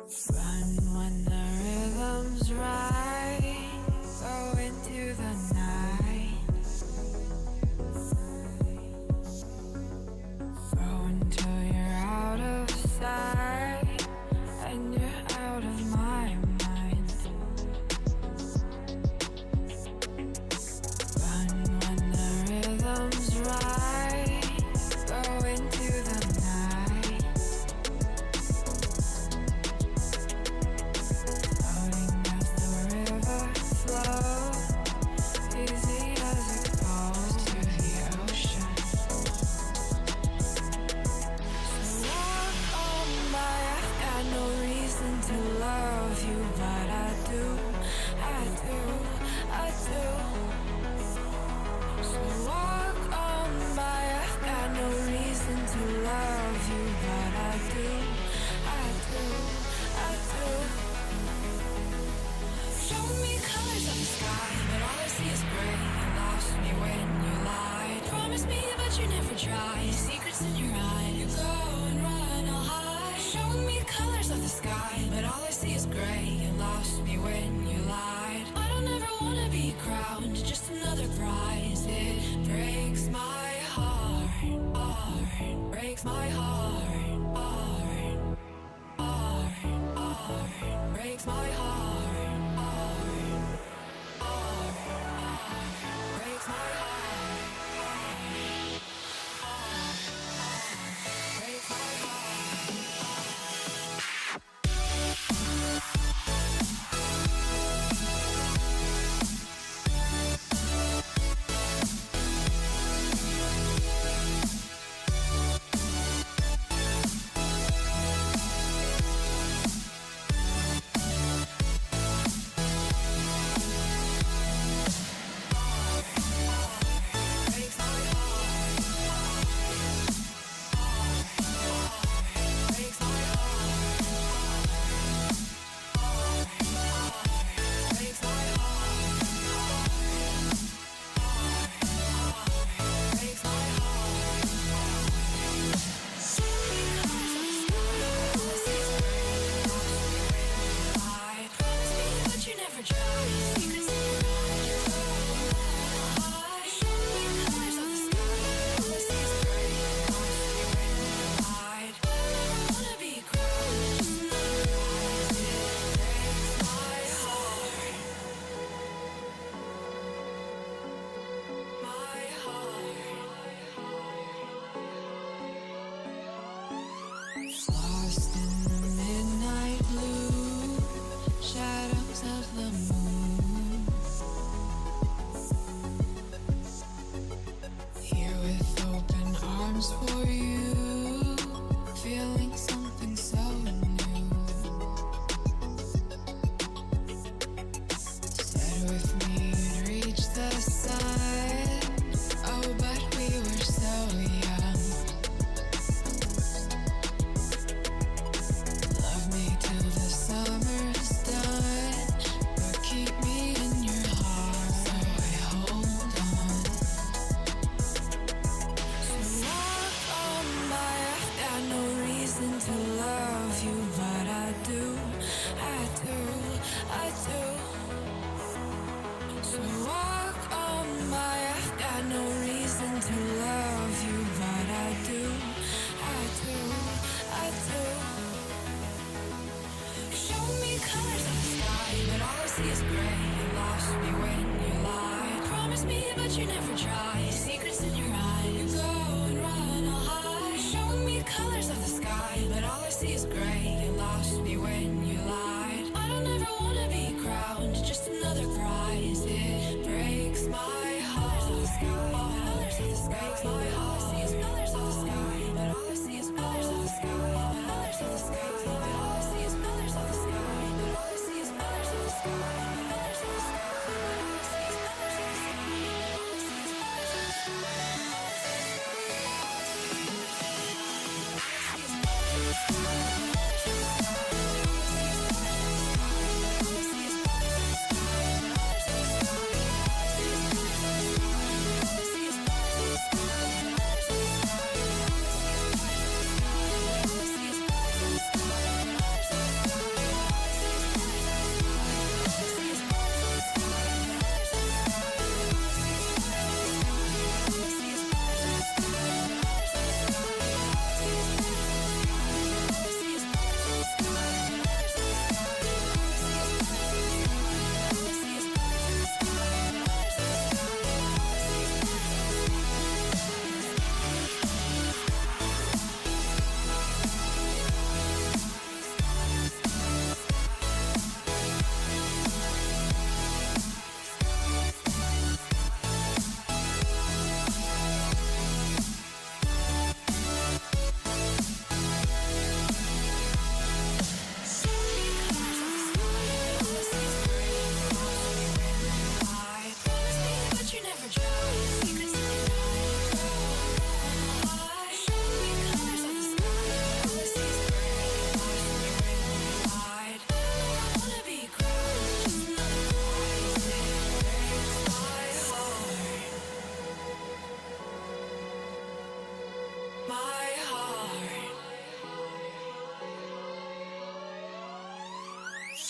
Run when the rhythm's right. Go into the night. Go until you're out of sight and you're out of my mind. Run when the rhythm's right. Go into the night. Floating as the river flows, easy as it goes to the ocean. So walk on by, I've got no reason to love you, but I do, I do, I do. So walk on by, I've got no reason to love you, but I do, I do, I do. Show me colors of the sky, but all I see is gray. You lost me when you lied. Promise me, but you never try. Secrets in your eye, you go and run, I'll hide. Show me colors of the sky, but all I see is gray. You lost me when you lied. I don't ever wanna be crowned, just another prize. It breaks my heart, heart, breaks my heart, heart, heart, heart, breaks my heart, heart, heart, heart, breaks my heart, heart, heart, breaks my heart. Lost in the midnight blue, shadows of the moon. Here with open arms for you, feeling something so new. Said with me you'd reach the sun, oh but we were so young. Love me till the summer's done, but keep me in your heart, so I hold on. So walk on by, I've got no reason to love you, but I do, I do, I do. So walk on by, I've got no reason to love you, but I do, I do, I do. Show me colors of the sky, but all I see is gray. You lost me when you lied. Promise me, but you never try. Secrets in your eye, you go and run, I'll hide. Show me colors of the sky, but all I see is gray. You lost me when you lied. I don't ever wanna be crowned, just another prize. It breaks my heart. Colors of the sky, breaks my heart. All I see is colors of the sky, but all I see is colors of the sky. Colors of the sky, but all I see is colors of the sky. But all I see is colors of the sky. Colors of the sky, but all I see is colors of the sky. All I see is colors of the sky.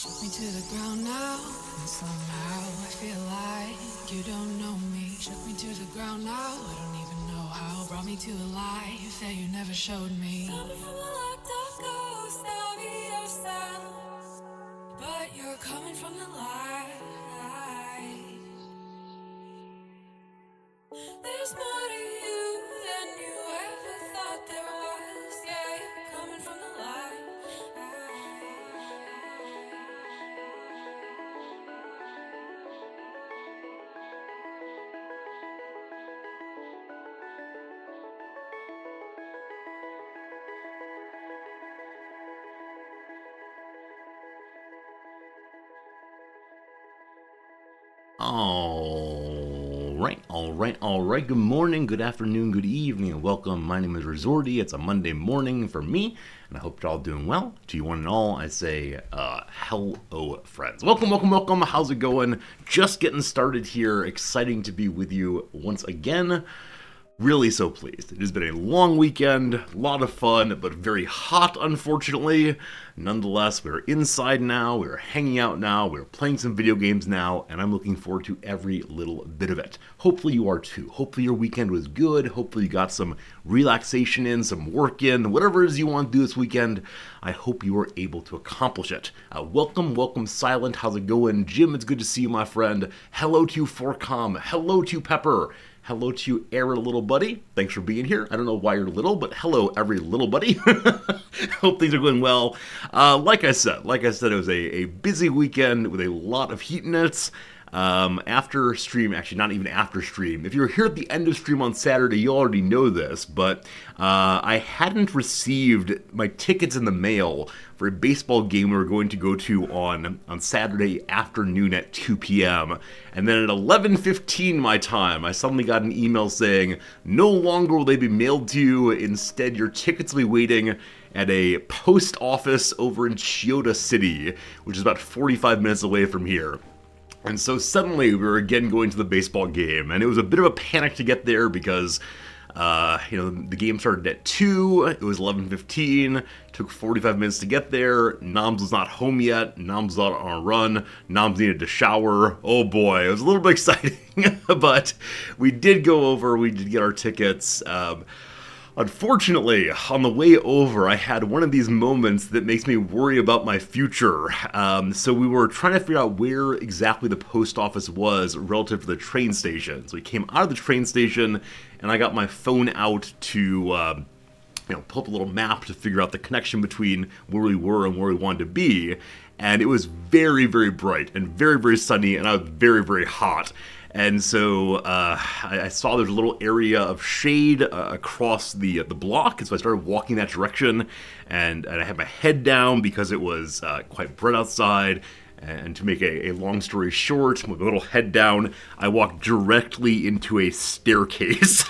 Me to the ground now, and somehow I feel like you don't know me. Shook me to the ground now, I don't even know how. Brought me to a life that you never showed me. Coming from a locked up ghost, I'll be your sound. But you're coming from the light. There's more to you than you ever thought there was. Yeah, you're coming from the light. All right. Good morning, good afternoon, good evening, and welcome. My name is Resorty. It's a Monday morning for me, and I hope you're all doing well. To you one and all, I say, hello, friends. Welcome. How's it going? Just getting started here. Exciting to be with you once again. Really so pleased. It has been a long weekend, a lot of fun, but very hot, unfortunately. Nonetheless, we're inside now, we're hanging out now, we're playing some video games now, and I'm looking forward to every little bit of it. Hopefully you are too. Hopefully your weekend was good. Hopefully you got some relaxation in, some work in, whatever it is you want to do this weekend. I hope you are able to accomplish it. Welcome, Silent. How's it going? Jim, it's good to see you, my friend. Hello to you, Forcom. Hello to you, Pepper. Hello to you, every little buddy. Thanks for being here. I don't know why you're little, but hello, every little buddy. Hope things are going well. Like I said, it was a busy weekend with a lot of heat in it. After stream, actually not even after stream. If you're here at the end of stream on Saturday, you already know this, but I hadn't received my tickets in the mail for a baseball game we were going to go to on Saturday afternoon at 2 p.m. And then at 11:15 my time, I suddenly got an email saying, no longer will they be mailed to you. Instead, your tickets will be waiting at a post office over in Chiyoda City, which is about 45 minutes away from here. And so suddenly we were again going to the baseball game, and it was a bit of a panic to get there because, the game started at 2, it was 11:15, took 45 minutes to get there, Noms was not home yet, Noms was out on a run, Noms needed to shower. Oh boy, it was a little bit exciting, but we did go over, we did get our tickets. Unfortunately, on the way over, I had one of these moments that makes me worry about my future. So we were trying to figure out where exactly the post office was relative to the train station. So we came out of the train station, and I got my phone out to pull up a little map to figure out the connection between where we were and where we wanted to be. And it was very, very bright and very, very sunny, and I was very, very hot. And so I saw there's a little area of shade across the block, and so I started walking that direction, and I had my head down because it was quite bright outside. And to make a long story short, with a little head down, I walked directly into a staircase.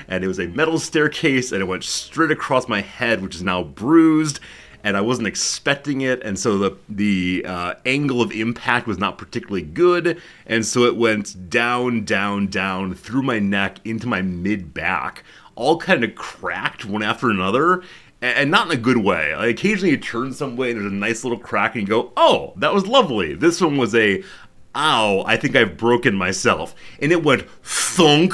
And it was a metal staircase, and it went straight across my head, which is now bruised. And I wasn't expecting it, and so the angle of impact was not particularly good, and so it went down through my neck into my mid-back, all kind of cracked one after another, and not in a good way. Like, occasionally you turn some way and there's a nice little crack and you go, oh, that was lovely. This one was ow, I think I've broken myself. And it went thunk.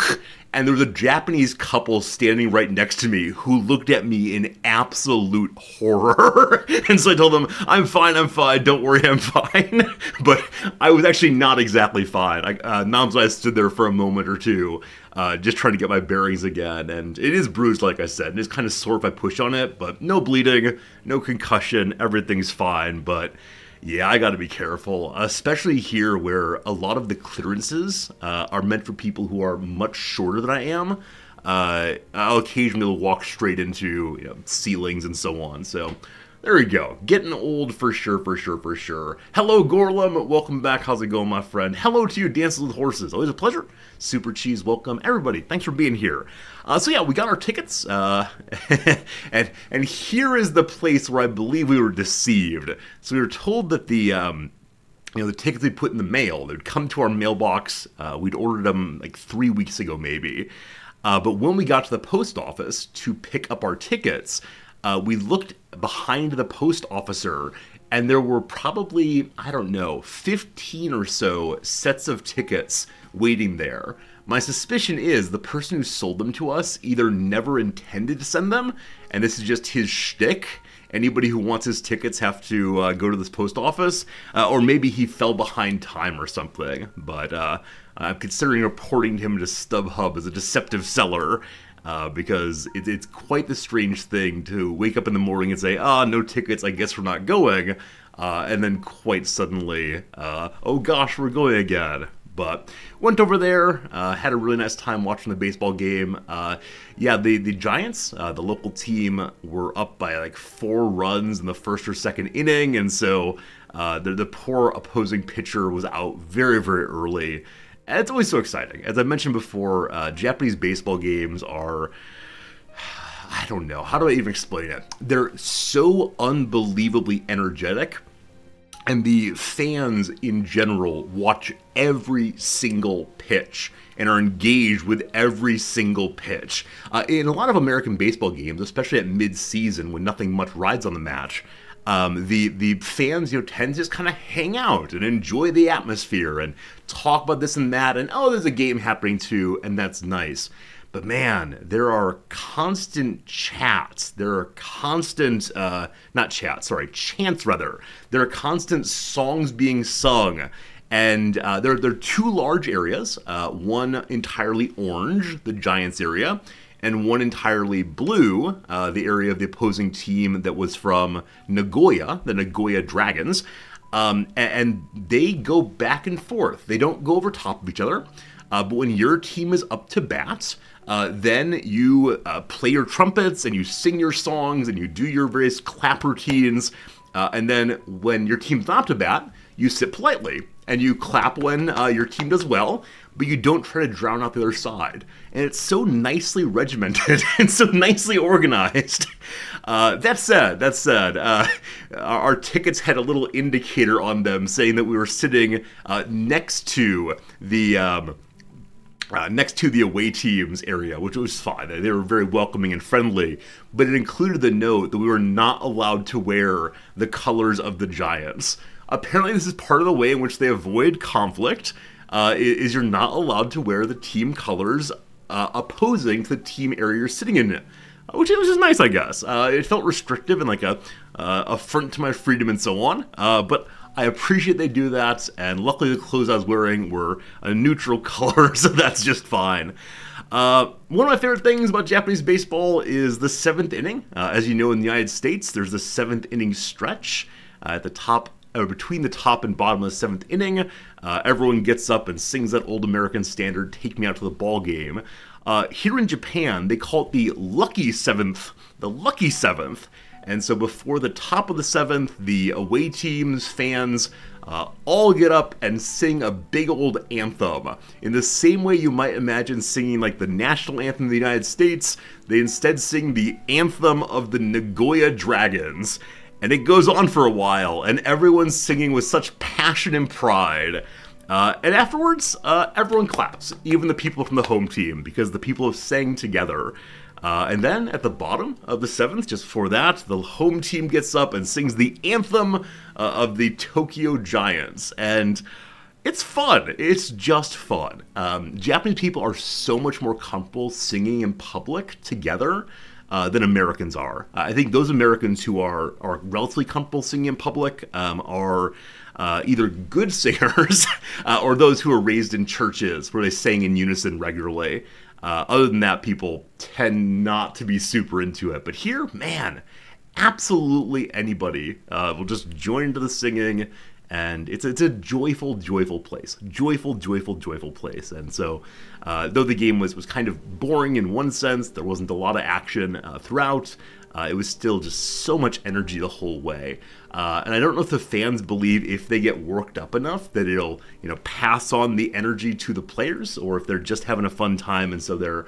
And there was a Japanese couple standing right next to me who looked at me in absolute horror. And so I told them, I'm fine, don't worry, I'm fine. But I was actually not exactly fine. Noms and I stood there for a moment or two, just trying to get my bearings again. And it is bruised, like I said, and it's kind of sore if I push on it, but no bleeding, no concussion, everything's fine. But yeah, I gotta be careful, especially here where a lot of the clearances are meant for people who are much shorter than I am. I'll occasionally walk straight into ceilings and so on, so there we go. Getting old for sure. Hello, Gorlum. Welcome back. How's it going, my friend? Hello to you, Dances with Horses. Always a pleasure. Super Cheese, welcome. Everybody, thanks for being here. So yeah, we got our tickets, and here is the place where I believe we were deceived. So we were told that the tickets we put in the mail, they'd come to our mailbox. We'd ordered them like 3 weeks ago, maybe. But when we got to the post office to pick up our tickets, we looked behind the post officer, and there were probably, I don't know, 15 or so sets of tickets waiting there. My suspicion is the person who sold them to us either never intended to send them, and this is just his shtick. Anybody who wants his tickets have to go to this post office, or maybe he fell behind time or something. But I'm considering reporting him to StubHub as a deceptive seller, because it's quite the strange thing to wake up in the morning and say, no tickets, I guess we're not going, and then quite suddenly, oh gosh, we're going again. But went over there, had a really nice time watching the baseball game. The Giants, the local team, were up by like 4 runs in the first or second inning, and so the poor opposing pitcher was out very, very early. And it's always so exciting. As I mentioned before, Japanese baseball games are, I don't know, how do I even explain it? They're so unbelievably energetic. And the fans in general watch every single pitch and are engaged with every single pitch. In a lot of American baseball games, especially at mid-season when nothing much rides on the match, the fans tend to just kind of hang out and enjoy the atmosphere and talk about this and that, and there's a game happening too, and that's nice. But man, there are constant chants. There are constant, chants rather. There are constant songs being sung. And there are 2 large areas, one entirely orange, the Giants area, and one entirely blue, the area of the opposing team that was from Nagoya, the Nagoya Dragons. And they go back and forth. They don't go over top of each other. But when your team is up to bat, then you play your trumpets and you sing your songs and you do your various clap routines. And then when your team's not up to bat, you sit politely and you clap when your team does well, but you don't try to drown out the other side. And it's so nicely regimented and so nicely organized. That said, our tickets had a little indicator on them saying that we were sitting next to the away team's area, which was fine. They were very welcoming and friendly, but it included the note that we were not allowed to wear the colors of the Giants. Apparently, this is part of the way in which they avoid conflict, is you're not allowed to wear the team colors opposing to the team area you're sitting in, which is nice, I guess. It felt restrictive and like a affront to my freedom and so on, but I appreciate they do that, and luckily the clothes I was wearing were a neutral color, so that's just fine. One of my favorite things about Japanese baseball is the 7th inning. As you know, in the United States, there's the 7th inning stretch at the top, between the top and bottom of the 7th inning. Everyone gets up and sings that old American standard, "Take Me Out to the Ball Game." Here in Japan, they call it the lucky 7th, And so before the top of the 7th, the away team's fans all get up and sing a big old anthem. In the same way you might imagine singing like the national anthem of the United States, they instead sing the anthem of the Nagoya Dragons. And it goes on for a while, and everyone's singing with such passion and pride. And afterwards, everyone claps, even the people from the home team, because the people have sang together. And then at the bottom of the 7th, just before that, the home team gets up and sings the anthem of the Tokyo Giants. And it's fun. It's just fun. Japanese people are so much more comfortable singing in public together than Americans are. I think those Americans who are relatively comfortable singing in public are either good singers or those who are raised in churches where they sang in unison regularly. Other than that, people tend not to be super into it. But here, man, absolutely anybody will just join into the singing, and it's a joyful place. Joyful place. And so, though the game was kind of boring in one sense, there wasn't a lot of action throughout, it was still just so much energy the whole way. And I don't know if the fans believe if they get worked up enough that it'll, pass on the energy to the players, or if they're just having a fun time and so they're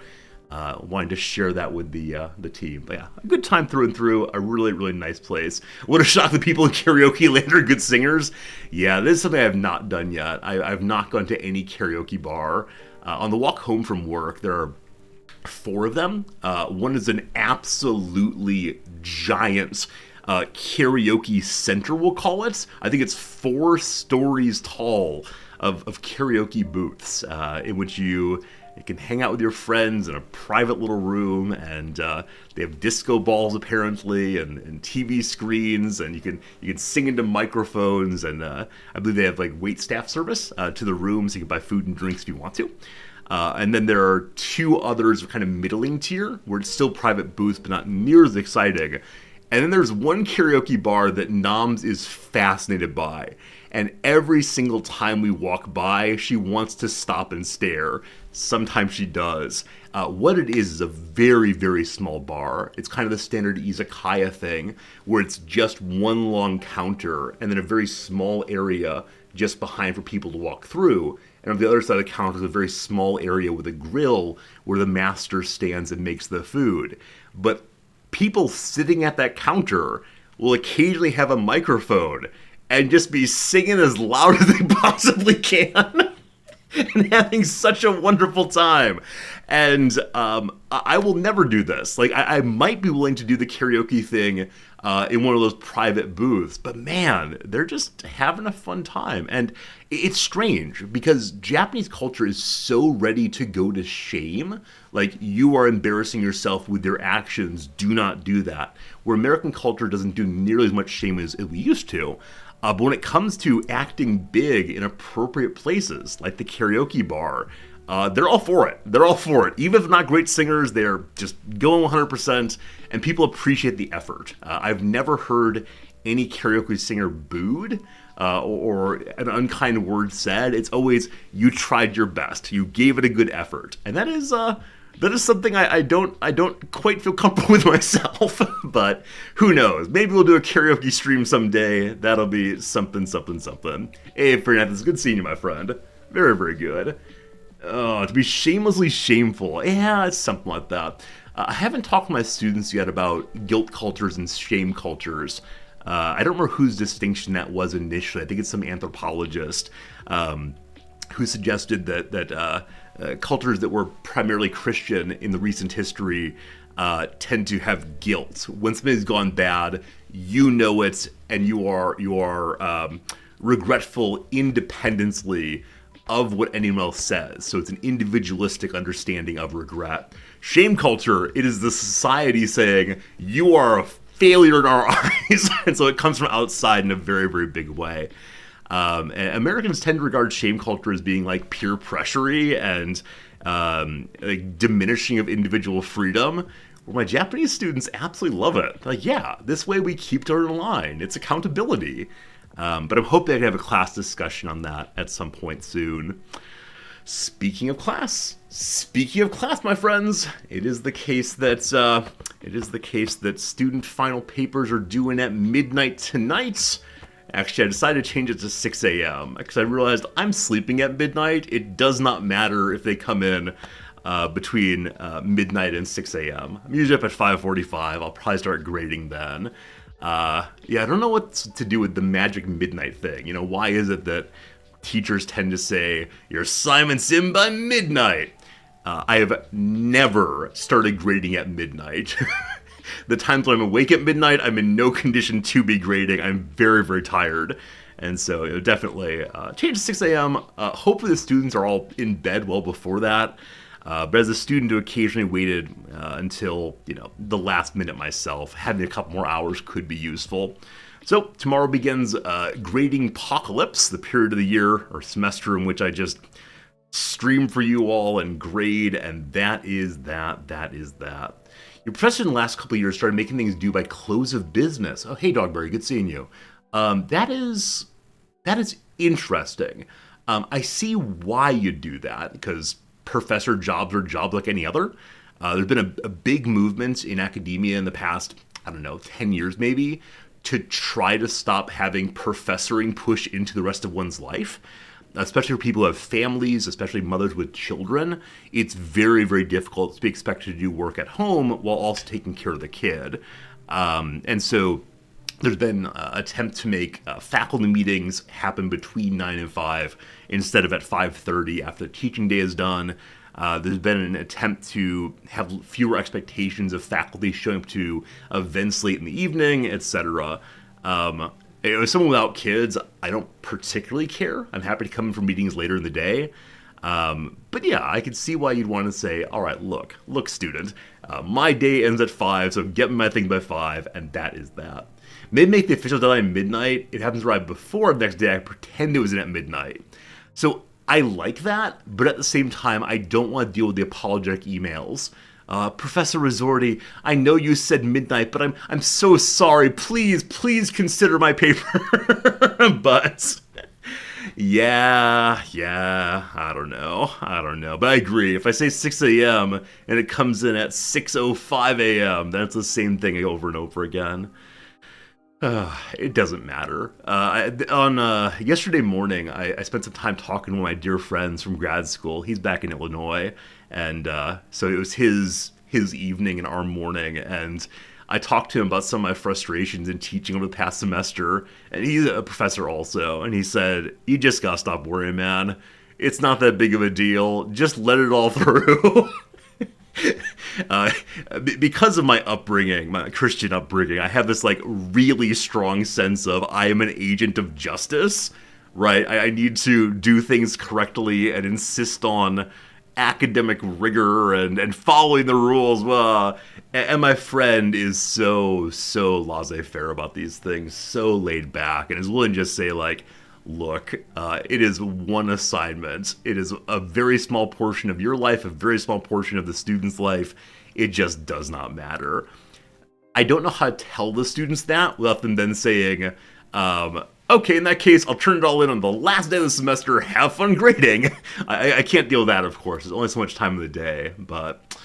wanting to share that with the team. But yeah, a good time through and through. A really, really nice place. What a shock the people in karaoke land are good singers. Yeah, this is something I have not done yet. I've not gone to any karaoke bar. On the walk home from work, there are 4 of them. One is an absolutely giant karaoke center, we'll call it. I think it's 4 stories tall of karaoke booths in which you can hang out with your friends in a private little room, and they have disco balls apparently, and TV screens, and you can sing into microphones, and I believe they have like wait staff service to the room, so you can buy food and drinks if you want to. And then there are 2 others kind of middling tier, where it's still private booths, but not near as exciting. And then there's one karaoke bar that Noms is fascinated by. And every single time we walk by, she wants to stop and stare. Sometimes she does. What it is a very, very small bar. It's kind of the standard izakaya thing, where it's just one long counter and then a very small area just behind for people to walk through. And on the other side of the counter is a very small area with a grill where the master stands and makes the food. But people sitting at that counter will occasionally have a microphone and just be singing as loud as they possibly can and having such a wonderful time. And I will never do this. Like, I might be willing to do the karaoke thing in one of those private booths, but man, they're just having a fun time. And it's strange because Japanese culture is so ready to go to shame. Like, you are embarrassing yourself with your actions, do not do that. Where American culture doesn't do nearly as much shame as we used to. But when it comes to acting big in appropriate places, like the karaoke bar, they're all for it. They're all for it. Even if not great singers, they're just going 100%, and people appreciate the effort. I've never heard any karaoke singer booed or an unkind word said. It's always, you tried your best. You gave it a good effort. And that is something I don't quite feel comfortable with myself, but who knows? Maybe we'll do a karaoke stream someday. That'll be something. Hey, Ferdinand, it's good seeing you, my friend. Very, very good. Oh, to be shamelessly shameful. Yeah, it's something like that. I haven't talked to my students yet about guilt cultures and shame cultures. I don't remember whose distinction that was initially. I think it's some anthropologist who suggested that cultures that were primarily Christian in the recent history tend to have guilt. When something's gone bad, you know it, and you are regretful independently of what anyone else says. So it's an individualistic understanding of regret. Shame culture, it is the society saying, you are a failure in our eyes. And so it comes from outside in a very, very big way. And Americans tend to regard shame culture as being like peer pressury and like diminishing of individual freedom. Well, my Japanese students absolutely love it. Like, yeah, this way we keep her in line. It's accountability. But I'm hoping I can have a class discussion on that at some point soon. Speaking of class, my friends, it is the case that student final papers are due in at midnight tonight. Actually, I decided to change it to 6 a.m. because I realized I'm sleeping at midnight. It does not matter if they come in between midnight and 6 a.m. I'm usually up at 5:45. I'll probably start grading then. Yeah, I don't know what to do with the magic midnight thing. You know, why is it that teachers tend to say, your assignment's in by midnight? I have never started grading at midnight. The times when I'm awake at midnight, I'm in no condition to be grading. I'm very, very tired. And so, you know, definitely change to 6 a.m. Hopefully the students are all in bed well before that. But as a student who occasionally waited until, you know, the last minute myself, having a couple more hours could be useful. So tomorrow begins grading apocalypse, the period of the year or semester in which I just stream for you all and grade, and that is that. Your professor in the last couple of years started making things due by close of business. Oh, hey, Dogberry, good seeing you. That is interesting. I see why you do that, because professor jobs are jobs like any other. There's been a big movement in academia in the past, 10 years maybe, to try to stop having professoring push into the rest of one's life. Especially for people who have families, especially mothers with children. It's very, very difficult to be expected to do work at home while also taking care of the kid. And so there's been an attempt to make faculty meetings happen between 9 and 5 instead of at 5:30 after the teaching day is done. There's been an attempt to have fewer expectations of faculty showing up to events late in the evening, etc. As someone without kids, I don't particularly care. I'm happy to come in for meetings later in the day. But yeah, I can see why you'd want to say, all right, look, student, my day ends at 5, so get my thing by 5, and that is that. Maybe make the official deadline midnight. It happens right before the next day. I pretend it was in at midnight. So I like that, but at the same time, I don't want to deal with the apologetic emails. Professor Risordi, I know you said midnight, but I'm so sorry. Please consider my paper. But yeah, I don't know. But I agree. If I say 6 a.m. and it comes in at 6:05 a.m., that's the same thing over and over again. It doesn't matter. On yesterday morning, I spent some time talking with my dear friends from grad school. He's back in Illinois, and so it was his evening and our morning, and I talked to him about some of my frustrations in teaching over the past semester, and he's a professor also, and he said, "You just gotta stop worrying, man. It's not that big of a deal. Just let it all through." Because of my upbringing, my Christian upbringing, I have this like really strong sense of I am an agent of justice, right? I need to do things correctly and insist on academic rigor and following the rules. And my friend is so laissez-faire about these things, so laid back, and is willing to just say like, look, it is one assignment. It is a very small portion of your life, a very small portion of the student's life. It just does not matter. I don't know how to tell the students that without them then saying, okay, in that case, I'll turn it all in on the last day of the semester. Have fun grading. I can't deal with that, of course. There's only so much time in the day, but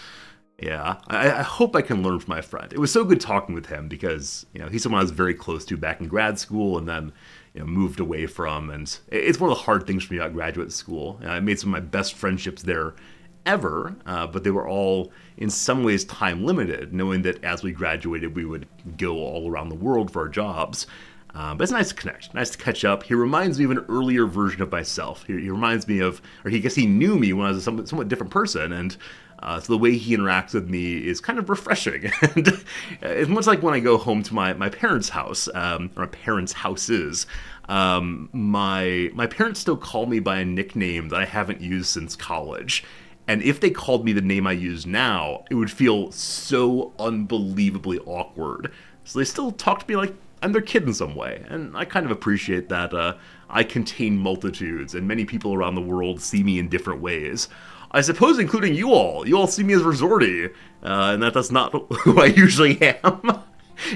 yeah, I hope I can learn from my friend. It was so good talking with him because, he's someone I was very close to back in grad school and then, moved away from. And it's one of the hard things for me about graduate school. I made some of my best friendships there ever, but they were all in some ways time limited, knowing that as we graduated, we would go all around the world for our jobs. But it's nice to connect, nice to catch up. He reminds me of an earlier version of myself. He reminds me of, or he knew me when I was a somewhat different person, and so the way he interacts with me is kind of refreshing. And it's much like when I go home to my parents' house, or my parents' houses. My parents still call me by a nickname that I haven't used since college. And if they called me the name I use now, it would feel so unbelievably awkward. So they still talk to me like I'm their kid in some way, and I kind of appreciate that. I contain multitudes, and many people around the world see me in different ways. I suppose including you all. You all see me as Risordi, and that's not who I usually am.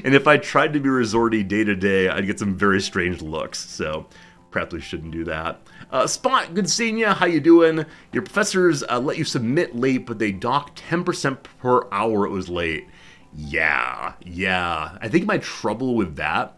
And if I tried to be Risordi day to day, I'd get some very strange looks, so perhaps we shouldn't do that. Spot, good seeing you. How you doing? Your professors let you submit late, but they dock 10% per hour it was late. Yeah. I think my trouble with that,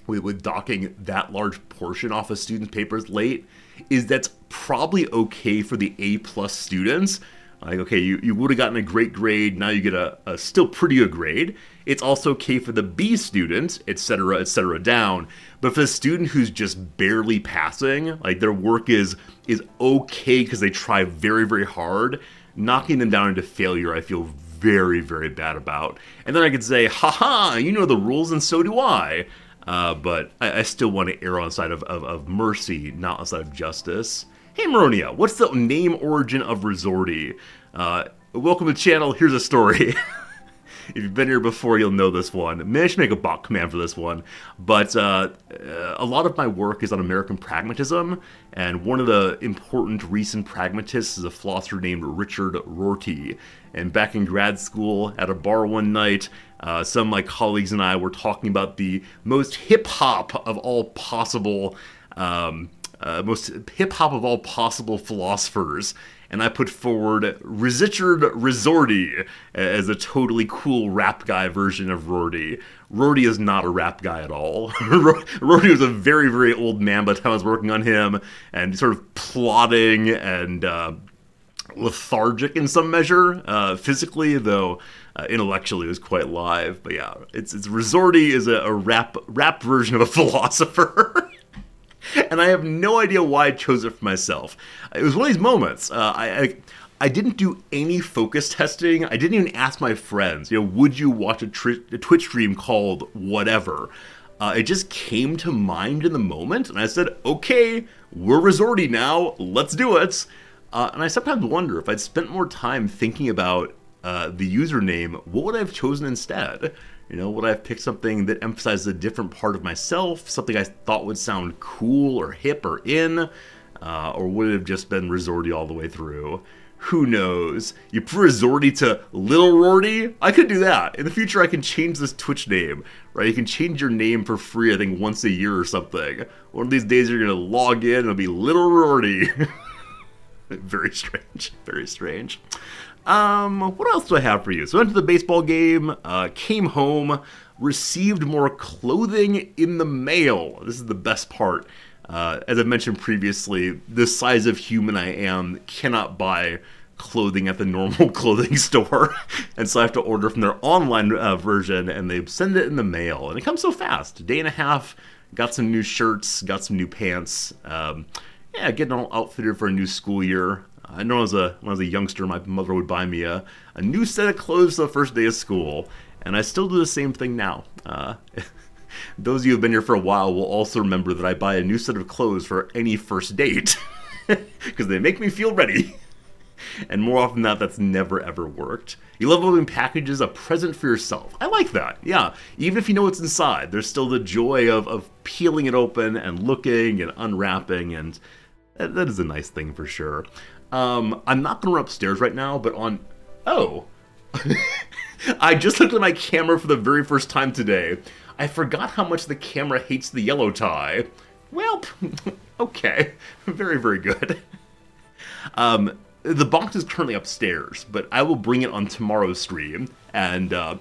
with docking that large portion off a student's papers late, is that's probably okay for the A+ students. Like, okay, you would have gotten a great grade, now you get a still pretty good grade. It's also okay for the B student, etc., down. But for the student who's just barely passing, like their work is okay because they try very, very hard, knocking them down into failure, I feel very, very bad about. And then I could say, haha, you know the rules and so do I. But I still want to err on the side of mercy, not on the side of justice. Hey Maronia, what's the name origin of Risordi? Welcome to the channel, here's a story. If you've been here before, you'll know this one. Managed to make a bot command for this one. But a lot of my work is on American pragmatism, and one of the important recent pragmatists is a philosopher named Richard Rorty. And back in grad school, at a bar one night, some of my colleagues and I were talking about the most hip-hop of all possible philosophers, and I put forward Richard Risordi as a totally cool rap guy version of Rorty. Rorty is not a rap guy at all. Rorty was a very, very old man by the time I was working on him, and sort of plodding and lethargic in some measure, physically, though intellectually it was quite live. But yeah, it's Risordi is a rap version of a philosopher. And I have no idea why I chose it for myself. It was one of these moments. I I didn't do any focus testing. I didn't even ask my friends, would you watch a Twitch stream called whatever? It just came to mind in the moment, and I said, okay, we're resorty now, let's do it. And I sometimes wonder if I'd spent more time thinking about the username, what would I have chosen instead? Would I have picked something that emphasized a different part of myself, something I thought would sound cool or hip or in, or would it have just been resorty all the way through? Who knows? You prefer Zordy to Little Rorty? I could do that. In the future, I can change this Twitch name, right? You can change your name for free, I think, once a year or something. One of these days, you're going to log in, and it'll be Little Rorty. Very strange. Very strange. What else do I have for you? So I went to the baseball game, came home, received more clothing in the mail. This is the best part. As I mentioned previously, the size of human I am cannot buy clothing at the normal clothing store. And so I have to order from their online version, and they send it in the mail. And it comes so fast. A day and a half, got some new shirts, got some new pants. Getting all outfitted for a new school year. I know when I was a youngster, my mother would buy me a new set of clothes for the first day of school. And I still do the same thing now. Those of you who have been here for a while will also remember that I buy a new set of clothes for any first date. Because they make me feel ready. And more often than not, that's never ever worked. You love opening packages, a present for yourself. I like that, yeah. Even if you know what's inside, there's still the joy of peeling it open and looking and unwrapping, and that is a nice thing for sure. I'm not going to run upstairs right now, but I just looked at my camera for the very first time today. I forgot how much the camera hates the yellow tie. Well, okay. Very, very good. The box is currently upstairs, but I will bring it on tomorrow's stream, and I'll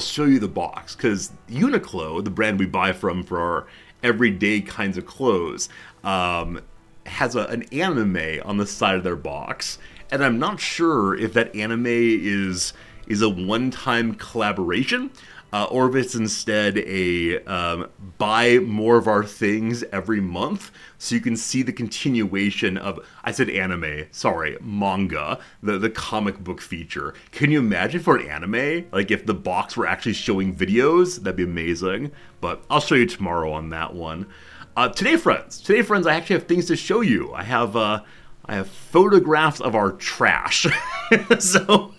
show you the box, because Uniqlo, the brand we buy from for our everyday kinds of clothes, has an anime on the side of their box, and I'm not sure if that anime is a one-time collaboration, or if it's instead a buy more of our things every month, so you can see the continuation of, I said anime, sorry, manga, the comic book feature. Can you imagine for an anime, like if the box were actually showing videos? That'd be amazing, but I'll show you tomorrow on that one. Today, friends, I actually have things to show you. I have photographs of our trash. So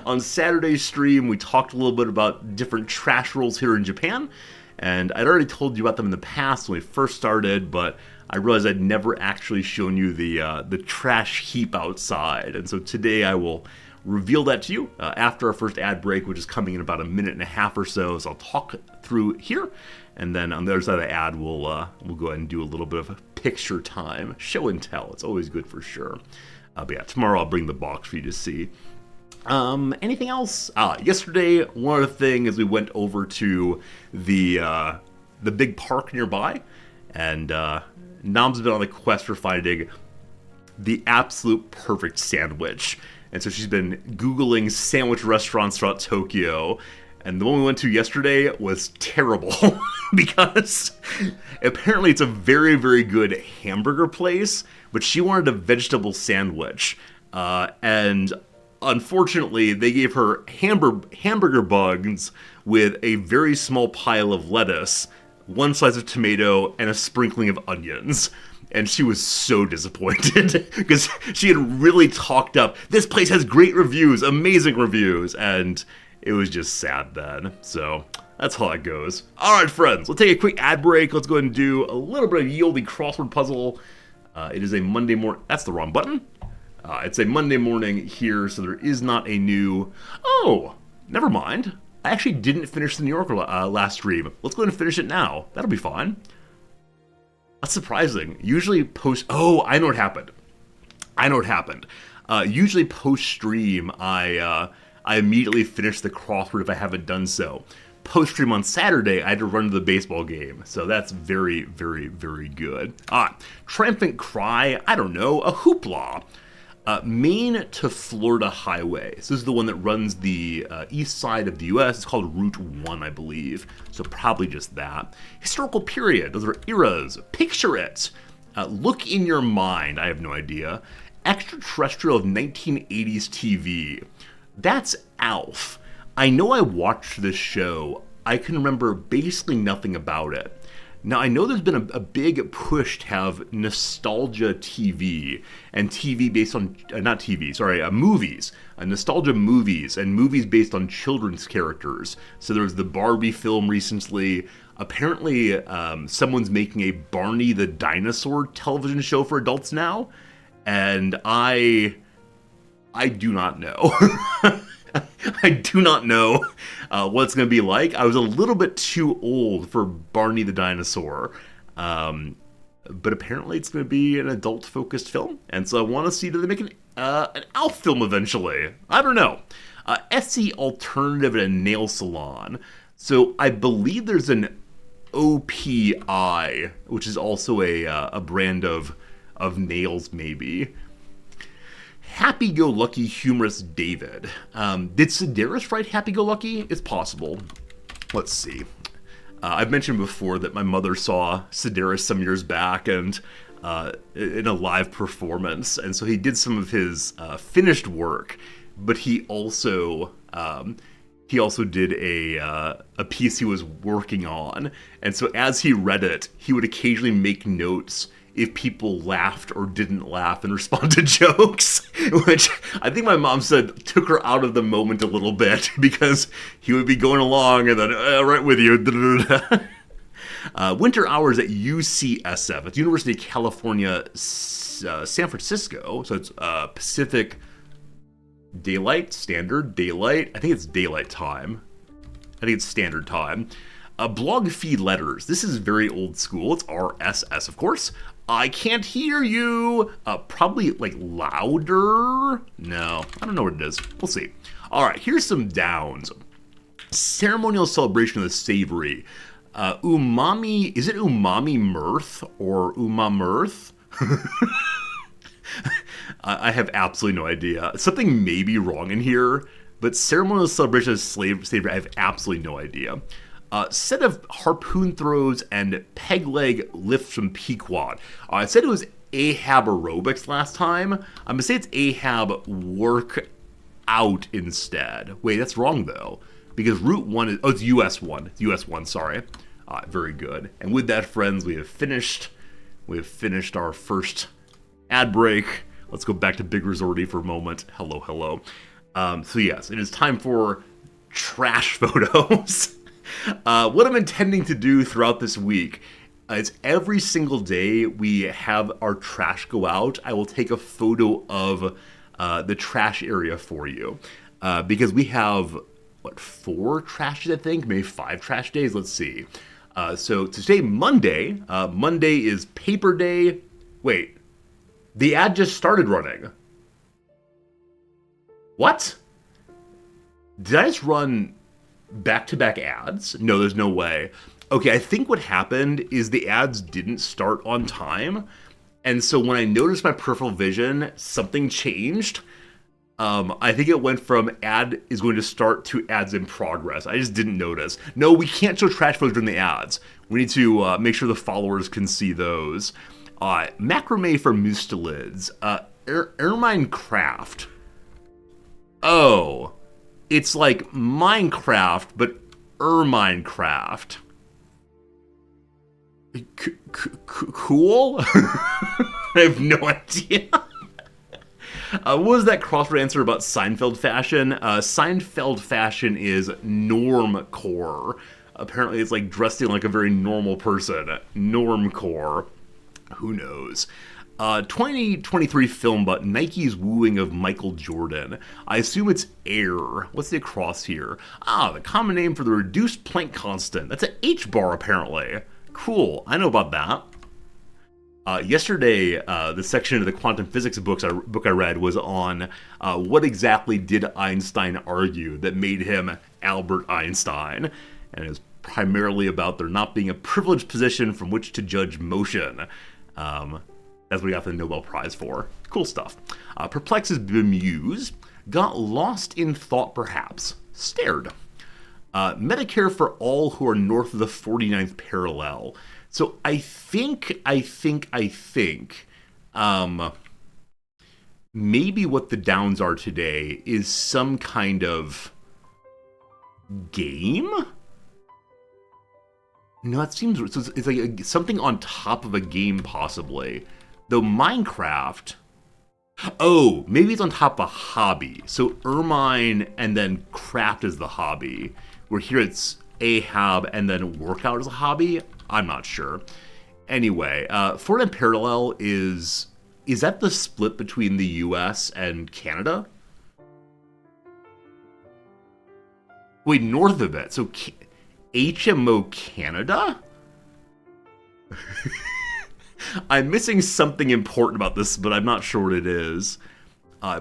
on Saturday's stream, we talked a little bit about different trash rules here in Japan, and I'd already told you about them in the past when we first started, but I realized I'd never actually shown you the trash heap outside, and so today I will reveal that to you after our first ad break, which is coming in about a minute and a half or so. So I'll talk through here, and then on the other side of the ad, we'll go ahead and do a little bit of a picture time, show and tell. It's always good for sure. But yeah, tomorrow I'll bring the box for you to see. Anything else? Yesterday, one other thing is we went over to the big park nearby, and Nam's been on the quest for finding the absolute perfect sandwich. And so she's been Googling sandwich restaurants throughout Tokyo, and the one we went to yesterday was terrible because apparently it's a very, very good hamburger place, but she wanted a vegetable sandwich, and unfortunately, they gave her hamburger buns with a very small pile of lettuce, one slice of tomato, and a sprinkling of onions. And she was so disappointed because she had really talked up, this place has great reviews, amazing reviews, and it was just sad then. So that's how it goes. All right, friends, let's take a quick ad break. Let's go ahead and do a little bit of Yieldy crossword puzzle. It is a Monday morning. That's the wrong button. It's a Monday morning here, so there is not a new... Oh, never mind. I actually didn't finish the New Yorker last stream. Let's go ahead and finish it now. That'll be fine. That's surprising. Usually post... Oh, I know what happened. Usually post-stream, I immediately finish the crossword if I haven't done so. Post-stream on Saturday, I had to run to the baseball game, so that's very, very, very good. Triumphant cry, I don't know, a hoopla. Maine to Florida Highway. So this is the one that runs the east side of the U.S. It's called Route 1, I believe. So probably just that. Historical period. Those are eras. Picture it. Look in your mind. I have no idea. extraterrestrial of 1980s TV. That's Alf. I know I watched this show. I can remember basically nothing about it. Now, I know there's been a big push to have nostalgia TV and TV based on, not TV, sorry, movies. Nostalgia movies and movies based on children's characters. So there was the Barbie film recently. Apparently, someone's making a Barney the Dinosaur television show for adults now. And I do not know. I do not know what it's going to be like. I was a little bit too old for Barney the Dinosaur. But apparently it's going to be an adult-focused film. And so I want to see, do they make an Alf film eventually? I don't know. SC Alternative at a nail salon. So I believe there's an OPI, which is also a brand of nails, maybe. Happy-go-lucky humorous David. Did Sedaris write Happy-go-lucky? It's possible. Let's see. I've mentioned before that my mother saw Sedaris some years back and in a live performance, and so he did some of his finished work, but he also did a piece he was working on, and so as he read it, he would occasionally make notes if people laughed or didn't laugh and respond to jokes, which I think my mom said took her out of the moment a little bit because he would be going along and then, right with you. Winter hours at UCSF. It's University of California, San Francisco. So it's Pacific Daylight, Standard Daylight. I think it's Daylight Time. I think it's Standard Time. Blog feed letters. This is very old school. It's RSS, of course. I can't hear you. Probably like louder. No, I don't know what it is. We'll see. All right, here's some downs. Ceremonial celebration of the savory. Umami. Is it umami mirth or umamirth? I have absolutely no idea. Something may be wrong in here, but ceremonial celebration of savory. I have absolutely no idea. Set of harpoon throws and peg leg lifts from Pequod. I said it was Ahab aerobics last time. I'm going to say it's Ahab work out instead. Wait, that's wrong though. Because Route 1 is, it's US 1. It's US 1, sorry. Very good. And with that, friends, we have finished our first ad break. Let's go back to Big Resorty for a moment. Hello. So yes, it is time for trash photos. What I'm intending to do throughout this week is every single day we have our trash go out, I will take a photo of the trash area for you. Because we have, 4 trash days, I think? Maybe 5 trash days? Let's see. So today, Monday. Monday is paper day. Wait. The ad just started running. What? Did I just run back-to-back ads? No, there's no way. Okay, I think what happened is the ads didn't start on time, and so when I noticed my peripheral vision, something changed. I think it went from ad is going to start to ads in progress. I just didn't notice. No, we can't show trash photos during the ads. We need to make sure the followers can see those. Macrame for mustelids. Ermine craft. Oh. It's like Minecraft, but Minecraft. Cool? I have no idea. What was that crossword answer about Seinfeld fashion? Seinfeld fashion is normcore. Apparently it's like dressing like a very normal person. Normcore. Who knows? 2023 film about Nike's wooing of Michael Jordan. I assume it's Air. What's the across here? The common name for the reduced Planck constant. That's an H-bar, apparently. Cool. I know about that. Yesterday, the section of the quantum physics book I read was on what exactly did Einstein argue that made him Albert Einstein. And it was primarily about there not being a privileged position from which to judge motion. That's what we got the Nobel Prize for. Cool stuff. Perplexes bemuse. Got lost in thought perhaps. Stared. Medicare for all who are north of the 49th parallel. So I think maybe what the Downs are today is some kind of game? No, that seems... So it's like something on top of a game, possibly. Though Minecraft... Oh, maybe it's on top of a hobby. So Ermine and then craft is the hobby. Where here it's Ahab and then workout is a hobby? I'm not sure. Anyway, Fortnite Parallel is that the split between the US and Canada? Wait, north of it. So HMO Canada? I'm missing something important about this, but I'm not sure what it is.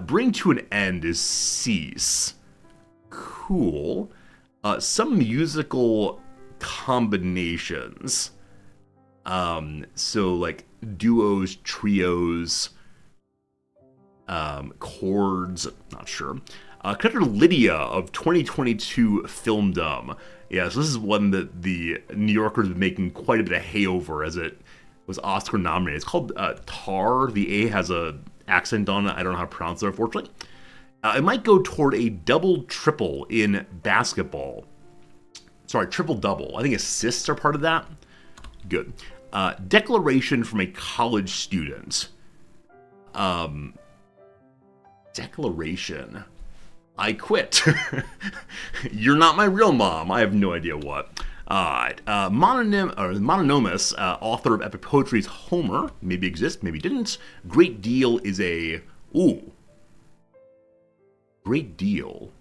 Bring to an end is cease. Cool. Some musical combinations. So like duos, trios, chords, not sure. Character Lydia of 2022 Filmdom. Yeah, so this is one that the New Yorker's been making quite a bit of hay over as it was Oscar nominated. It's called Tar. The A has a accent on it. I don't know how to pronounce it, unfortunately. It might go toward a double-triple in basketball. Sorry, triple-double. I think assists are part of that. Good. Declaration from a college student. Declaration. I quit. You're not my real mom. I have no idea what. Mononymous, author of epic poetry's Homer, maybe exists, maybe didn't. Great deal is a... Ooh. Great deal.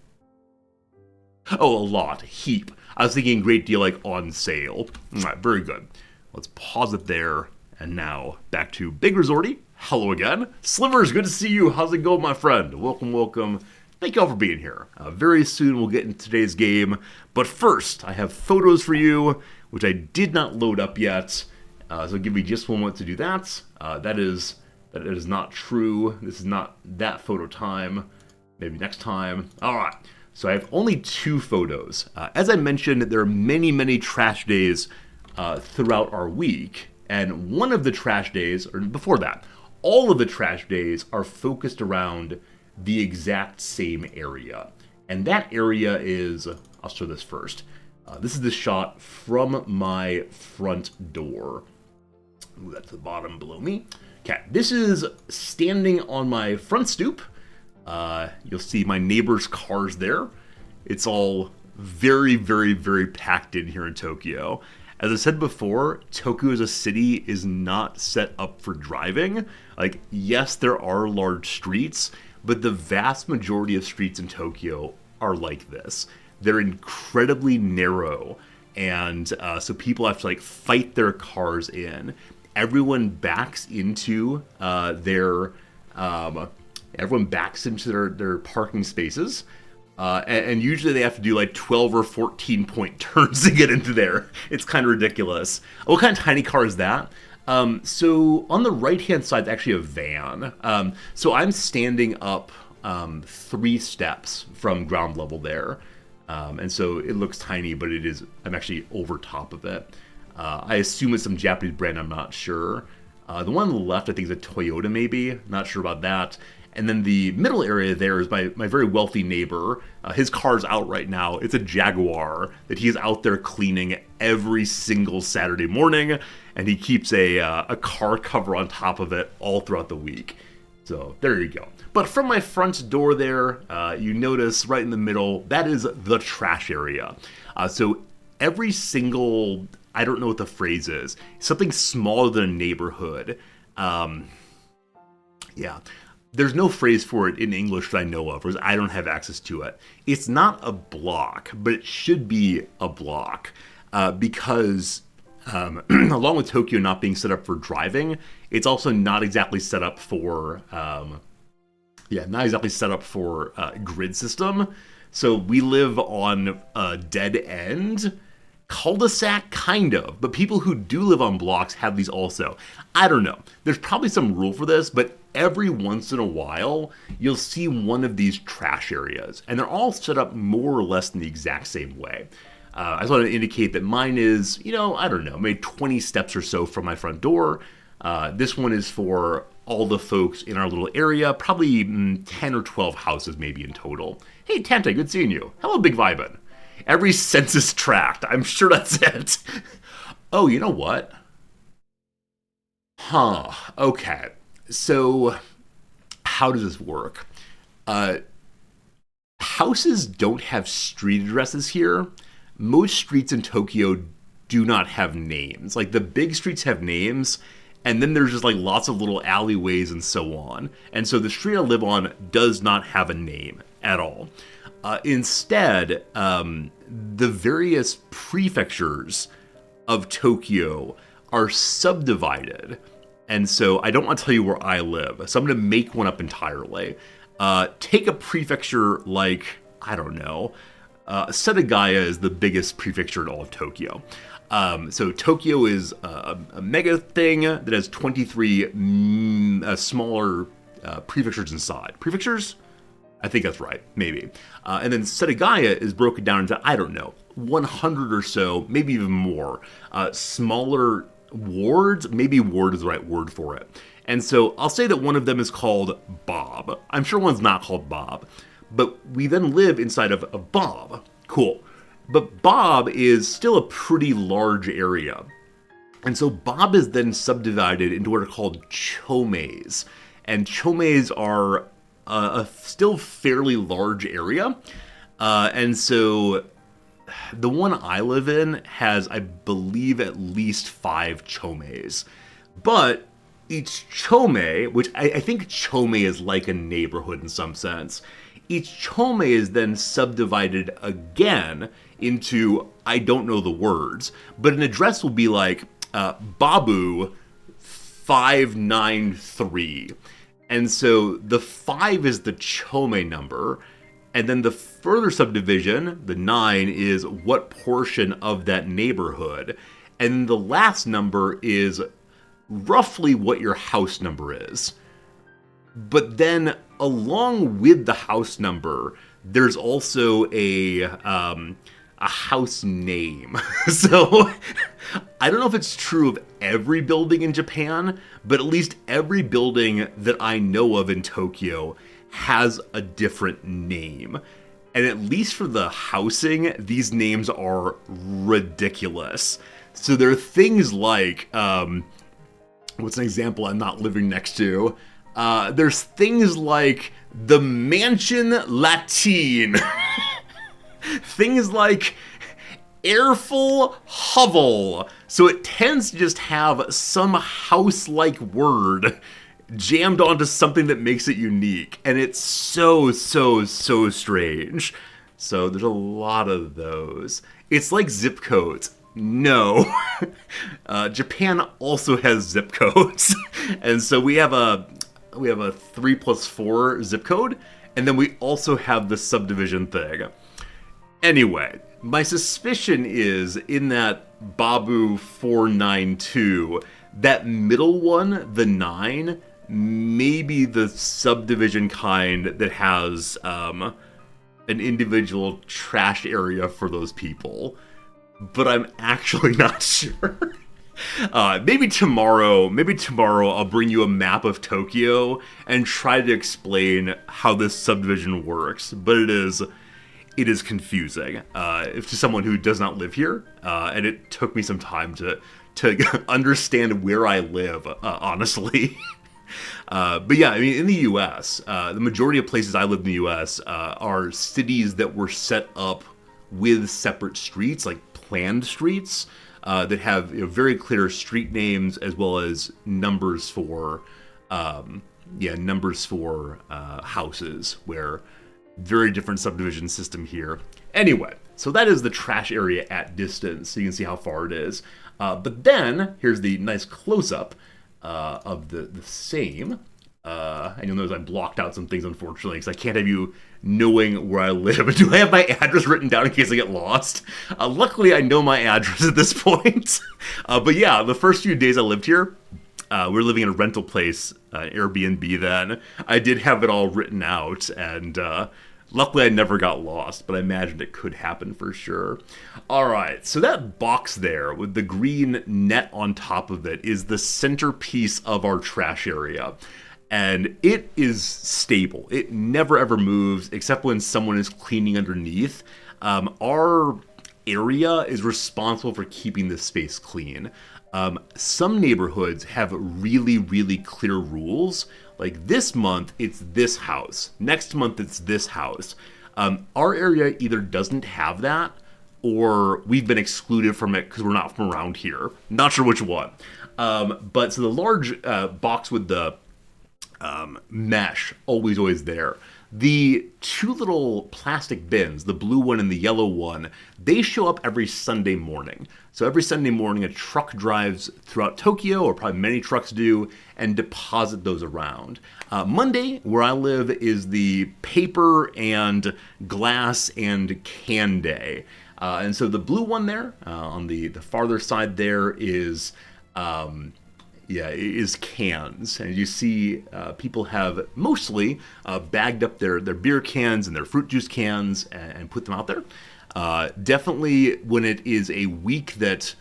Oh, a lot. Heap. I was thinking great deal like on sale. All right, very good. Let's pause it there. And now, back to Big Resorty. Hello again. Slivers, good to see you. How's it going, my friend? Welcome, welcome. Thank you all for being here. Very soon we'll get into today's game. But first, I have photos for you, which I did not load up yet. So give me just one moment to do that. That is not true. This is not that photo time. Maybe next time. All right. So I have only 2 photos. As I mentioned, there are many, many trash days throughout our week. And one of the trash days, or before that, all of the trash days are focused around the exact same area. And that area is, I'll show this first. This is the shot from my front door. Ooh, that's the bottom below me. Okay, this is standing on my front stoop. You'll see my neighbor's cars there. It's all very, very, very packed in here in Tokyo. As I said before, Tokyo as a city is not set up for driving. Like, yes, there are large streets, but the vast majority of streets in Tokyo are like this. They're incredibly narrow, and so people have to like fight their cars in. Everyone backs into their parking spaces. And usually they have to do like 12 or 14 point turns to get into there. It's kind of ridiculous. What kind of tiny car is that? So on the right hand side is actually a van. So I'm standing up 3 steps from ground level there. And so it looks tiny, but it is, I'm actually over top of it. I assume it's some Japanese brand, I'm not sure. The one on the left I think is a Toyota maybe, not sure about that. And then the middle area there is my very wealthy neighbor. His car's out right now. It's a Jaguar that he's out there cleaning every single Saturday morning. And he keeps a car cover on top of it all throughout the week. So there you go. But from my front door there, you notice right in the middle, that is the trash area. So every single, I don't know what the phrase is, something smaller than a neighborhood. Yeah. There's no phrase for it in English that I know of, because I don't have access to it. It's not a block, but it should be a block, because along with Tokyo not being set up for driving, it's also not exactly set up for, grid system. So we live on a dead end cul-de-sac, kind of, but people who do live on blocks have these also. I don't know. There's probably some rule for this, but every once in a while, you'll see one of these trash areas, and they're all set up more or less in the exact same way. I just want to indicate that mine is, I don't know, maybe 20 steps or so from my front door. This one is for all the folks in our little area, probably 10 or 12 houses maybe in total. Hey, Tante, good seeing you. Hello, Big Vibin. Every census tract. I'm sure that's it. Oh, you know what? Huh. Okay. So, how does this work? Houses don't have street addresses here. Most streets in Tokyo do not have names. Like, the big streets have names, and then there's just like lots of little alleyways and so on. And so the street I live on does not have a name at all. Instead, the various prefectures of Tokyo are subdivided. And so I don't want to tell you where I live, so I'm going to make one up entirely. Take a prefecture like, I don't know, Setagaya is the biggest prefecture in all of Tokyo. So Tokyo is a mega thing that has 23 smaller prefectures inside. Prefectures? I think that's right, maybe. And then Setagaya is broken down into, I don't know, 100 or so, maybe even more, smaller wards. Maybe ward is the right word for it. And so I'll say that one of them is called Bob. I'm sure one's not called Bob. But we then live inside of Bob. Cool. But Bob is still a pretty large area. And so Bob is then subdivided into what are called chomes. And chomes are a still fairly large area. And so the one I live in has, I believe, at least 5 chomes. But each chome, which I think chome is like a neighborhood in some sense, each chome is then subdivided again into, I don't know the words, but an address will be like Babu 593. And so the 5 is the chome number, and then the further subdivision, the 9, is what portion of that neighborhood. And the last number is roughly what your house number is. But then along with the house number, there's also a house name. So I don't know if it's true of every building in Japan, but at least every building that I know of in Tokyo has a different name. And at least for the housing, these names are ridiculous. So there are things like, what's an example I'm not living next to? There's things like the Mansion Latine. Things like Airful Hovel. So it tends to just have some house-like word jammed onto something that makes it unique. And it's so strange. So there's a lot of those. It's like zip codes. No. Japan also has zip codes. And so we have a 3+4 zip code, and then we also have the subdivision thing. Anyway, my suspicion is in that Babu 492, that middle one, the 9, may be the subdivision kind that has an individual trash area for those people. But I'm actually not sure. Maybe tomorrow I'll bring you a map of Tokyo and try to explain how this subdivision works. But it is confusing to someone who does not live here, and it took me some time to understand where I live, honestly. But yeah, I mean, in the U.S., the majority of places I live in the U.S. Are cities that were set up with separate streets, like planned streets, that have very clear street names as well as numbers for houses, where very different subdivision system here. Anyway, so that is the trash area at distance, so you can see how far it is. But then, here's the nice close-up of the same. And you'll notice I blocked out some things, unfortunately, because I can't have you knowing where I live. Do I have my address written down in case I get lost? Luckily, I know my address at this point. But yeah, the first few days I lived here, we were living in a rental place, Airbnb then. I did have it all written out, and Luckily, I never got lost, but I imagined it could happen for sure. All right, so that box there with the green net on top of it is the centerpiece of our trash area. And it is stable. It never ever moves except when someone is cleaning underneath. Our area is responsible for keeping this space clean. Some neighborhoods have really, really clear rules. Like this month, it's this house. Next month, it's this house. Our area either doesn't have that or we've been excluded from it because we're not from around here. Not sure which one. But so the large box with the mesh, always there. The two little plastic bins, the blue one and the yellow one, they show up every Sunday morning. So every Sunday morning, a truck drives throughout Tokyo, or probably many trucks do, and deposit those around. Monday, where I live, is the paper and glass and can day. And so the blue one there, on the farther side there is... is cans. And you see people have mostly bagged up their beer cans and their fruit juice cans and put them out there. Definitely when it is a week that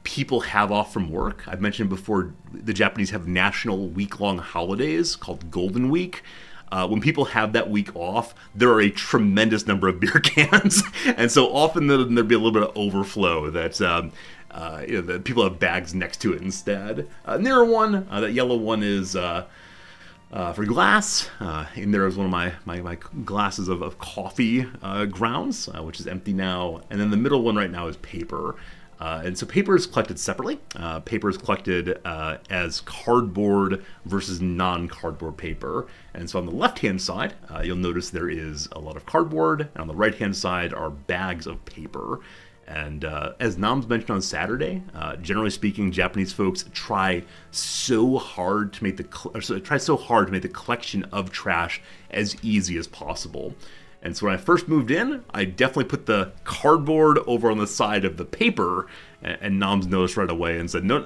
people have off from work. I've mentioned before, the Japanese have national week-long holidays called Golden Week. When people have that week off, there are a tremendous number of beer cans. And so often there'll be a little bit of overflow that... the people have bags next to it instead. Nearer one, that yellow one is for glass. In there is one of my glasses of coffee grounds, which is empty now. And then the middle one right now is paper. And so paper is collected separately. Paper is collected as cardboard versus non-cardboard paper. And so on the left-hand side, you'll notice there is a lot of cardboard. And on the right-hand side are bags of paper. And as Nams mentioned on Saturday, generally speaking, Japanese folks try so hard to make the collection of trash as easy as possible. And so when I first moved in, I definitely put the cardboard over on the side of the paper, and Nams noticed right away and said, no,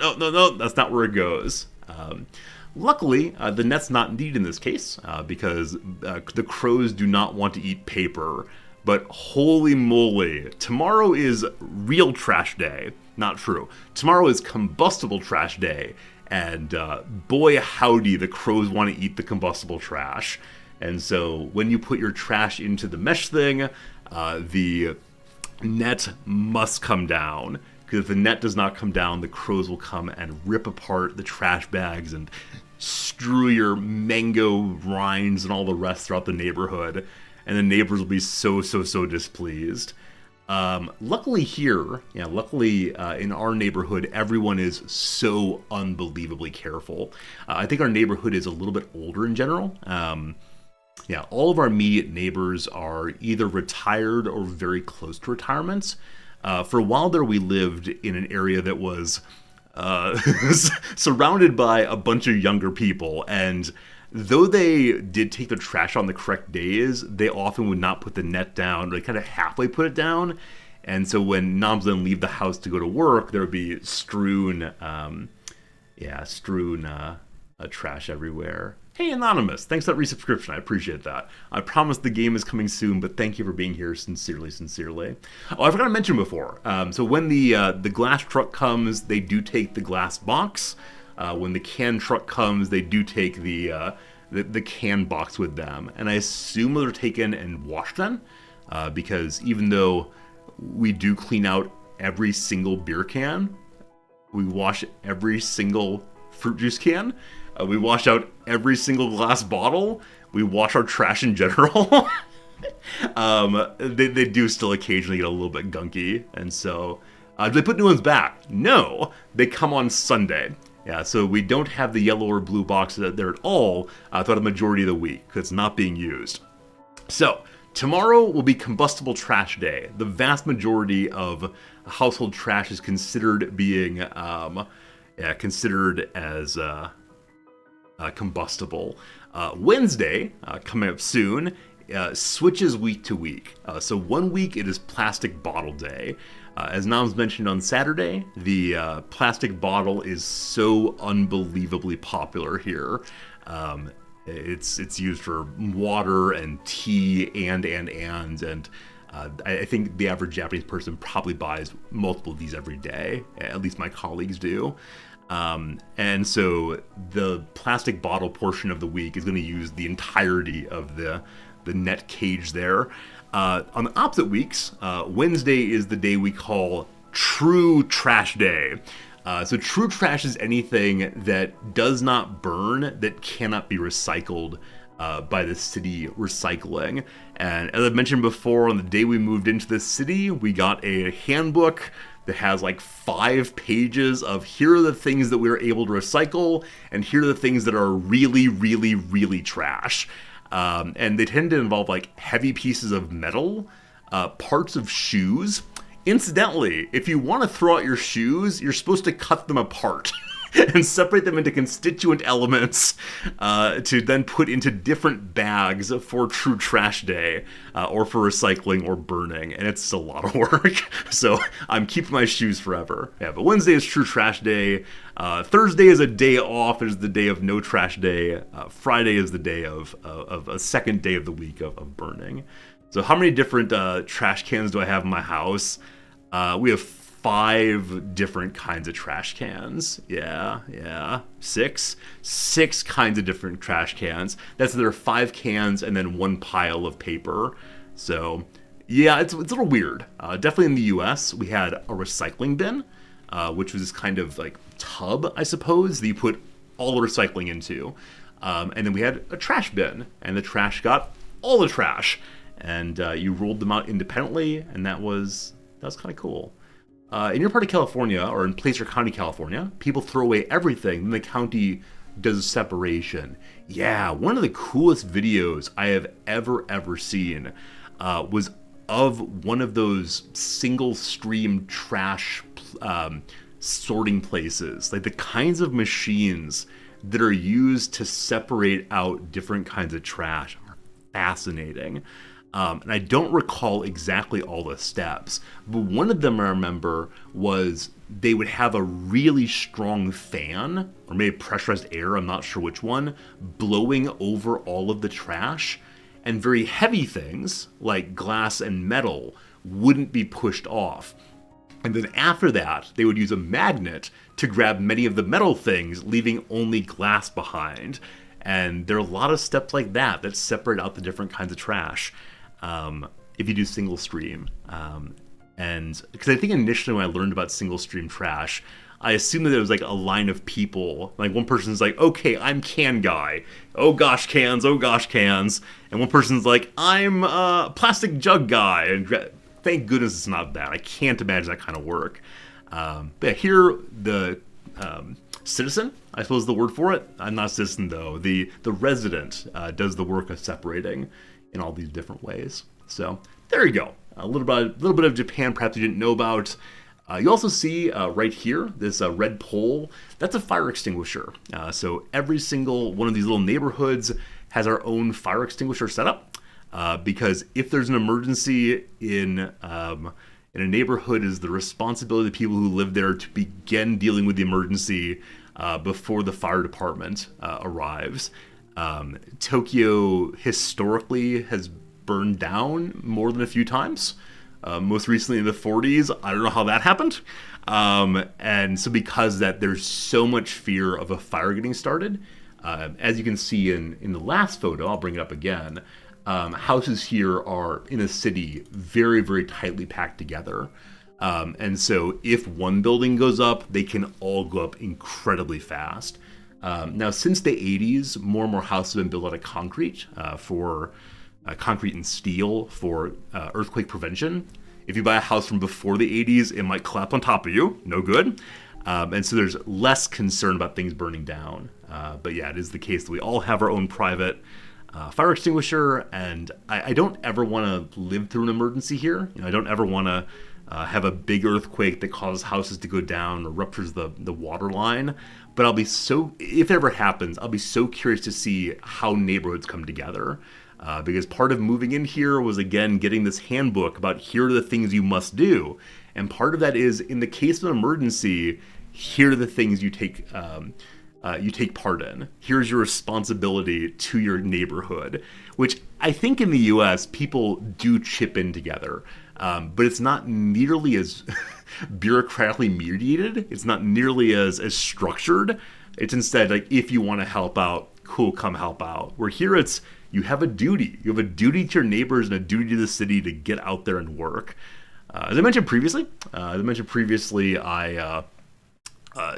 that's not where it goes. Luckily, the net's not needed in this case because the crows do not want to eat paper. But holy moly, tomorrow is real trash day. Not true. Tomorrow is combustible trash day. And boy howdy, the crows want to eat the combustible trash. And so when you put your trash into the mesh thing, the net must come down. Because if the net does not come down, the crows will come and rip apart the trash bags and strew your mango rinds and all the rest throughout the neighborhood. And the neighbors will be so displeased. Luckily here, in our neighborhood, everyone is so unbelievably careful. I think our neighborhood is a little bit older in general. All of our immediate neighbors are either retired or very close to retirements. For a while there, we lived in an area that was surrounded by a bunch of younger people, and though they did take the trash on the correct days, they often would not put the net down. They kind of halfway put it down. And so when Noms then leave the house to go to work, there would be strewn trash everywhere. Hey, Anonymous, thanks for that resubscription. I appreciate that. I promise the game is coming soon, but thank you for being here sincerely. Oh, I forgot to mention before. So when the glass truck comes, they do take the glass box. When the can truck comes, they do take the can box with them. And I assume they're taken and washed then, because even though we do clean out every single beer can, we wash every single fruit juice can, we wash out every single glass bottle, we wash our trash in general. They do still occasionally get a little bit gunky, and so do they put new ones back? No, they come on Sunday. Yeah, so we don't have the yellow or blue box there at all throughout the majority of the week because it's not being used. So tomorrow will be combustible trash day. The vast majority of household trash is considered being considered as combustible. Wednesday, coming up soon, switches week to week. So 1 week it is plastic bottle day. As Nams mentioned on Saturday, the plastic bottle is so unbelievably popular here. It's used for water and tea and I think the average Japanese person probably buys multiple of these every day. At least my colleagues do. And so the plastic bottle portion of the week is going to use the entirety of the net cage there. On the opposite weeks, Wednesday is the day we call True Trash Day. So true trash is anything that does not burn, that cannot be recycled by the city recycling. And as I mentioned before, on the day we moved into the city, we got a handbook that has like 5 pages of here are the things that we were able to recycle, and here are the things that are really, really, really trash. And they tend to involve like heavy pieces of metal, parts of shoes. Incidentally, if you want to throw out your shoes, you're supposed to cut them apart and separate them into constituent elements to then put into different bags for True Trash Day or for recycling or burning. And it's a lot of work. So I'm keeping my shoes forever. Yeah, but Wednesday is True Trash Day. Thursday is a day off. It is the day of No Trash Day. Friday is the day of a second day of the week of burning. So how many different trash cans do I have in my house? We have 5 different kinds of trash cans. Yeah. 6 kinds of different trash cans. That's there are 5 cans and then 1 pile of paper. So yeah, it's a little weird. Definitely in the US, we had a recycling bin, which was this kind of like tub, I suppose, that you put all the recycling into. And then we had a trash bin, and the trash got all the trash. And you rolled them out independently, and that was kind of cool. In your part of California, or in Placer County, California, people throw away everything, then the county does a separation. Yeah, one of the coolest videos I have ever seen was of one of those single stream trash sorting places. Like the kinds of machines that are used to separate out different kinds of trash are fascinating. And I don't recall exactly all the steps, but one of them I remember was they would have a really strong fan, or maybe pressurized air, I'm not sure which one, blowing over all of the trash, and very heavy things, like glass and metal, wouldn't be pushed off. And then after that, they would use a magnet to grab many of the metal things, leaving only glass behind. And there are a lot of steps like that separate out the different kinds of trash. If you do single stream. And because I think initially when I learned about single stream trash, I assumed that there was like a line of people. Like one person's like, okay, I'm can guy. Oh gosh, cans. And one person's like, I'm plastic jug guy. And thank goodness it's not that. I can't imagine that kind of work. But here, the citizen, I suppose is the word for it. I'm not a citizen though. The resident does the work of separating in all these different ways. So there you go. A little bit of Japan perhaps you didn't know about. You also see right here, this red pole, that's a fire extinguisher. So every single one of these little neighborhoods has our own fire extinguisher setup. Because if there's an emergency in a neighborhood, it is the responsibility of the people who live there to begin dealing with the emergency before the fire department arrives. Tokyo historically has burned down more than a few times. Most recently in the 40s. I don't know how that happened. And so because of that, there's so much fear of a fire getting started. As you can see in the last photo, I'll bring it up again, houses here are in a city very, very tightly packed together. And so if one building goes up, they can all go up incredibly fast. Now, since the 80s, more and more houses have been built out of concrete for concrete and steel for earthquake prevention. If you buy a house from before the 80s, it might collapse on top of you. No good. And so there's less concern about things burning down. But yeah, it is the case that we all have our own private fire extinguisher, and I don't ever want to live through an emergency here. I don't ever want to have a big earthquake that causes houses to go down or ruptures the water line. But if it ever happens, I'll be so curious to see how neighborhoods come together. Because part of moving in here was, again, getting this handbook about here are the things you must do. And part of that is, in the case of an emergency, here are the things you take you take part in. Here's your responsibility to your neighborhood, which I think in the US, people do chip in together. But it's not nearly as bureaucratically mediated. It's not nearly as structured. It's instead like, if you want to help out, cool, come help out. Where here it's, you have a duty. You have a duty to your neighbors and a duty to the city to get out there and work. As I mentioned previously, I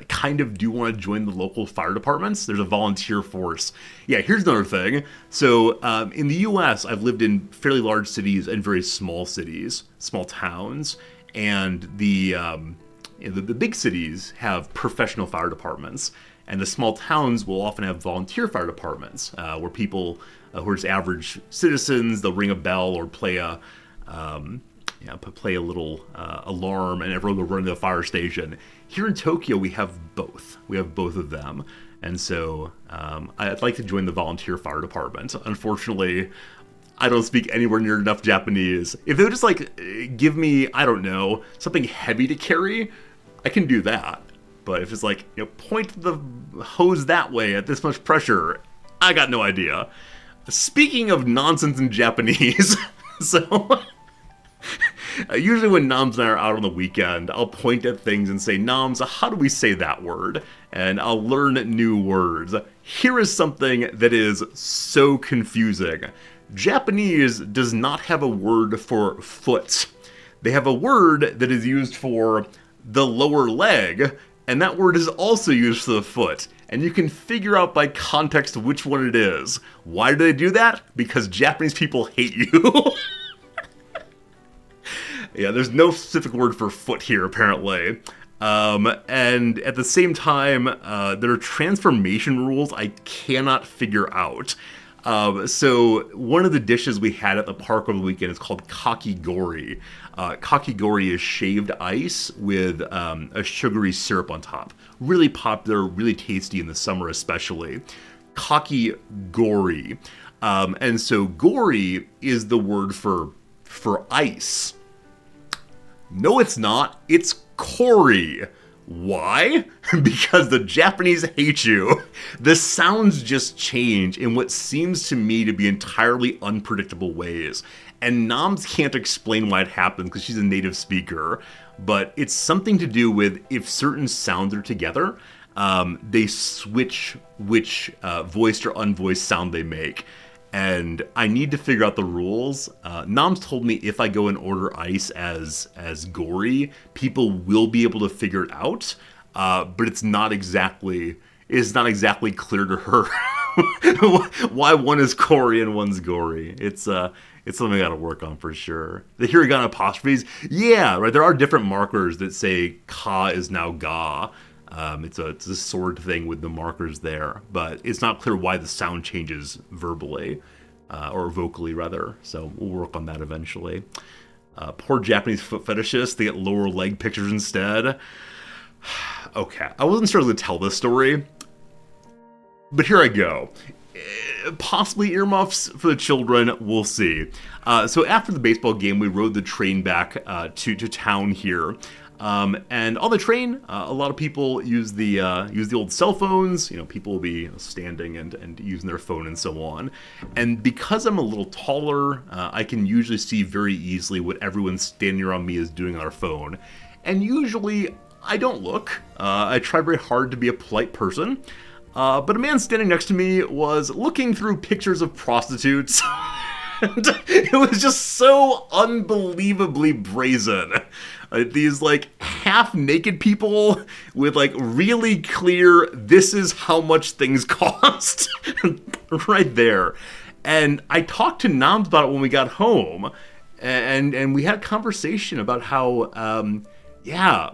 kind of do want to join the local fire departments. There's a volunteer force. Yeah, here's another thing. So in the US, I've lived in fairly large cities and very small cities, small towns, and the big cities have professional fire departments, and the small towns will often have volunteer fire departments where people who are just average citizens, they'll ring a bell or play a little alarm, and everyone will run to the fire station. Here in Tokyo, we have both. We have both of them. And so I'd like to join the volunteer fire department. Unfortunately, I don't speak anywhere near enough Japanese. If they would just give me, I don't know, something heavy to carry, I can do that. But if it's point the hose that way at this much pressure, I got no idea. Speaking of nonsense in Japanese, so... Usually when Noms and I are out on the weekend, I'll point at things and say, Noms, how do we say that word? And I'll learn new words. Here is something that is so confusing. Japanese does not have a word for foot. They have a word that is used for the lower leg, and that word is also used for the foot. And you can figure out by context which one it is. Why do they do that? Because Japanese people hate you. Yeah, there's no specific word for foot here, apparently. And at the same time, there are transformation rules I cannot figure out. So one of the dishes we had at the park over the weekend is called kakigori. Kakigori is shaved ice with a sugary syrup on top. Really popular, really tasty in the summer especially. Kakigori. And so gori is the word for ice. No, it's not. It's Cory. Why? Because the Japanese hate you. The sounds just change in what seems to me to be entirely unpredictable ways. And Noms can't explain why it happens because she's a native speaker. But it's something to do with if certain sounds are together, they switch which voiced or unvoiced sound they make. And I need to figure out the rules. Noms told me if I go and order ice as gory, people will be able to figure it out. But it's not exactly clear to her why one is Cory and one's gory. It's something I gotta work on for sure. The hiragana apostrophes, yeah, right. There are different markers that say ka is now ga. It's a sword thing with the markers there, but it's not clear why the sound changes verbally, or vocally rather, so we'll work on that eventually. Poor Japanese foot fetishists, they get lower leg pictures instead. Okay, I wasn't sure to tell this story, but here I go. Possibly earmuffs for the children, we'll see. So after the baseball game, we rode the train back to town here. And on the train, a lot of people use the old cell phones. You know, people will be standing and using their phone and so on. And because I'm a little taller, I can usually see very easily what everyone standing around me is doing on their phone. And usually, I don't look. I try very hard to be a polite person. But a man standing next to me was looking through pictures of prostitutes. And it was just so unbelievably brazen. These half naked people with really clear, this is how much things cost right there. And I talked to Noms about it when we got home, and we had a conversation about how,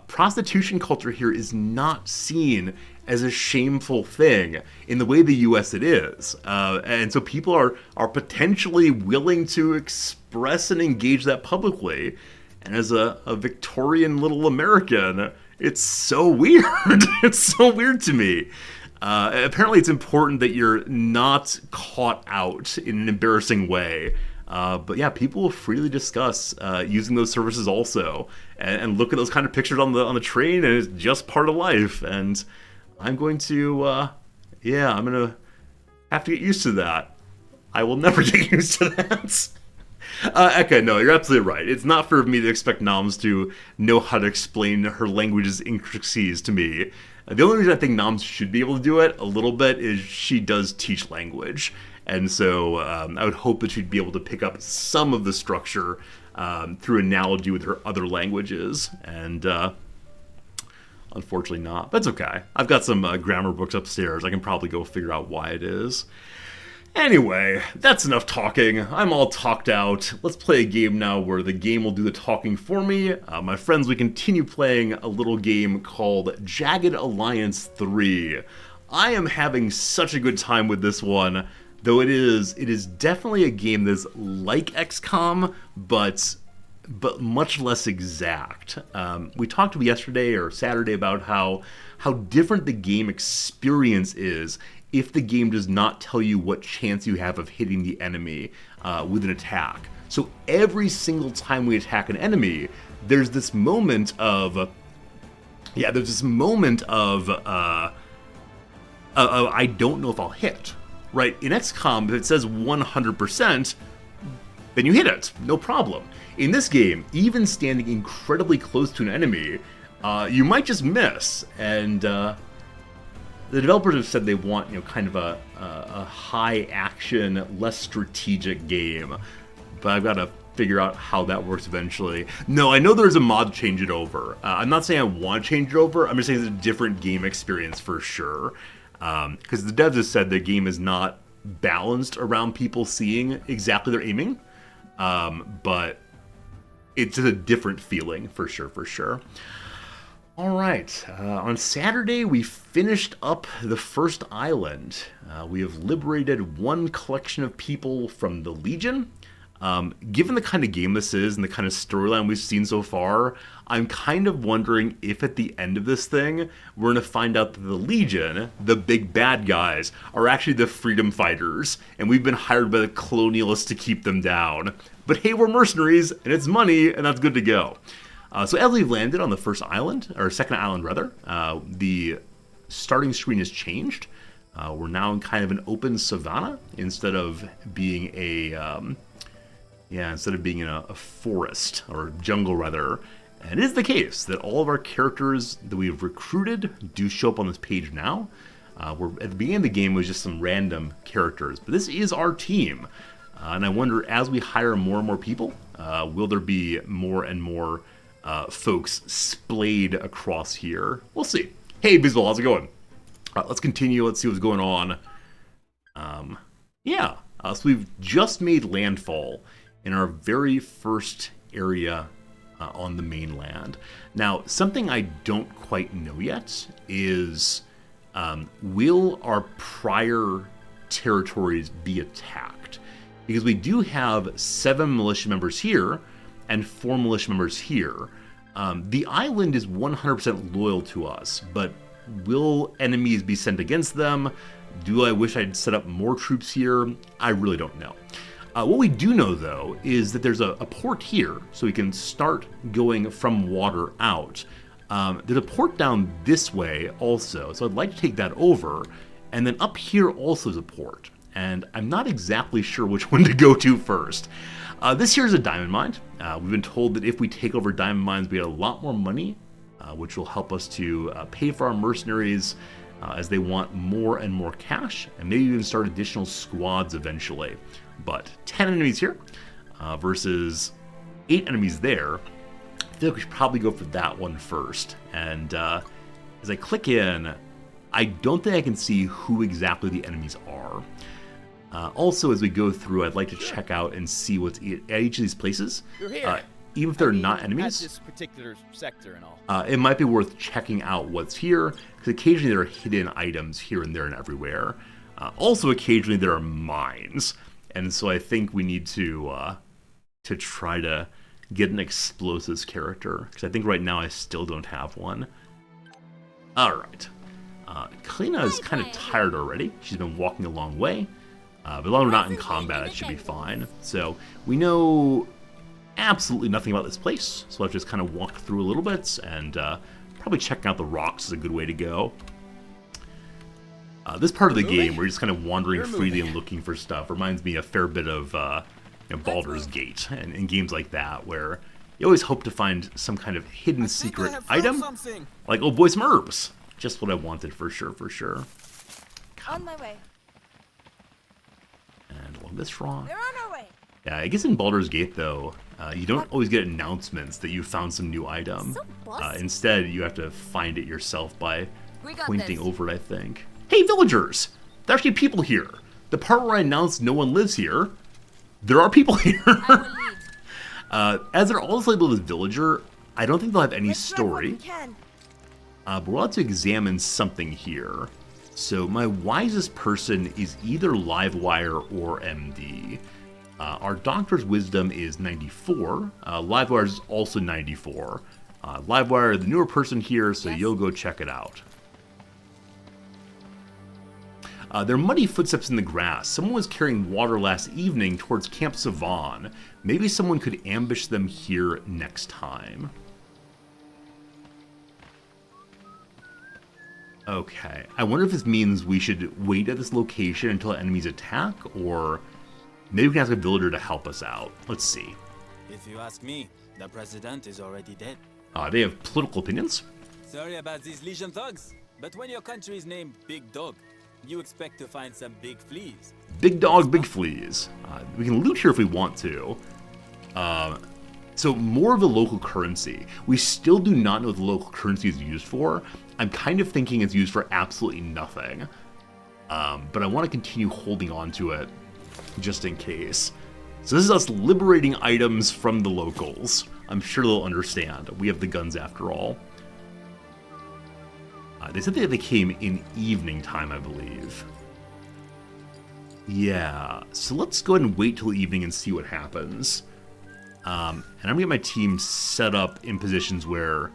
prostitution culture here is not seen as a shameful thing in the way the US it is. And so people are potentially willing to express and engage that publicly. And as a Victorian little American, it's so weird. It's so weird to me. Apparently it's important that you're not caught out in an embarrassing way. But yeah, people will freely discuss using those services also. And look at those kind of pictures on the train, and it's just part of life. And I'm going to, yeah, I'm going to have to get used to that. I will never get used to that. Eka, no, you're absolutely right. It's not fair of me to expect Noms to know how to explain her language's intricacies to me. The only reason I think Noms should be able to do it a little bit is she does teach language. And so I would hope that she'd be able to pick up some of the structure through analogy with her other languages. And unfortunately not. But it's okay. I've got some grammar books upstairs. I can probably go figure out why it is. Anyway, that's enough talking. I'm all talked out. Let's play a game now where the game will do the talking for me. My friends, we continue playing a little game called Jagged Alliance 3. I am having such a good time with this one, though it is definitely a game that's like XCOM, but much less exact. We talked yesterday or Saturday about how different the game experience is if the game does not tell you what chance you have of hitting the enemy with an attack. So every single time we attack an enemy, there's this moment of I don't know if I'll hit. Right? In XCOM, if it says 100%, then you hit it, no problem. In this game, even standing incredibly close to an enemy, you might just miss, and the developers have said they want, kind of a high action, less strategic game, but I've got to figure out how that works eventually. No, I know there's a mod to change it over. I'm not saying I want to change it over. I'm just saying it's a different game experience for sure. Because the devs have said the game is not balanced around people seeing exactly their aiming, but it's just a different feeling for sure. All right, on Saturday we finished up the first island. We have liberated one collection of people from the Legion. Given the kind of game this is and the kind of storyline we've seen so far, I'm kind of wondering if at the end of this thing, we're going to find out that the Legion, the big bad guys, are actually the freedom fighters, and we've been hired by the colonialists to keep them down. But hey, we're mercenaries, and it's money, and that's good to go. So as we've landed on the first island, or second island rather, the starting screen has changed. We're now in kind of an open savanna instead of being in a forest, or jungle rather. And it is the case that all of our characters that we've recruited do show up on this page now. We're at the beginning of the game was just some random characters, but this is our team. And I wonder, as we hire more and more people, will there be more and more folks splayed across here? We'll see. Hey, Bisbal, how's it going? Let's continue. Let's see what's going on. So we've just made landfall in our very first area on the mainland. Now, something I don't quite know yet is, will our prior territories be attacked? Because we do have 7 militia members here and 4 militia members here. The island is 100% loyal to us, but will enemies be sent against them? Do I wish I'd set up more troops here? I really don't know. What we do know, though, is that there's a port here, so we can start going from water out. There's a port down this way also, so I'd like to take that over. And then up here also is a port, and I'm not exactly sure which one to go to first. This here is a diamond mine. We've been told that if we take over diamond mines, we get a lot more money, which will help us to pay for our mercenaries as they want more and more cash, and maybe even start additional squads eventually. But 10 enemies here versus 8 enemies there. I feel like we should probably go for that one first. And as I click in, I don't think I can see who exactly the enemies are. Also, as we go through, I'd like to check out and see what's at each of these places. Even if they're not enemies, this particular sector and all. It might be worth checking out what's here, because occasionally there are hidden items here and there and everywhere. Also, occasionally there are mines, and so I think we need to try to get an explosives character, because I think right now I still don't have one. All right. Kalina is kind of tired already. She's been walking a long way. But as long as we're not in combat, it should be fine. So we know absolutely nothing about this place. So let's just kind of walk through a little bit, and probably checking out the rocks is a good way to go. This part of the game, where you're just kind of wandering freely and looking for stuff, reminds me a fair bit of Baldur's Gate and games like that, where you always hope to find some kind of hidden secret item. Like, oh boy, some herbs. Just what I wanted for sure, for sure. On my way. And along this rock. We're on our way. Yeah, I guess in Baldur's Gate, though, you don't always get announcements that you found some new item. Instead, you have to find it yourself by pointing over it, I think. Hey, villagers! There are actually people here. The part where I announced no one lives here, there are people here. As they're all labeled as villager, I don't think they'll have any story. But we're allowed to examine something here. So my wisest person is either Livewire or MD. Our doctor's wisdom is 94. Livewire is also 94. Livewire, the newer person here, so you'll go check it out. There are muddy footsteps in the grass. Someone was carrying water last evening towards Camp Savon. Maybe someone could ambush them here next time. Okay, I wonder if this means we should wait at this location until enemies attack, or maybe we can ask a villager to help us out. Let's see. If you ask me, the president is already dead. They have political opinions. Sorry about these Legion thugs, but when your country is named Big Dog, you expect to find some big fleas. Big dog, big fleas. We can loot here if we want to. So more of the local currency. We still do not know what the local currency is used for. I'm kind of thinking it's used for absolutely nothing. But I want to continue holding on to it just in case. So this is us liberating items from the locals. I'm sure they'll understand. We have the guns after all. They said that they came in evening time, I believe. Yeah, so let's go ahead and wait till evening and see what happens. And I'm gonna get my team set up in positions where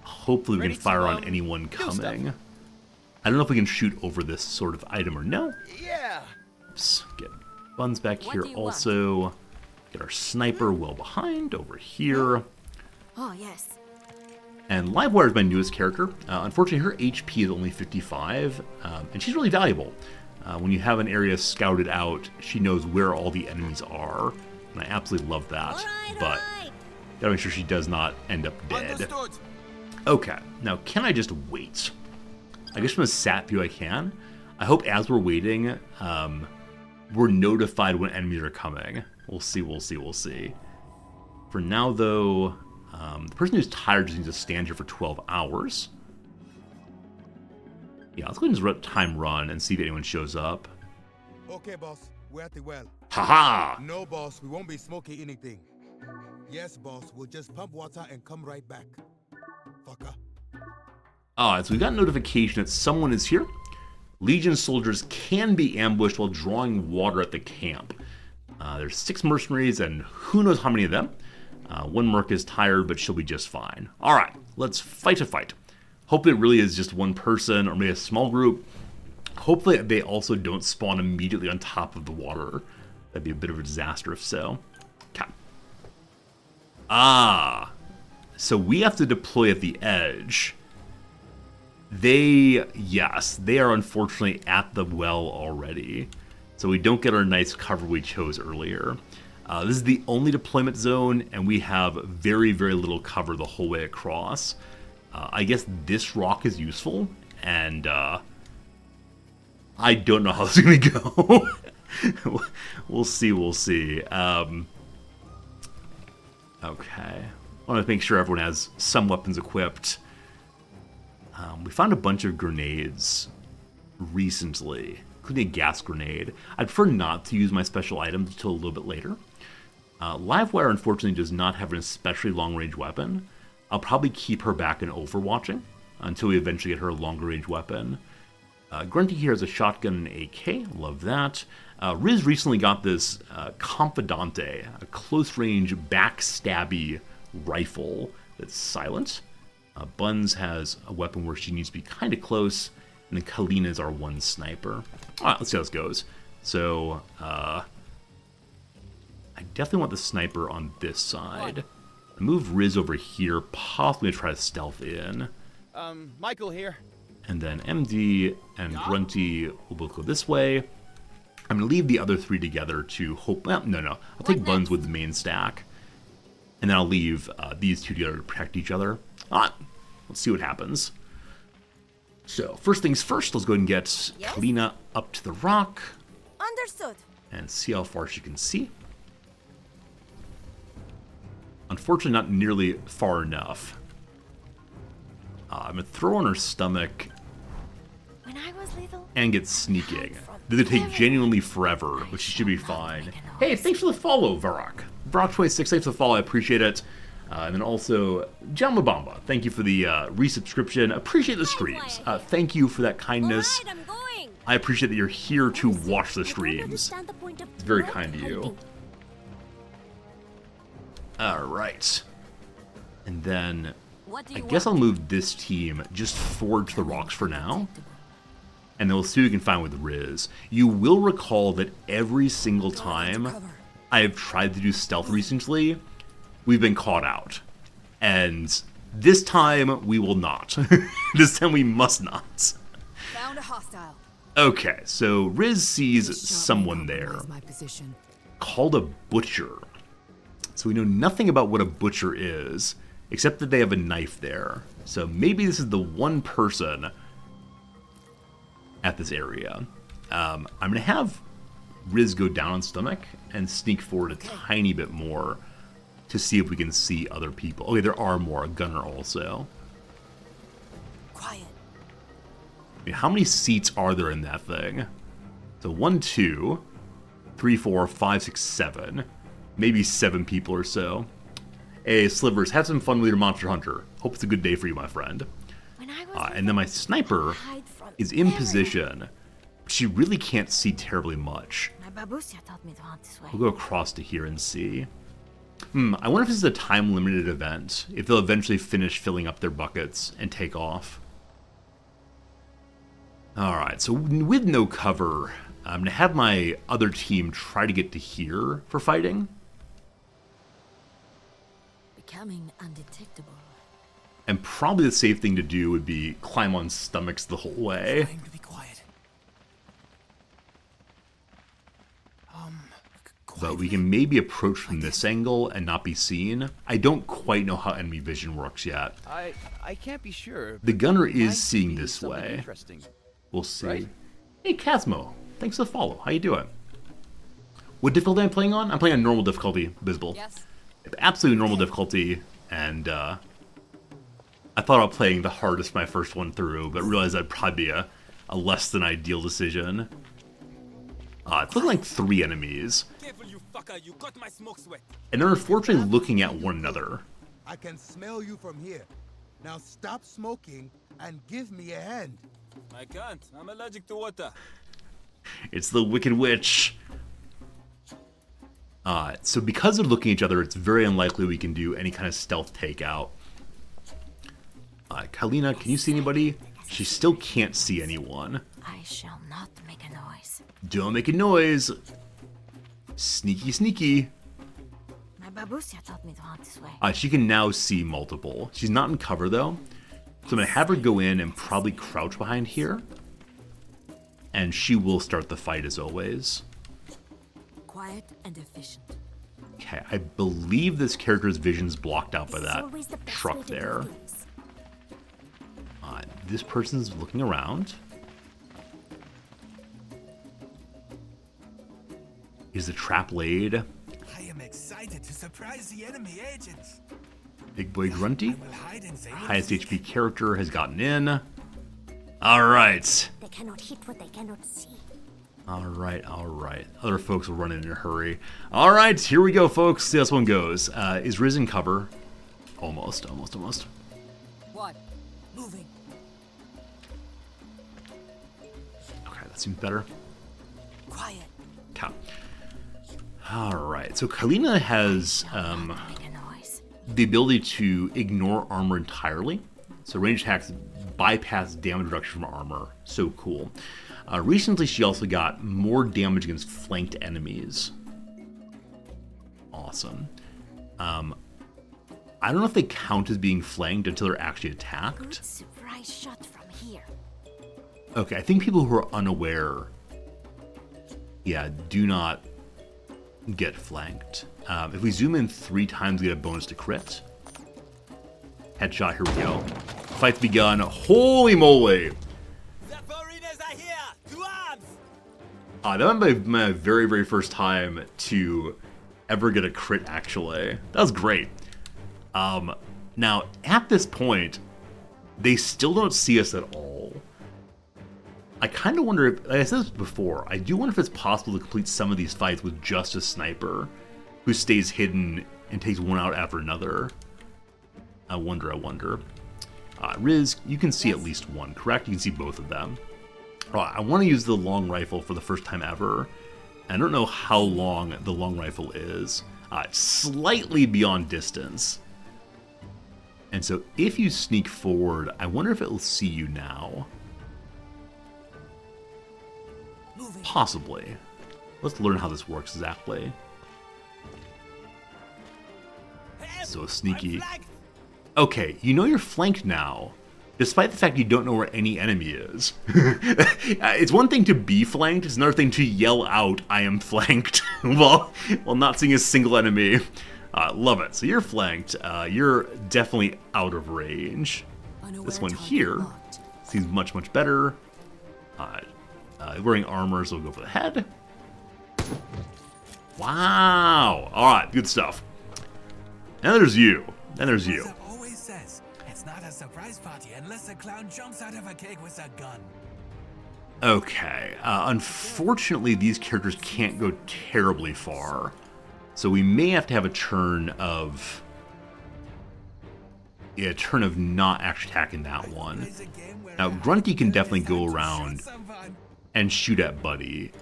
hopefully we can fire on anyone coming. I don't know if we can shoot over this sort of item or no. Yeah. Oops, get Buns back here also. Get our sniper well behind over here. Oh, yes. And Livewire is my newest character. Unfortunately, her HP is only 55, and she's really valuable. When you have an area scouted out, she knows where all the enemies are, and I absolutely love that. But gotta make sure she does not end up dead. Understood. Okay, now can I just wait? I guess from a sat view I can. I hope as we're waiting, we're notified when enemies are coming. We'll see, we'll see, we'll see. For now, though, the person who's tired just needs to stand here for 12 hours. Yeah, let's go ahead and just time run and see if anyone shows up. Okay, boss. We're at the well. Haha! No, boss. We won't be smoking anything. Yes, boss. We'll just pump water and come right back. Fucker. Alright, so we got a notification that someone is here. Legion soldiers can be ambushed while drawing water at the camp. There's 6 mercenaries and who knows how many of them. One merc is tired, but she'll be just fine. Alright, let's fight a fight. Hopefully it really is just one person or maybe a small group. Hopefully they also don't spawn immediately on top of the water. That'd be a bit of a disaster if so. Okay. So we have to deploy at the edge. Yes, they are unfortunately at the well already. So we don't get our nice cover we chose earlier. This is the only deployment zone, and we have very, very little cover the whole way across. I guess this rock is useful, and I don't know how this is going to go. We'll see, we'll see. Okay. I want to make sure everyone has some weapons equipped. We found a bunch of grenades recently, including a gas grenade. I'd prefer not to use my special items until a little bit later. Livewire, unfortunately, does not have an especially long-range weapon. I'll probably keep her back in overwatching until we eventually get her a longer-range weapon. Grunty here has a shotgun and AK. Love that. Riz recently got this Confidante, a close-range backstabby rifle that's silent. Buns has a weapon where she needs to be kind of close, and then Kalina is our one sniper. Alright, let's see how this goes. So, I definitely want the sniper on this side. Move Riz over here, possibly try to stealth in. Michael here. And then MD and Grunty will both go this way. I'm going to leave the other three together to hope... Well, no. I'll take Buns with the main stack. And then I'll leave these two together to protect each other. Let's see what happens. So, first things first, let's go ahead and get Kalina up to the rock. Understood. And see how far she can see. Unfortunately, not nearly far enough. I'm going to throw on her stomach When I was little, and get sneaking. This will take genuinely forever, but she should be fine. Hey, thanks for the follow, Varrock. Varrock26, thanks for the follow, I appreciate it. And then also, John Mabamba, thank you for the resubscription. Appreciate the streams. Thank you for that kindness. Alright, I'm going. I appreciate that you're here to watch the I don't streams. understand the point of It's very not kind of you. helping. Alright. And then, What do I you guess I'll want? move this team just forward to the rocks for now. And then we'll see what we can find with Riz. You will recall that every single time I have tried to do stealth recently, we've been caught out. And this time, we will not. This time, we must not. Found a hostile. Okay, so Riz sees someone there My position. called a butcher. So we know nothing about what a butcher is, except that they have a knife there. So maybe this is the one person at this area. I'm going to have Riz go down on stomach and sneak forward a tiny bit more to see if we can see other people. Okay, there are more. A gunner also. Quiet. I mean, how many seats are there in that thing? So 1, 2, 3, 4, 5, 6, 7. Maybe 7 people or so. Hey, Slivers, have some fun with your Monster Hunter. Hope it's a good day for you, my friend. When I was And then my sniper hide from is in everyone. position. She really can't see terribly much. My babusia taught me to hunt this way. We'll go across to here and see. I wonder if this is a time-limited event. If they'll eventually finish filling up their buckets and take off. Alright, so with no cover, I'm going to have my other team try to get to here for fighting. Becoming undetectable. And probably the safe thing to do would be climb on stomachs the whole way. Trying to be quiet. But we can maybe approach from this angle and not be seen. I don't quite know how enemy vision works yet. I can't be sure. The but gunner it might is seeing be this something way. Interesting. We'll see. Right. Hey, Casmo. Thanks for the follow. How you doing? What difficulty am I playing on? I'm playing on normal difficulty, Bizzle. Yes. Absolutely normal difficulty, and I thought about playing the hardest my first one through, but realized that'd probably be a less than ideal decision. It's looking like 3 enemies, Careful, you fucker. You got my smoke sweat. and they're unfortunately looking at one another. I can smell you from here. Now stop smoking and give me a hand. I can't. I'm allergic to water. It's the Wicked Witch. So because they're looking at each other, it's very unlikely we can do any kind of stealth takeout. Kalina, can you see anybody? She still can't see anyone. I shall not make a noise. Don't make a noise. Sneaky, sneaky. My babusia taught me to hunt this way. She can now see multiple. She's not in cover, though. So I'm going to have her go in and probably crouch behind here. And she will start the fight as always. Quiet and efficient. Okay, I believe this character's vision's blocked out by This is that always the best way truck to do there. things. This person's looking around. Is the trap laid? I am excited to surprise the enemy agents. Big boy Grunty, I will hide and they will highest see. HP character, has gotten in. Alright. They cannot hit what they cannot see. Alright. Other folks will run in a hurry. Alright, here we go, folks. See how this one goes. Is Riz in cover? Almost. What? Moving. Okay, that seems better. Quiet. Okay. Alright, so Kalina has Not make a noise. the ability to ignore armor entirely. So range attacks bypass damage reduction from armor. So cool. Recently, she also got more damage against flanked enemies. Awesome. I don't know if they count as being flanked until they're actually attacked. Good surprise shot from here. Okay, I think people who are unaware, yeah, do not get flanked. If we zoom in 3 times, we get a bonus to crit. Headshot, here we go. Fight's begun. Holy moly! The foreigners are here! To arms! That was my very, very first time to ever get a crit, actually. That was great. Now, at this point, they still don't see us at all. I kind of wonder if, like I said this before, I do wonder if it's possible to complete some of these fights with just a sniper who stays hidden and takes one out after another. I wonder. Riz, you can see at least one, correct? You can see both of them. I want to use the long rifle for the first time ever. I don't know how long the long rifle is. It's slightly beyond distance. And so if you sneak forward, I wonder if it will see you now. Possibly. Let's learn how this works exactly. So sneaky. Okay, you know you're flanked now, despite the fact you don't know where any enemy is. It's one thing to be flanked, it's another thing to yell out, "I am flanked," while not seeing a single enemy. Love it. So you're flanked. You're definitely out of range. This one here seems much, much better. Wearing armor, so we'll go for the head. Wow. All right, good stuff. And there's you. And there's you. As it always says, it's not a surprise party unless a clown jumps out of a cake with a gun. Okay. Unfortunately, these characters can't go terribly far. So we may have to have a turn of... Yeah, a turn of not actually attacking that one. Now, Grunty can definitely go around and shoot at Buddy.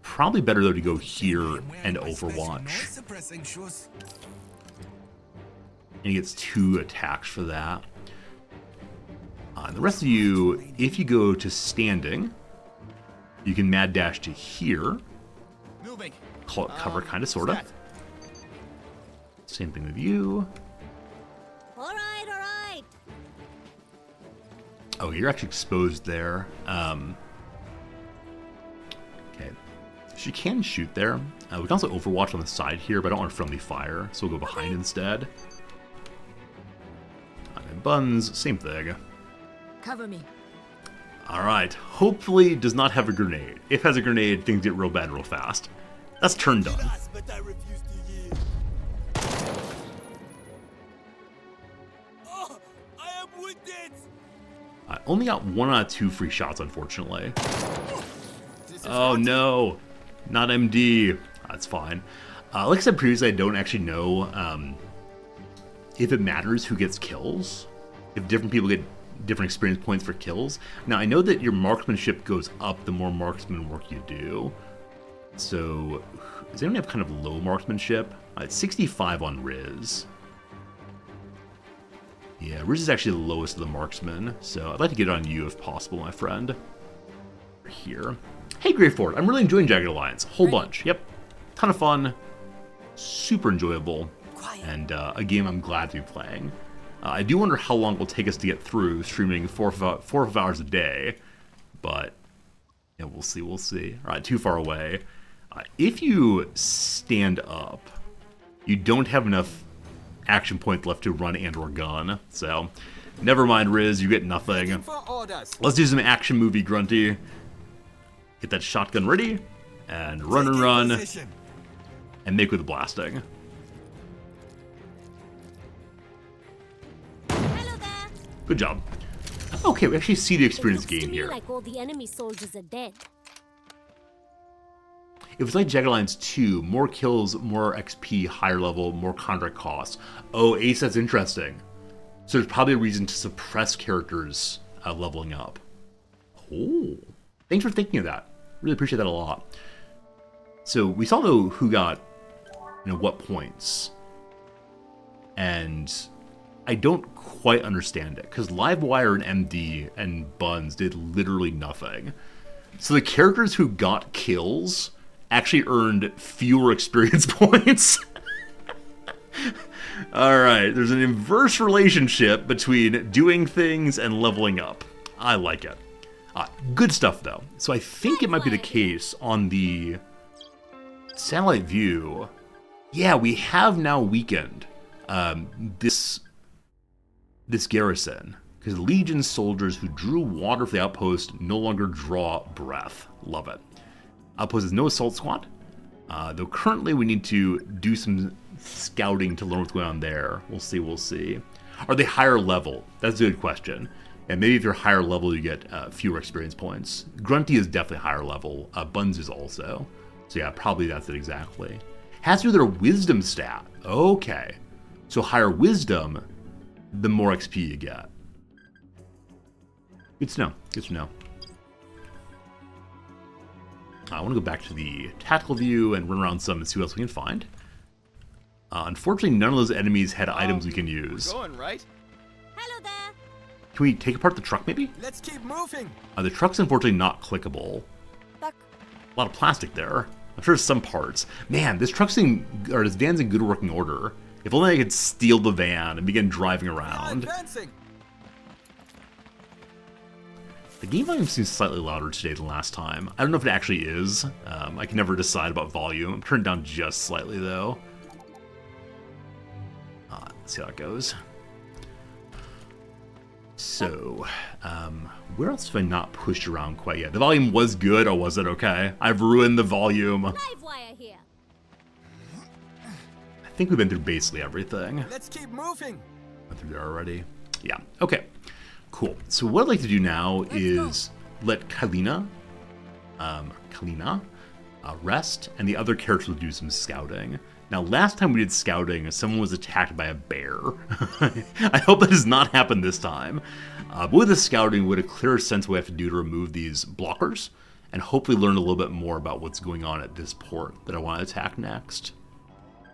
Probably better, though, to go here and Overwatch. And he gets 2 attacks for that. And the rest of you, if you go to standing, you can mad dash to here. Call it cover, kind of, sort of. Same thing with you. All right. Oh, you're actually exposed there. Okay. She can shoot there. We can also Overwatch on the side here, but I don't want friendly fire, so we'll go behind instead. And Buns, same thing. Cover me. Alright, hopefully does not have a grenade. If it has a grenade, things get real bad real fast. That's turn done. But I refuse to yield. Oh, I am wounded! I only got 1 out of 2 free shots, unfortunately. Oh no, not MD. That's fine. Like I said previously, I don't actually know if it matters who gets kills. If different people get different experience points for kills. Now, I know that your marksmanship goes up the more marksman work you do. So, does anyone have kind of low marksmanship? It's 65 on Riz. Yeah, Riz is actually the lowest of the marksmen, so I'd like to get it on you if possible, my friend. Here. Hey, Greyford, I'm really enjoying Jagged Alliance. Whole bunch. Yep. Ton of fun. Super enjoyable. And a game I'm glad to be playing. I do wonder how long it will take us to get through streaming 4 or 5 hours a day. But, yeah, we'll see, we'll see. All right, too far away. If you stand up, you don't have enough action points left to run and or gun. So, never mind, Riz, you get nothing. Let's do some action movie, Grunty. Get that shotgun ready, and run, and make with the blasting. Hello there. Good job. Okay, we actually see the experience It looks to gain me here. like all the enemy soldiers are dead. If it's like Jagged Alliance 2, more kills, more XP, higher level, more contract costs. Oh, Ace, that's interesting. So there's probably a reason to suppress characters leveling up. Oh, thanks for thinking of that. Really appreciate that a lot. So we saw though who got, what points, and I don't quite understand it because Livewire and MD and Buns did literally nothing. So the characters who got kills actually earned fewer experience points. Alright, there's an inverse relationship between doing things and leveling up. I like it. Good stuff, though. So I think it might be the case on the satellite view. Yeah, we have now weakened this garrison, because Legion soldiers who drew water for the outpost no longer draw breath. Love it. Outpost has no assault squad, though currently we need to do some scouting to learn what's going on there. We'll see. Are they higher level? That's a good question. And maybe if you're higher level, you get fewer experience points. Grunty is definitely higher level. Buns is also. So yeah, probably that's it exactly. Has to do with their wisdom stat. Okay. So higher wisdom, the more XP you get. Good to know. I want to go back to the tactical view and run around some and see what else we can find. Unfortunately, none of those enemies had items we can use. Going right. Hello there. Can we take apart the truck, maybe? Let's keep moving. The truck's unfortunately not clickable. Duck. A lot of plastic there. I'm sure there's some parts. Man, this this van's in good working order. If only I could steal the van and begin driving around. Advancing. The game volume seems slightly louder today than last time. I don't know if it actually is. I can never decide about volume. I'm turned down just slightly, though. Let's see how it goes. So, where else have I not pushed around quite yet? The volume was good, or was it okay? I've ruined the volume. Live wire here. I think we've been through basically everything. Let's keep moving. Went through there already. Yeah, okay. Cool. So what I'd like to do now is let Kalina rest, and the other characters will do some scouting. Now, last time we did scouting, someone was attacked by a bear. I hope that does not happen this time. But with the scouting, we had a clearer sense of what we have to do to remove these blockers, and hopefully learn a little bit more about what's going on at this port that I want to attack next.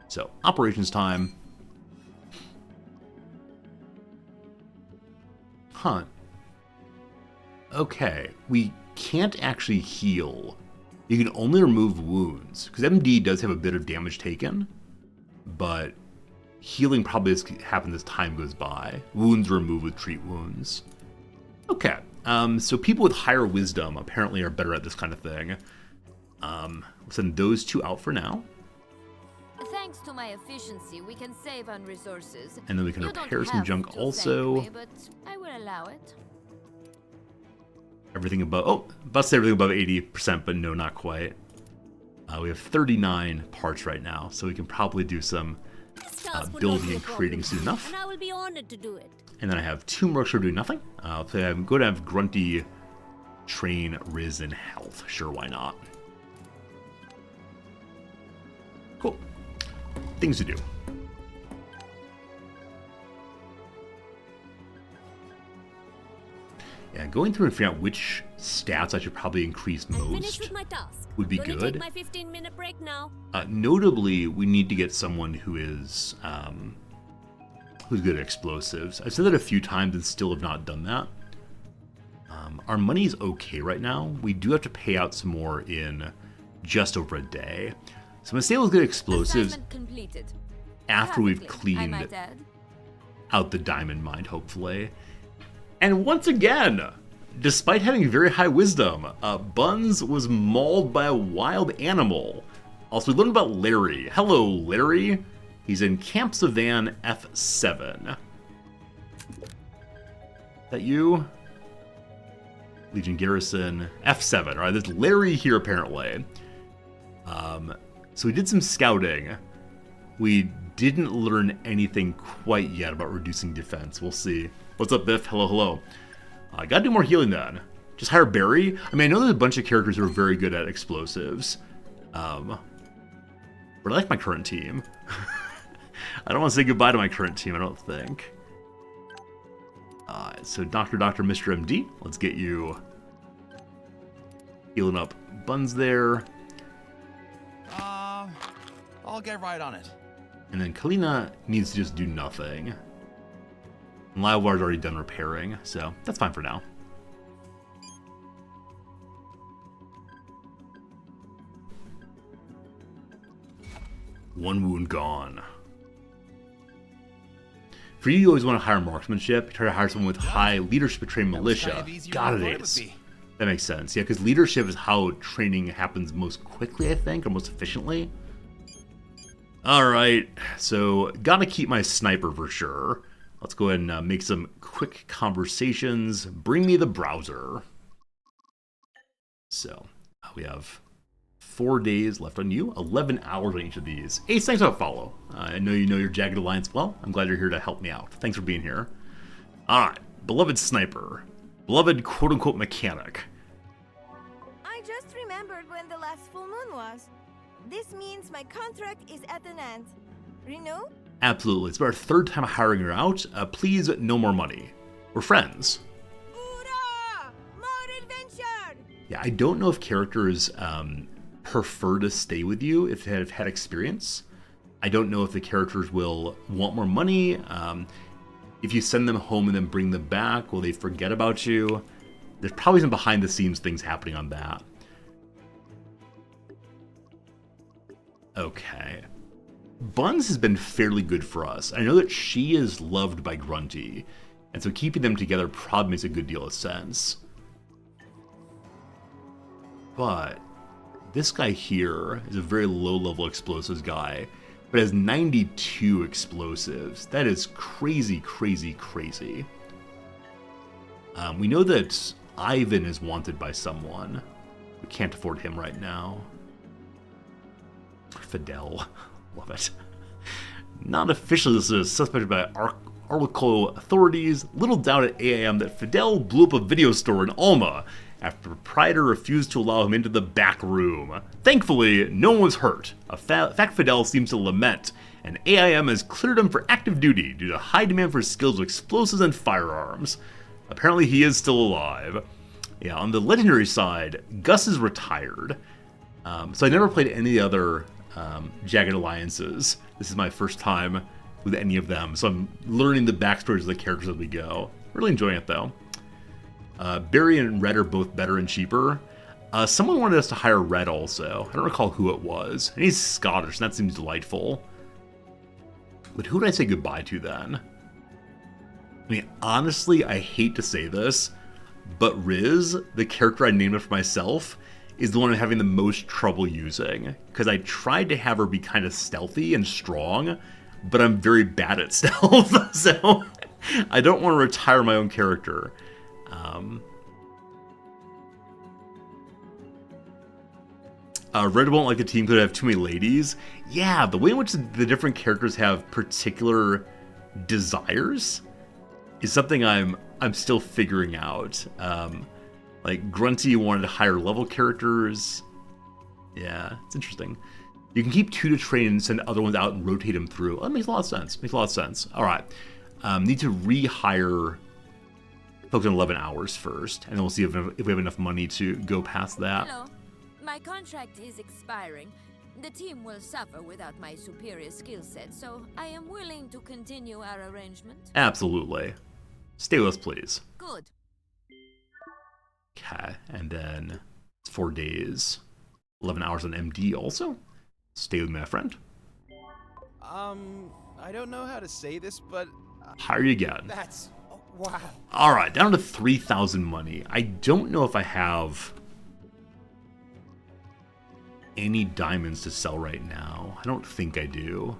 So, operations time. Huh. Okay, we can't actually heal. You can only remove wounds, because MD does have a bit of damage taken, but healing probably happens as time goes by. Wounds removed with treat wounds. Okay, so people with higher wisdom apparently are better at this kind of thing. We'll send those two out for now. Thanks to my efficiency, we can save on resources. And then we can You don't repair some have junk to also. thank me, but I will allow it. Everything above, about to say everything above 80%, but no, not quite. We have 39 parts right now, so we can probably do some This task would not building be a and creating problem, soon enough. and I will be honored to do it. And then I have 2 mercs who are doing nothing. So I'm going to have Grunty train Riz in health. Sure, why not? Cool. Things to do. Yeah, going through and figuring out which stats I should probably increase I'm finished most with my task. would be Gonna good. Take my 15-minute break now. Notably, we need to get someone who's good at explosives. I've said that a few times and still have not done that. Our money is okay right now. We do have to pay out some more in just over a day. So I'm going to say let's get explosives Assignment completed. after we've Perfectly, I cleaned might add. out the diamond mine, hopefully. And once again, despite having very high wisdom, Buns was mauled by a wild animal. Also, we learned about Larry. Hello, Larry. He's in Camp Savan F7. Is that you? Legion Garrison F7. All right, there's Larry here apparently. So we did some scouting. We didn't learn anything quite yet about reducing defense. We'll see. What's up, Biff? Hello, hello. I gotta do more healing then. Just hire Barry. I mean, I know there's a bunch of characters who are very good at explosives. But I like my current team. I don't want to say goodbye to my current team, I don't think. So Dr. Mr. MD, let's get you healing up Buns there. I'll get right on it. And then Kalina needs to just do nothing. And Lilewar's already done repairing, so that's fine for now. One wound gone. For you always want to hire marksmanship. Try to hire someone with high leadership trained militia. God, it is. That makes sense. Yeah, because leadership is how training happens most quickly, I think, or most efficiently. All right, so gotta keep my sniper for sure. Let's go ahead and make some quick conversations. Bring me the browser. So we have 4 days left on you, 11 hours on each of these. Ace, thanks for the follow. I know you know your Jagged Alliance well. I'm glad you're here to help me out. Thanks for being here. All right, beloved sniper, beloved quote-unquote mechanic. I just remembered when the last full moon was. This means my contract is at an end. Renew? Absolutely. It's our 3rd time hiring her out. Please, no more money. We're friends. Hoorah! More adventure! Yeah, I don't know if characters prefer to stay with you if they have had experience. I don't know if the characters will want more money. If you send them home and then bring them back, will they forget about you? There's probably some behind-the-scenes things happening on that. Okay. Buns has been fairly good for us. I know that she is loved by Grunty, and so keeping them together probably makes a good deal of sense. But this guy here is a very low-level explosives guy, but has 92 explosives. That is crazy, crazy, crazy. We know that Ivan is wanted by someone. We can't afford him right now. Fidel. Love it. Not officially listed as suspected by Arlico authorities. Little doubt at AIM that Fidel blew up a video store in Alma after the proprietor refused to allow him into the back room. Thankfully, no one was hurt, a fact Fidel seems to lament, and AIM has cleared him for active duty due to high demand for skills with explosives and firearms. Apparently he is still alive. Yeah, on the legendary side, Gus is retired. So I never played any other Jagged Alliances. This is my first time with any of them, so I'm learning the backstories of the characters as we go. Really enjoying it, though. Barry and Red are both better and cheaper. Someone wanted us to hire Red also. I don't recall who it was. And he's Scottish, and that seems delightful. But who did I say goodbye to then? I mean, honestly, I hate to say this, but Riz, the character I named after myself, is the one I'm having the most trouble using. Because I tried to have her be kind of stealthy and strong, but I'm very bad at stealth, so I don't want to retire my own character. Red won't like the team could have too many ladies. Yeah, the way in which the different characters have particular desires is something I'm still figuring out. Like Grunty wanted higher level characters. Yeah, it's interesting. You can keep 2 to train and send other ones out and rotate them through. That makes a lot of sense. Makes a lot of sense. All right. Need to rehire folks in 11 hours first, and then we'll see if we have enough money to go past that. Hello. My contract is expiring. The team will suffer without my superior skill set, so I am willing to continue our arrangement. Absolutely. Stay with us, please. Good. Okay, and then it's 4 days. 11 hours on MD also. Stay with me, my friend. I don't know how to say this, but... Hire you again. That's... Oh, wow. Alright, down to 3,000 money. I don't know if I have any diamonds to sell right now. I don't think I do.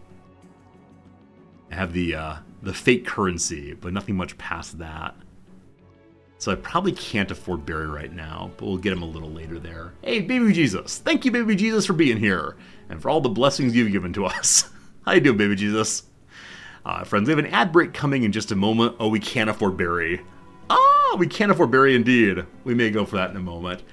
I have the fake currency, but nothing much past that. So I probably can't afford Barry right now, but we'll get him a little later there. Hey, Baby Jesus. Thank you, Baby Jesus, for being here, and for all the blessings you've given to us. How you doing, Baby Jesus? Friends, we have an ad break coming in just a moment. Oh, we can't afford Barry. Ah, we can't afford Barry indeed. We may go for that in a moment.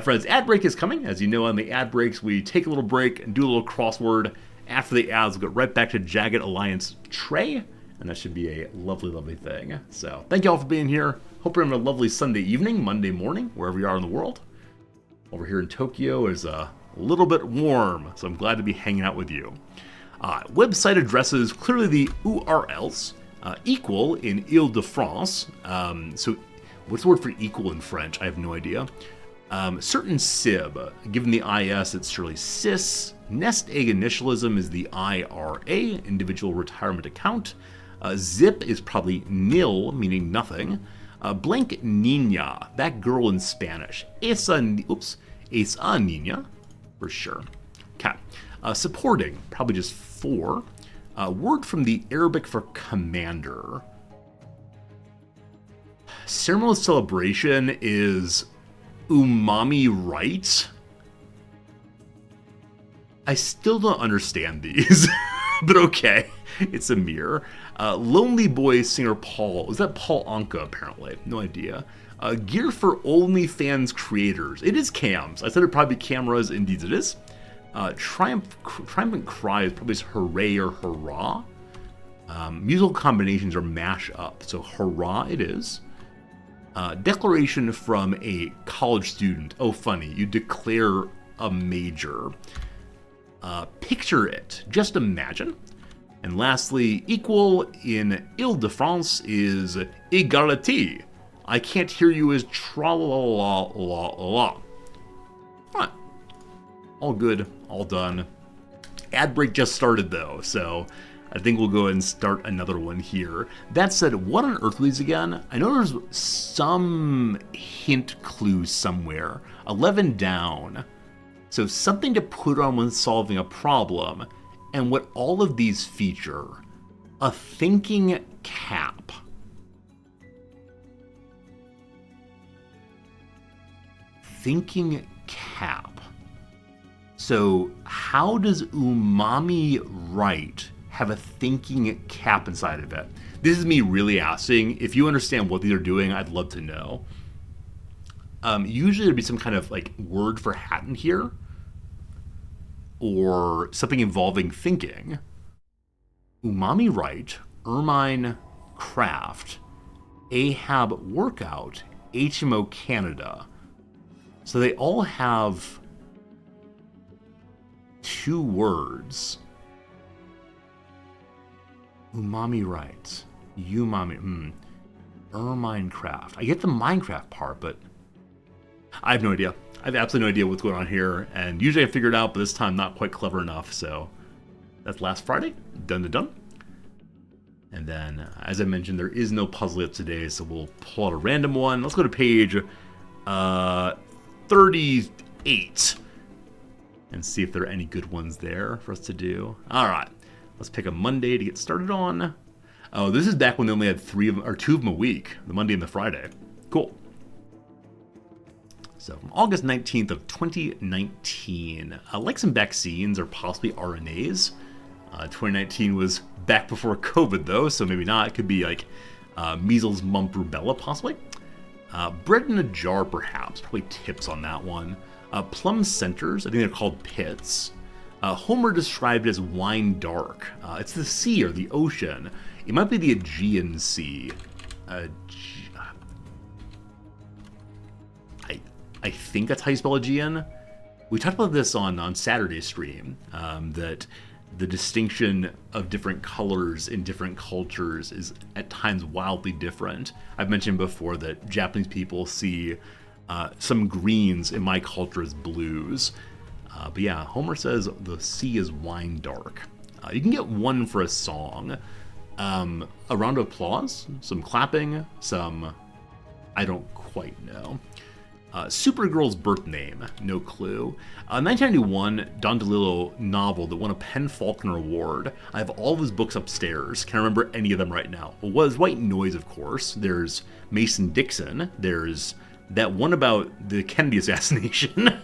Friends, ad break is coming. As you know, on the ad breaks, we take a little break and do a little crossword. After the ads, we'll go right back to Jagged Alliance Trey, and that should be a lovely, lovely thing. So, thank you all for being here. Hope you're having a lovely Sunday evening, Monday morning, wherever you are in the world. Over here in Tokyo is a little bit warm, so I'm glad to be hanging out with you. Website addresses, clearly the URLs, equal in Ile-de-France. So, what's the word for equal in French? I have no idea. Certain SIB, given the IS, it's surely CIS. Nest egg initialism is the IRA, individual retirement account. ZIP is probably nil, meaning nothing. Blank Nina, that girl in Spanish. Esa niña, for sure. Okay. Supporting, probably just 4. Word from the Arabic for commander. Ceremonial celebration is umami right? I still don't understand these, but okay. It's a mirror. Lonely Boy singer Paul. Was that Paul Anka, apparently? No idea. Gear for OnlyFans creators. It is cams. I said it'd probably be cameras. Indeed it is. Triumphant cry is probably just hooray or hurrah. Musical combinations are mash up. So hurrah it is. Declaration from a college student. Oh, funny. You declare a major. Picture it. Just imagine. And lastly, equal in Ile-de-France is égalité. I can't hear you is tra-la-la-la-la-la. Alright. All good. All done. Ad break just started, though, so I think we'll go ahead and start another one here. That said, what on earth are these again? I know there's some hint clue somewhere. 11 down. So something to put on when solving a problem. And what all of these feature, a thinking cap. Thinking cap. So how does umami right have a thinking cap inside of it? This is me really asking. If you understand what these are doing, I'd love to know. Usually there'd be some kind of like word for hat in here, or something involving thinking. Umami right, Ermine craft, Ahab workout, HMO Canada. So they all have 2 words. Umami right, umami, Ermine craft. I get the Minecraft part, but I have no idea. I have absolutely no idea what's going on here, and usually I figure it out, but this time not quite clever enough, so that's last Friday. Done. And then, as I mentioned, there is no puzzle yet today, so we'll pull out a random one. Let's go to page 38 and see if there are any good ones there for us to do. All right, let's pick a Monday to get started on. Oh, this is back when they only had 2 of them a week, the Monday and the Friday. Cool. So from August 19th of 2019, like some vaccines or possibly RNAs. 2019 was back before COVID though, so maybe not. It could be like measles, mumps, rubella possibly. Bread in a jar perhaps, probably tips on that one. Plum centers, I think they're called pits. Homer described as wine dark. It's the sea or the ocean. It might be the Aegean Sea. I think that's how you spell Aegean. We talked about this on Saturday's stream, that the distinction of different colors in different cultures is at times wildly different. I've mentioned before that Japanese people see some greens in my culture as blues. But yeah, Homer says the sea is wine dark. You can get 1 for a song. A round of applause, some clapping, some I don't quite know. Supergirl's birth name, no clue. 1991 Don DeLillo novel that won a Penn Faulkner Award. I have all of his books upstairs. Can't remember any of them right now. Well, was White Noise, of course. There's Mason-Dixon. There's that one about the Kennedy assassination.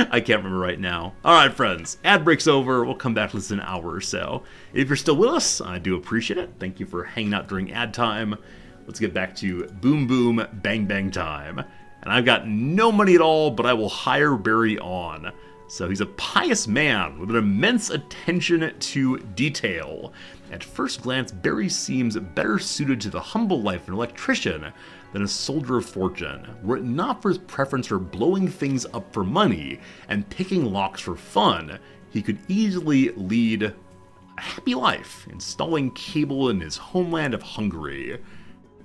I can't remember right now. All right, friends. Ad break's over. We'll come back to this in an hour or so. If you're still with us, I do appreciate it. Thank you for hanging out during ad time. Let's get back to boom, boom, bang, bang time. And I've got no money at all, but I will hire Barry on. So he's a pious man with an immense attention to detail. At first glance, Barry seems better suited to the humble life of an electrician than a soldier of fortune. Were it not for his preference for blowing things up for money and picking locks for fun, he could easily lead a happy life, installing cable in his homeland of Hungary.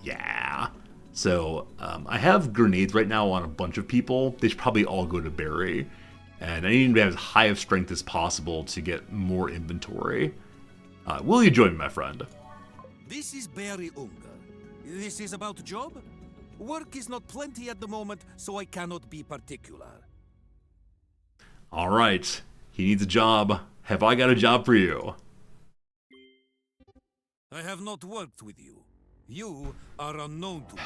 Yeah. So, I have grenades right now on a bunch of people. They should probably all go to Barry. And I need to have as high of strength as possible to get more inventory. Will you join me, my friend? This is Barry Unger. This is about job? Work is not plenty at the moment, so I cannot be particular. All right. He needs a job. Have I got a job for you? I have not worked with you. You are unknown to me.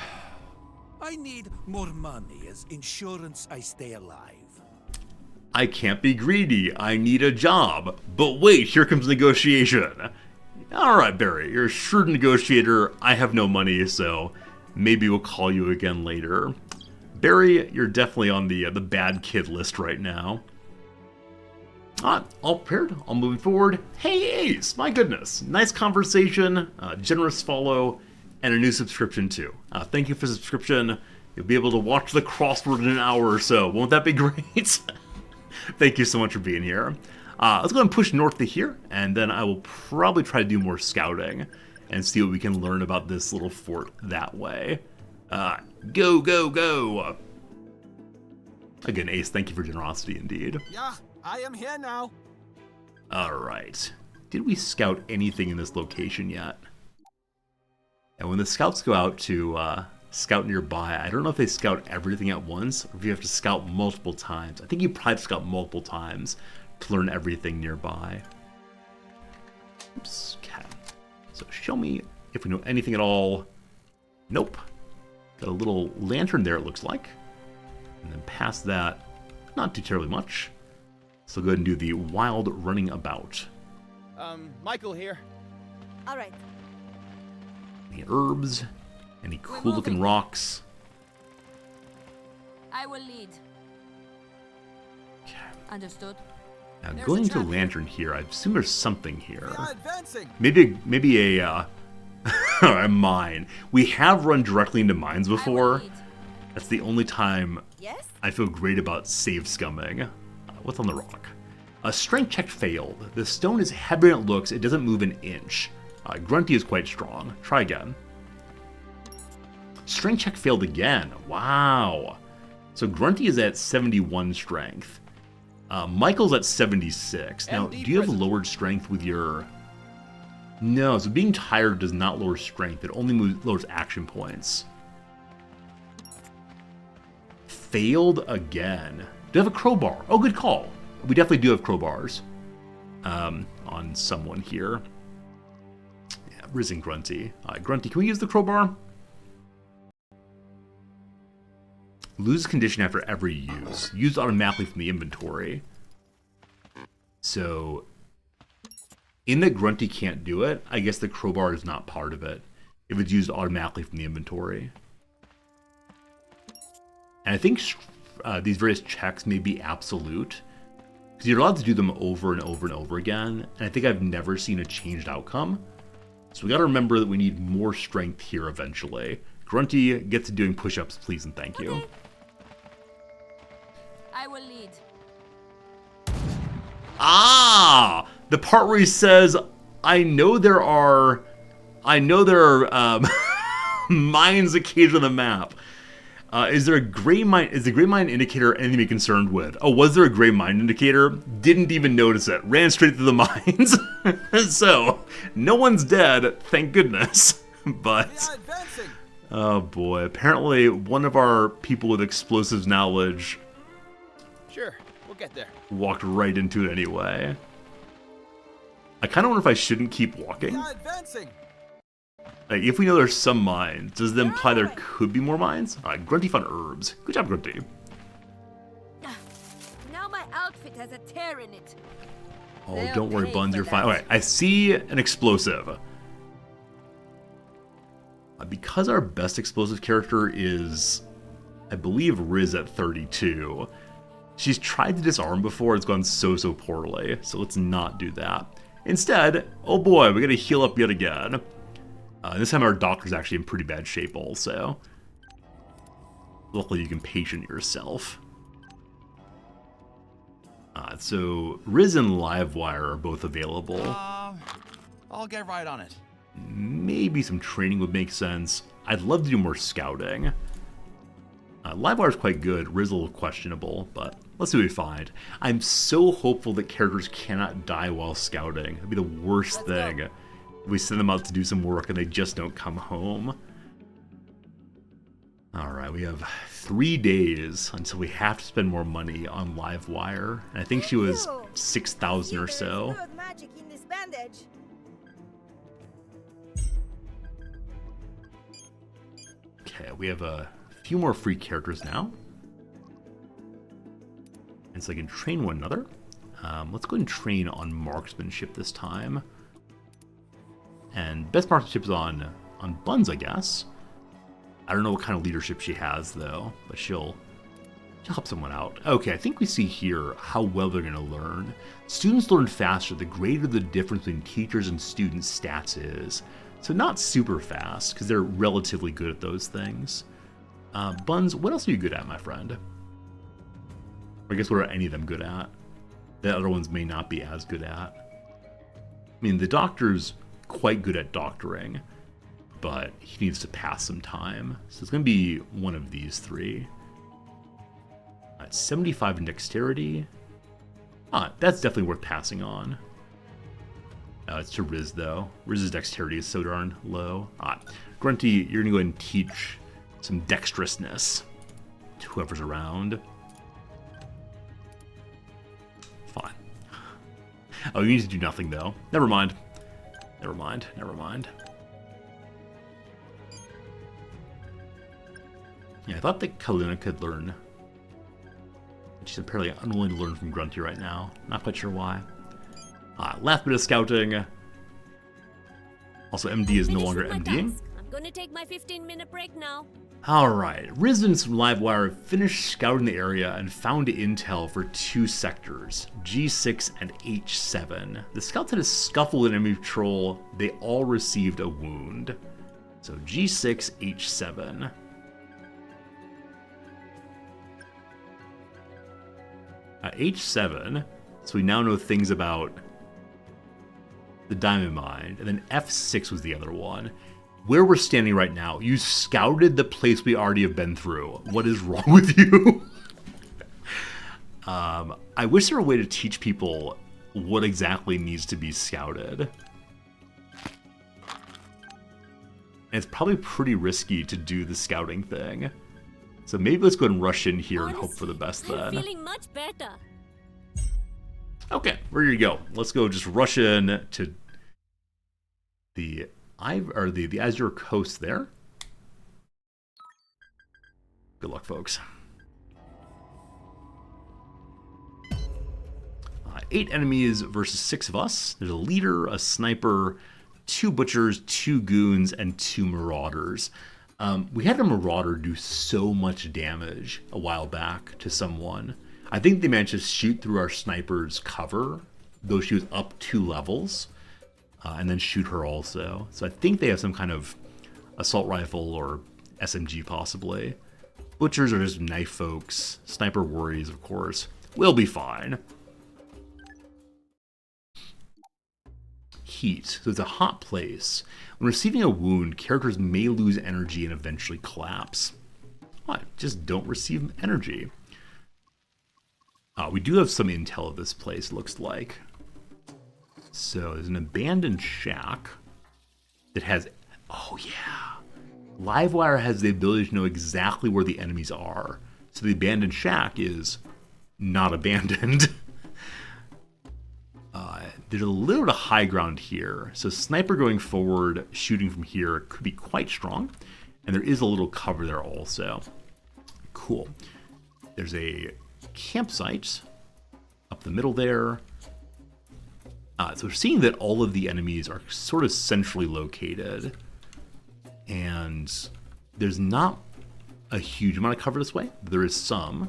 I need more money as insurance I stay alive. I can't be greedy. I need a job. But wait, here comes negotiation. All right, Barry, you're a shrewd negotiator. I have no money, so maybe we'll call you again later. Barry, you're definitely on the bad kid list right now. All prepared, all moving forward. Hey, Ace, my goodness. Nice conversation, generous follow, and a new subscription too. Thank you for the subscription. You'll be able to watch the crossword in an hour or so. Won't that be great? Thank you so much for being here. Let's go and push north to here, and then I will probably try to do more scouting and see what we can learn about this little fort that way. Go, go, go! Again, Ace, thank you for generosity indeed. Yeah, I am here now. Alright. Did we scout anything in this location yet? And when the scouts go out to scout nearby, I don't know if they scout everything at once, or if you have to scout multiple times. I think you probably have to scout multiple times to learn everything nearby. Oops, okay. So show me if we know anything at all. Nope. Got a little lantern there, it looks like. And then past that, not too terribly much. So go ahead and do the wild running about. Michael here. All right. Any herbs? Any cool looking rocks? I will lead. Okay. Understood. Now There's going a to trap. lantern here, I assume there's something here. We are advancing. Maybe a a mine. We have run directly into mines I will before. lead. That's the only time Yes? I feel great about save scumming. What's on the rock? A strength check failed. The stone is heavier than it looks. It doesn't move an inch. Grunty is quite strong. Try again. Strength check failed again. Wow. So Grunty is at 71 strength. Michael's at 76. Now, MD do you have present. lowered strength with your... No, so being tired does not lower strength. It only lowers action points. Failed again. Do you have a crowbar? Oh, good call. We definitely do have crowbars on someone here. Yeah, Risen Grunty. Grunty, can we use the crowbar? Lose condition after every use. Used automatically from the inventory. So, in that Grunty can't do it, I guess the crowbar is not part of it. If it's used automatically from the inventory. And I think these various checks may be absolute. Because you're allowed to do them over and over and over again. And I think I've never seen a changed outcome. So we gotta remember that we need more strength here eventually. Grunty, get to doing push-ups, please and thank you. I will lead. Ah! The part where he says, I know there are mines occasionally on the map. Is there a gray mine? Is the gray mine indicator anything to be concerned with? Oh, was there a gray mine indicator? Didn't even notice it. Ran straight through the mines. So, no one's dead, thank goodness. But, We are advancing. oh boy, apparently one of our people with explosives knowledge Sure, we'll get there. walked right into it anyway. I kind of wonder if I shouldn't keep We walking. are advancing. Like, if we know there's some mines, does that imply there could be more mines? Alright, Grunty found herbs. Good job, Grunty. Now my outfit has a tear in it. Oh, They'll don't worry, pay Buns, for you're fine. that. Alright, I see an explosive. Because our best explosive character is, I believe, Riz at 32, she's tried to disarm before, it's gone so poorly, so let's not do that. Instead, oh boy, we gotta heal up yet again. This time our doctor's actually in pretty bad shape also. Luckily you can patient yourself. So Riz and Livewire are both available. I'll get right on it. Maybe some training would make sense. I'd love to do more scouting. Livewire's quite good, Riz a little questionable, but let's see what we find. I'm so hopeful that characters cannot die while scouting. It'd be the worst thing if we send them out to do some work and they just don't come home. Alright, we have 3 days until we have to spend more money on Livewire. And I think she was 6,000 or so. There's good magic in this bandage. Okay, we have a few more free characters now. And so I can train one another. Let's go ahead and train on marksmanship this time. And best marksmanship is on Buns, I guess. I don't know what kind of leadership she has, though, but she'll help someone out. Okay, I think we see here how well they're going to learn. Students learn faster the greater the difference between teachers and students' stats is. So not super fast, because they're relatively good at those things. Buns, what else are you good at, my friend? Or I guess what are any of them good at? The other ones may not be as good at. I mean, the doctor's quite good at doctoring, but he needs to pass some time. So it's going to be one of these 3. 75 in dexterity. That's definitely worth passing on. It's to Riz, though. Riz's dexterity is so darn low. Grunty, you're going to go ahead and teach some dexterousness to whoever's around. Fine. Oh, you need to do nothing, though. Never mind. Never mind. Never mind. Yeah, I thought that Kaluna could learn. She's apparently unwilling to learn from Grunty right now. Not quite sure why. Last bit of scouting. Also, MD is no longer MDing. I'm gonna take my 15-minute break now. Alright, Residents from Livewire finished scouting the area and found intel for 2 sectors, G6 and H7. The scouts had a scuffle with enemy patrol. They all received a wound. So G6, H7. H7, so we now know things about the diamond mine, and then F6 was the other one. Where we're standing right now, you scouted the place we already have been through. What is wrong with you? I wish there were a way to teach people what exactly needs to be scouted. And it's probably pretty risky to do the scouting thing. So maybe let's go ahead and rush in here and hope for the best then. I'm feeling much better. Okay, ready to go. Let's go just rush in to the Azure Coast there. Good luck, folks. 8 enemies versus 6 of us. There's a leader, a sniper, 2 butchers, 2 goons, and 2 marauders. We had a marauder do so much damage a while back to someone. I think they managed to shoot through our sniper's cover, though she was up 2 levels, and then shoot her also. So I think they have some kind of assault rifle or SMG possibly. Butchers are just knife folks. Sniper worries, of course. We'll be fine. Heat. So it's a hot place. When receiving a wound, characters may lose energy and eventually collapse. What? Just don't receive energy. We do have some intel of this place, looks like. So there's an abandoned shack that has... Oh, yeah. Livewire has the ability to know exactly where the enemies are. So the abandoned shack is not abandoned. There's a little bit of high ground here. So sniper going forward, shooting from here could be quite strong. And there is a little cover there also. Cool. There's a campsite up the middle there. So we're seeing that all of the enemies are sort of centrally located. And there's not a huge amount of cover this way. There is some.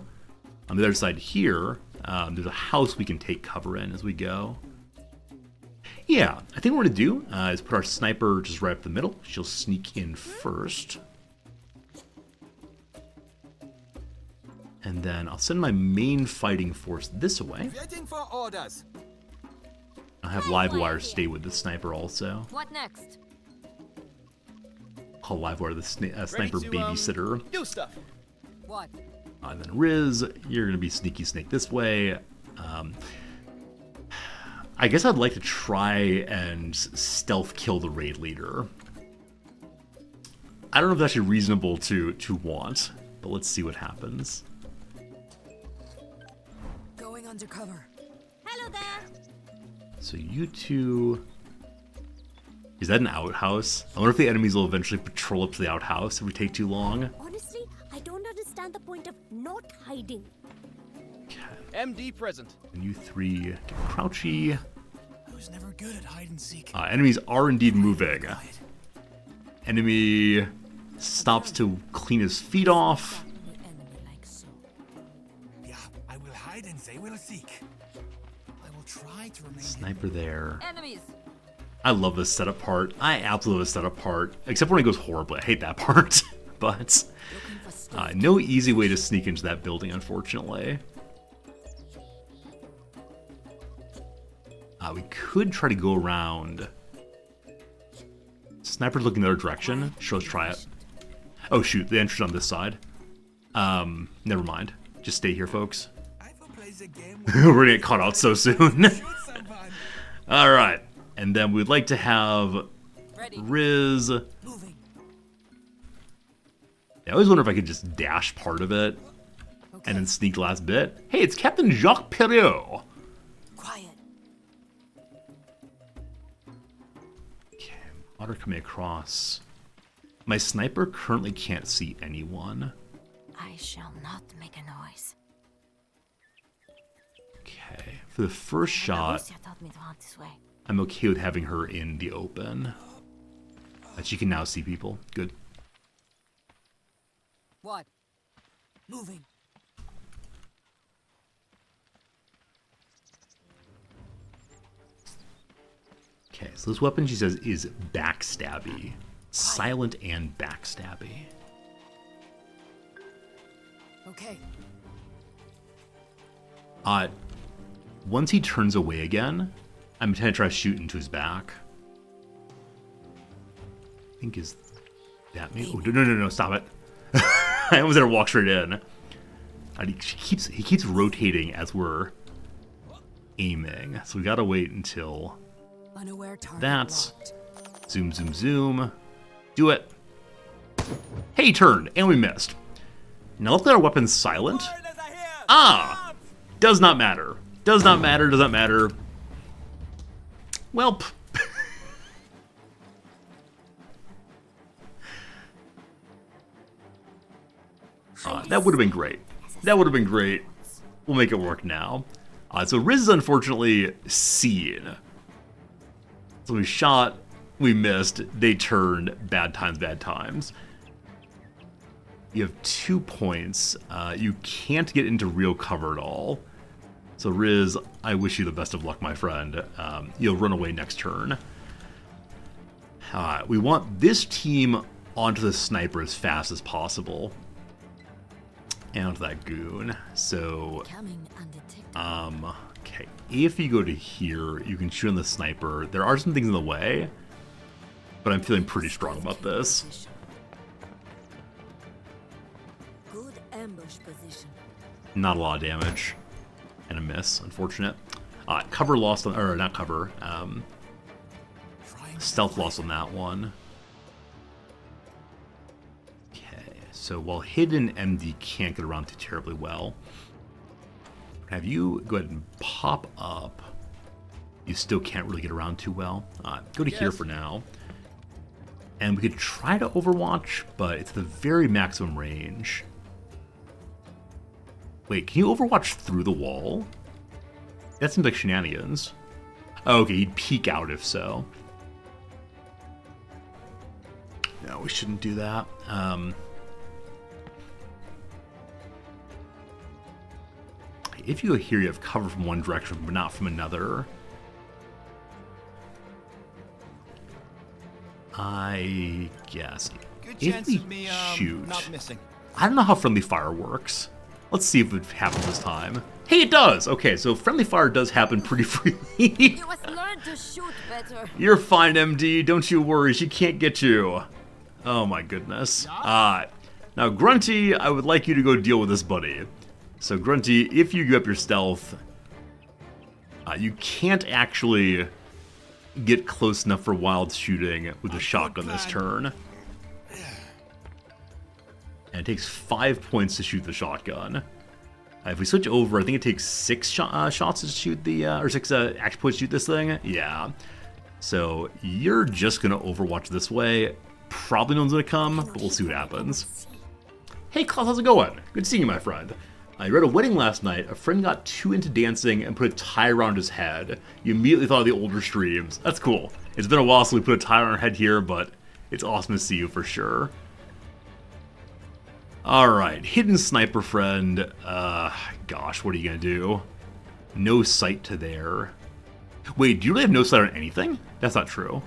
On the other side here, there's a house we can take cover in as we go. Yeah, I think what we're going to do is put our sniper just right up the middle. She'll sneak in first. And then I'll send my main fighting force this way. Waiting for orders. I'll have Livewire stay with the sniper also. What next? Call Livewire the sniper babysitter. Do stuff. What? And then Riz, you're going to be sneaky snake this way. I guess I'd like to try and stealth kill the raid leader. I don't know if that's actually reasonable to want, but let's see what happens. Going undercover. Hello there. So you two... Is that an outhouse? I wonder if the enemies will eventually patrol up to the outhouse if we take too long. Honestly, I don't understand the point of not hiding. Okay. MD present. And you three get crouchy. I was never good at hide and seek. Enemies are indeed moving. Enemy stops to clean his feet off. Yeah, I will hide and they will seek. I will try to remain. Sniper there. Enemies. I love this setup part. I absolutely love this setup part. Except when it goes horribly. I hate that part. But no easy way to sneak into that building, unfortunately. We could try to go around. Sniper's looking the other direction. Sure, let's try it. Oh shoot, the entrance on this side. Never mind. Just stay here, folks. We're gonna get caught out so soon. Alright. And then we'd like to have Riz. I always wonder if I could just dash part of it and then sneak the last bit. Hey, it's Captain Jacques Perriot. Quiet. Okay, water coming across. My sniper currently can't see anyone. I shall not make a noise. Okay, for the first shot, Lucia taught me to hunt this way. I'm okay with having her in the open. She can now see people. Good. What? Moving. Okay, so this weapon, she says, is backstabby. Silent and backstabby. Okay. Once he turns away again, I'm gonna try to shoot into his back. I think is that me? Oh, no, stop it. I almost had to walk straight in. And he keeps rotating as we're aiming. So we gotta wait until Unaware target that's locked. zoom, zoom, zoom. Do it. Hey, he turned, and we missed. Now look at our weapon's silent. Ah! Does not matter. Does not matter, does not matter. Welp. That would have been great. That would have been great. We'll make it work now. So Riz is unfortunately seen. So we shot, we missed, they turned, bad times, bad times. You have 2 points. You can't get into real cover at all. So Riz, I wish you the best of luck, my friend. You'll run away next turn. We want this team onto the sniper as fast as possible. And onto that goon. So, okay. If you go to here, you can shoot on the sniper. There are some things in the way, but I'm feeling pretty strong about this. Good ambush position. Not a lot of damage. And a miss, unfortunate. Cover lost on, or not cover. Stealth lost on that one. Okay, so while hidden, MD can't get around too terribly well. Have you go ahead and pop up. You still can't really get around too well. Go to here for now. And we could try to overwatch, but it's the very maximum range. Wait, can you overwatch through the wall? That seems like shenanigans. Oh, okay, he'd peek out if so. No, we shouldn't do that. If you go here, you have cover from one direction, but not from another. I guess. Good If chance we of me shoot, not missing. I don't know how friendly fire works. Let's see if it happens this time. Hey, it does! Okay, so friendly fire does happen pretty freely. You must learn to shoot better. You're fine, MD. Don't you worry. She can't get you. Oh my goodness. Now, Grunty, I would like you to go deal with this buddy. So, Grunty, if you give up your stealth, you can't actually get close enough for wild shooting with a shotgun this turn. And it takes 5 points to shoot the shotgun. If we switch over, I think it takes 6 shots to shoot the, or 6 action points to shoot this thing. Yeah. So you're just gonna Overwatch this way. Probably no one's gonna come, but we'll see what happens. Hey Klaus, how's it going? Good seeing you, my friend. You were at a wedding last night. A friend got too into dancing and put a tie around his head. You immediately thought of the older streams. That's cool. It's been a while since we put a tie on our head here, but it's awesome to see you for sure. Alright, hidden sniper friend. Gosh, what are you gonna do? No sight to there. Wait, do you really have no sight on anything? That's not true.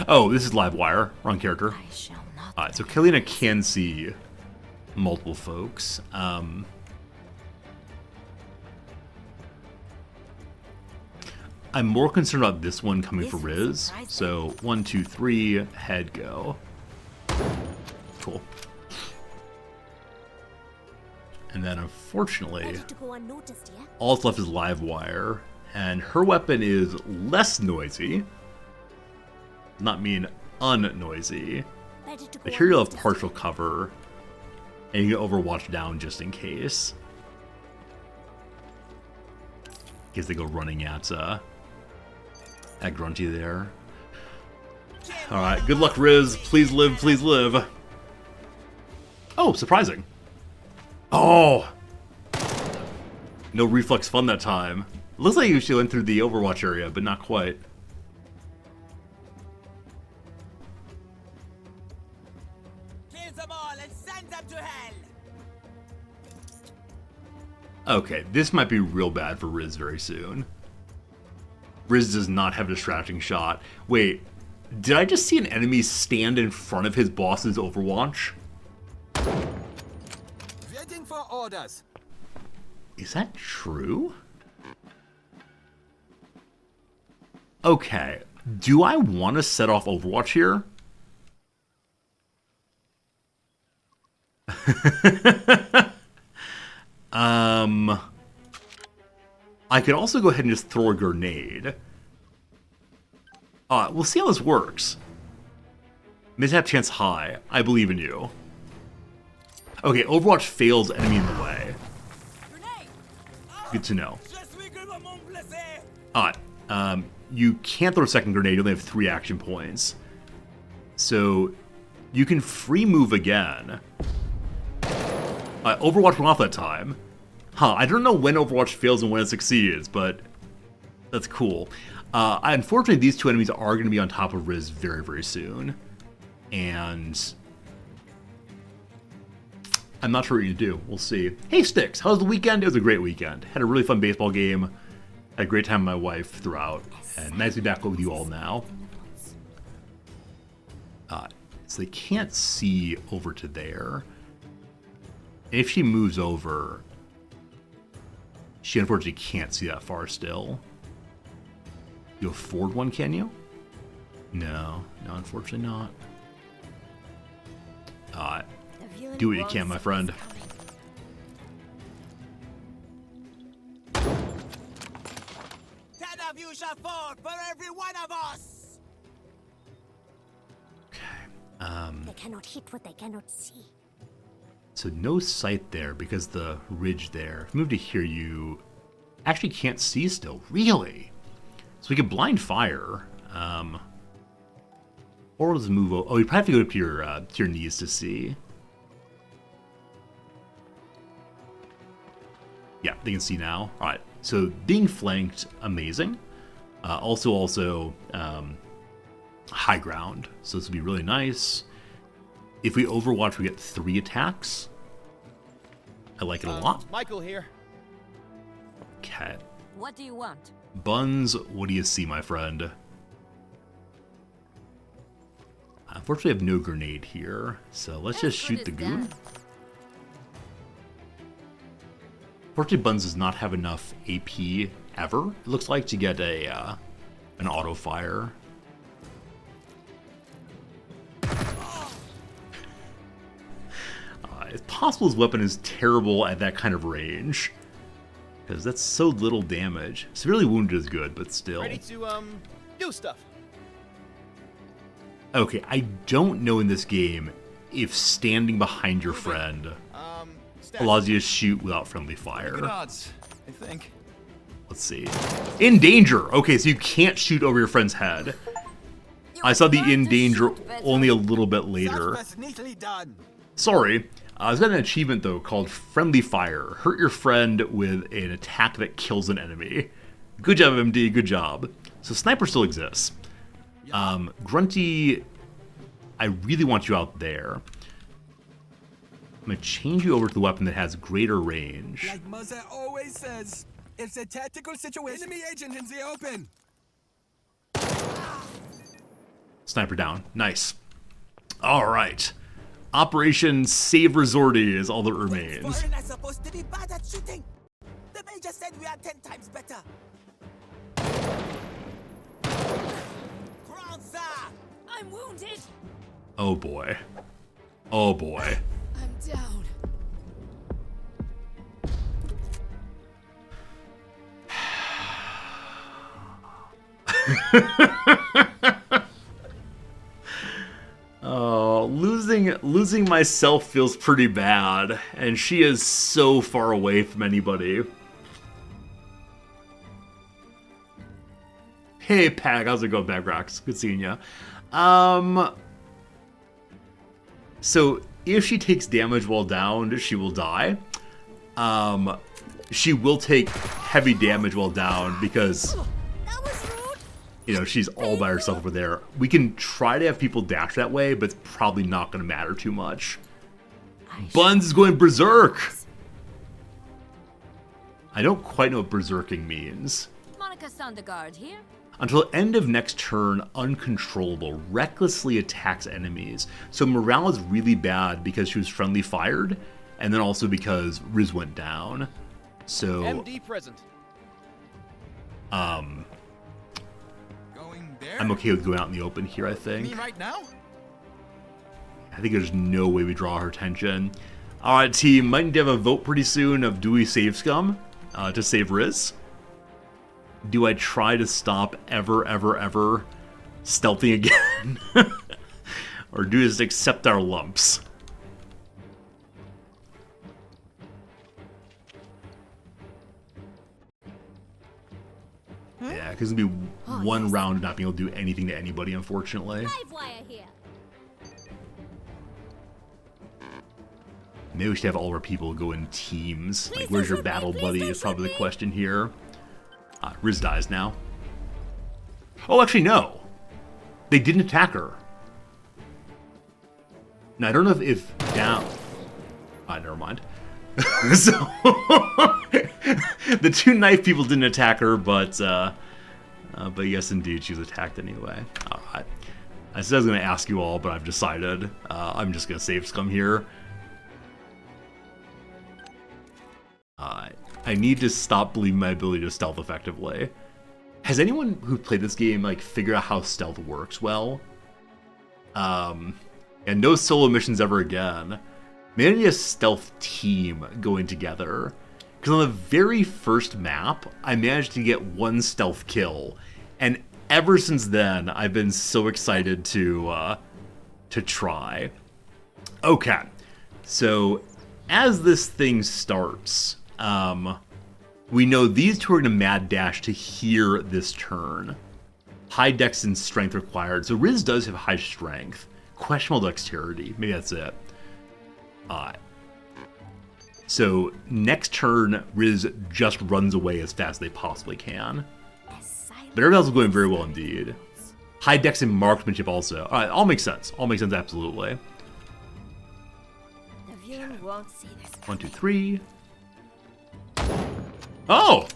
Oh, this is live wire. Wrong character. Alright, so Kalina can see multiple folks. I'm more concerned about this one coming for Riz. So 1, 2, 3, head go. Cool. And then unfortunately, all that's left is live wire, and her weapon is less noisy. Not mean unnoisy. But here you'll have partial cover, and you can Overwatch down just in case. In case they go running at Grunty there. Alright, good luck, Riz. Please live, please live. Oh, surprising. Oh! No reflex fun that time. Looks like you actually went through the Overwatch area, but not quite. Kill them all and send them to hell! Okay, this might be real bad for Riz very soon. Riz does not have a distracting shot. Wait, did I just see an enemy stand in front of his boss's Overwatch? Waiting for orders. Is that true? Okay, do I want to set off Overwatch here? I could also go ahead and just throw a grenade. We'll see how this works. Mishap chance high. I believe in you. Okay, Overwatch fails enemy in the way. Good to know. You can't throw a second grenade, you only have 3 action points. So, you can free move again. Overwatch went off that time. I don't know when Overwatch fails and when it succeeds, but that's cool. Unfortunately, these 2 enemies are going to be on top of Riz very, very soon. And I'm not sure what you do. We'll see. Hey, Sticks, how was the weekend? It was a great weekend. Had a really fun baseball game. Had a great time with my wife throughout. And nice to be back with you all now. So they can't see over to there. If she moves over, she unfortunately can't see that far still. You afford one, can you? No, unfortunately not. Do what you can, my friend. Ten of you shall fall for every one of us. Okay. They cannot hit what they cannot see. So no sight there because the ridge there. If you move to here, you actually can't see still. Really? So we could blind fire. Or does move over? Oh, you probably have to go to your knees to see. Yeah, they can see now. All right. So being flanked, amazing. Also, high ground. So this would be really nice. If we Overwatch, we get 3 attacks. I like it a lot. Michael here. Okay. What do you want? Buns, what do you see, my friend? Unfortunately, I have no grenade here, so let's just shoot the goon. Unfortunately, Buns does not have enough AP ever, it looks like, to get an auto fire. It's possible his weapon is terrible at that kind of range, because that's so little damage. Severely wounded is good, but still. Ready to do stuff. Okay, I don't know in this game if standing behind your friend allows you to shoot without friendly Good fire. odds, I think. Let's see. In danger. Okay, so you can't shoot over your friend's head. I saw the in danger only a little bit later. That's neatly done. Sorry. I've got an achievement, though, called Friendly Fire. Hurt your friend with an attack that kills an enemy. Good job, MD. Good job. So Sniper still exists. Grunty, I really want you out there. I'm going to change you over to the weapon that has greater range. Like Mother always says, it's a tactical situation. Enemy agent in the open. Sniper down. Nice. All right. Operation Save Resorty is all that remains. Foreigners supposed to be bad at shooting. The major said we are 10 times better. Bronzer! I'm wounded. Oh boy. Oh boy. I'm down. Oh, losing myself feels pretty bad, and she is so far away from anybody. Hey, Pag, how's it going, Bagrox? Good seeing ya. So if she takes damage while down, she will die. She will take heavy damage while down because, That was rude. you know, she's all by herself over there. We can try to have people dash that way, but it's probably not going to matter too much. Buns is going berserk. I don't quite know what berserking means. Monica Sondergaard here. Until end of next turn, uncontrollable, recklessly attacks enemies. So morale is really bad because she was friendly fired, and then also because Riz went down. So, MD present. I'm Going there? okay with going out in the open here, I Me think. right now? I think there's no way we draw her attention. Alright, team, might need to have a vote pretty soon of do we save Scum to save Riz? Do I try to stop ever stealthing again? Or do we just accept our lumps? Yeah, because it'll be one round not being able to do anything to anybody, unfortunately. Live wire here. Maybe we should have all of our people go in teams. Like, where's your battle buddy is probably the question here. Riz dies now. Oh, actually, no. They didn't attack her. Now, I don't know if down... never mind. So, the two knife people didn't attack her, but yes, indeed, she was attacked anyway. Alright. I said I was going to ask you all, but I've decided I'm just going to save Scum here. I need to stop believing my ability to stealth effectively. Has anyone who played this game like figured out how stealth works well? And no solo missions ever again. Maybe I need a stealth team going together. Because on the very first map, I managed to get one stealth kill, and ever since then, I've been so excited to try. Okay, so as this thing starts, we know these two are going to mad dash to here this turn. High dex and strength required. So Riz does have high strength. Questionable dexterity. Maybe that's it. So next turn, Riz just runs away as fast as they possibly can. But everything else is going very well indeed. High dex and marksmanship also. Alright, all makes sense. All makes sense, absolutely. The viewer won't see this. 1, 2, 3. Oh!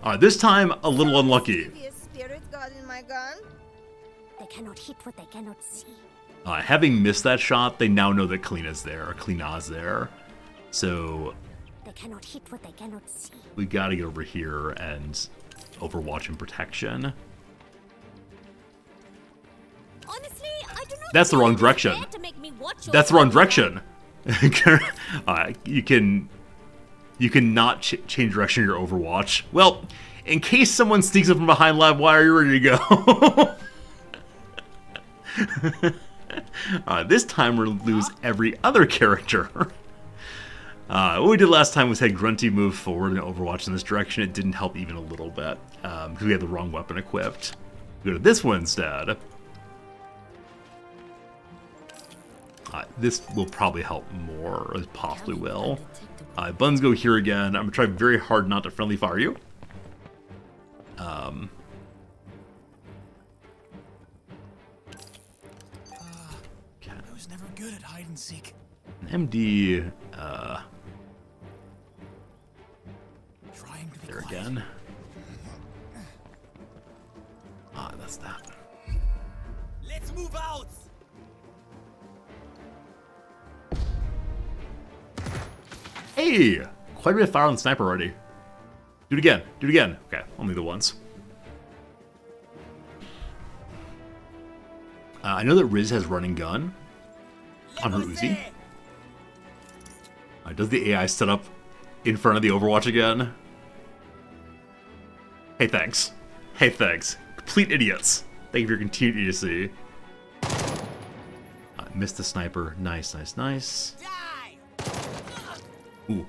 Alright, this time a little unlucky. The spirit got in my gun. They cannot hit what they cannot see. Having missed that shot, they now know that Kalina's there, or Kalina's there. So They cannot hit what they cannot see. we gotta get over here and overwatch and protection. Honestly, I do not. That's the wrong direction. Dare to make me watch your That's the wrong video. direction. You can not change direction in your Overwatch. Well, in case someone sneaks up from behind live wire, you're ready to go. This time we're going to lose every other character. What we did last time was had Grunty move forward in Overwatch in this direction. It didn't help even a little bit, because we had the wrong weapon equipped. We go to this one instead. This will probably help more, or possibly will. Buns go here again. I'm going to try very hard not to friendly fire you. I was never good at hide and seek. MD, Trying to be there quiet. again. That's that. Let's move out! Hey! Quite a bit of fire on the sniper already. Do it again. Do it again. Okay, only the once. I know that Riz has running gun on her Uzi. Does the AI set up in front of the Overwatch again? Hey, thanks. Hey, thanks. Complete idiots. Thank you for your continued idiocy. Missed the sniper. Nice, nice, nice. Ooh,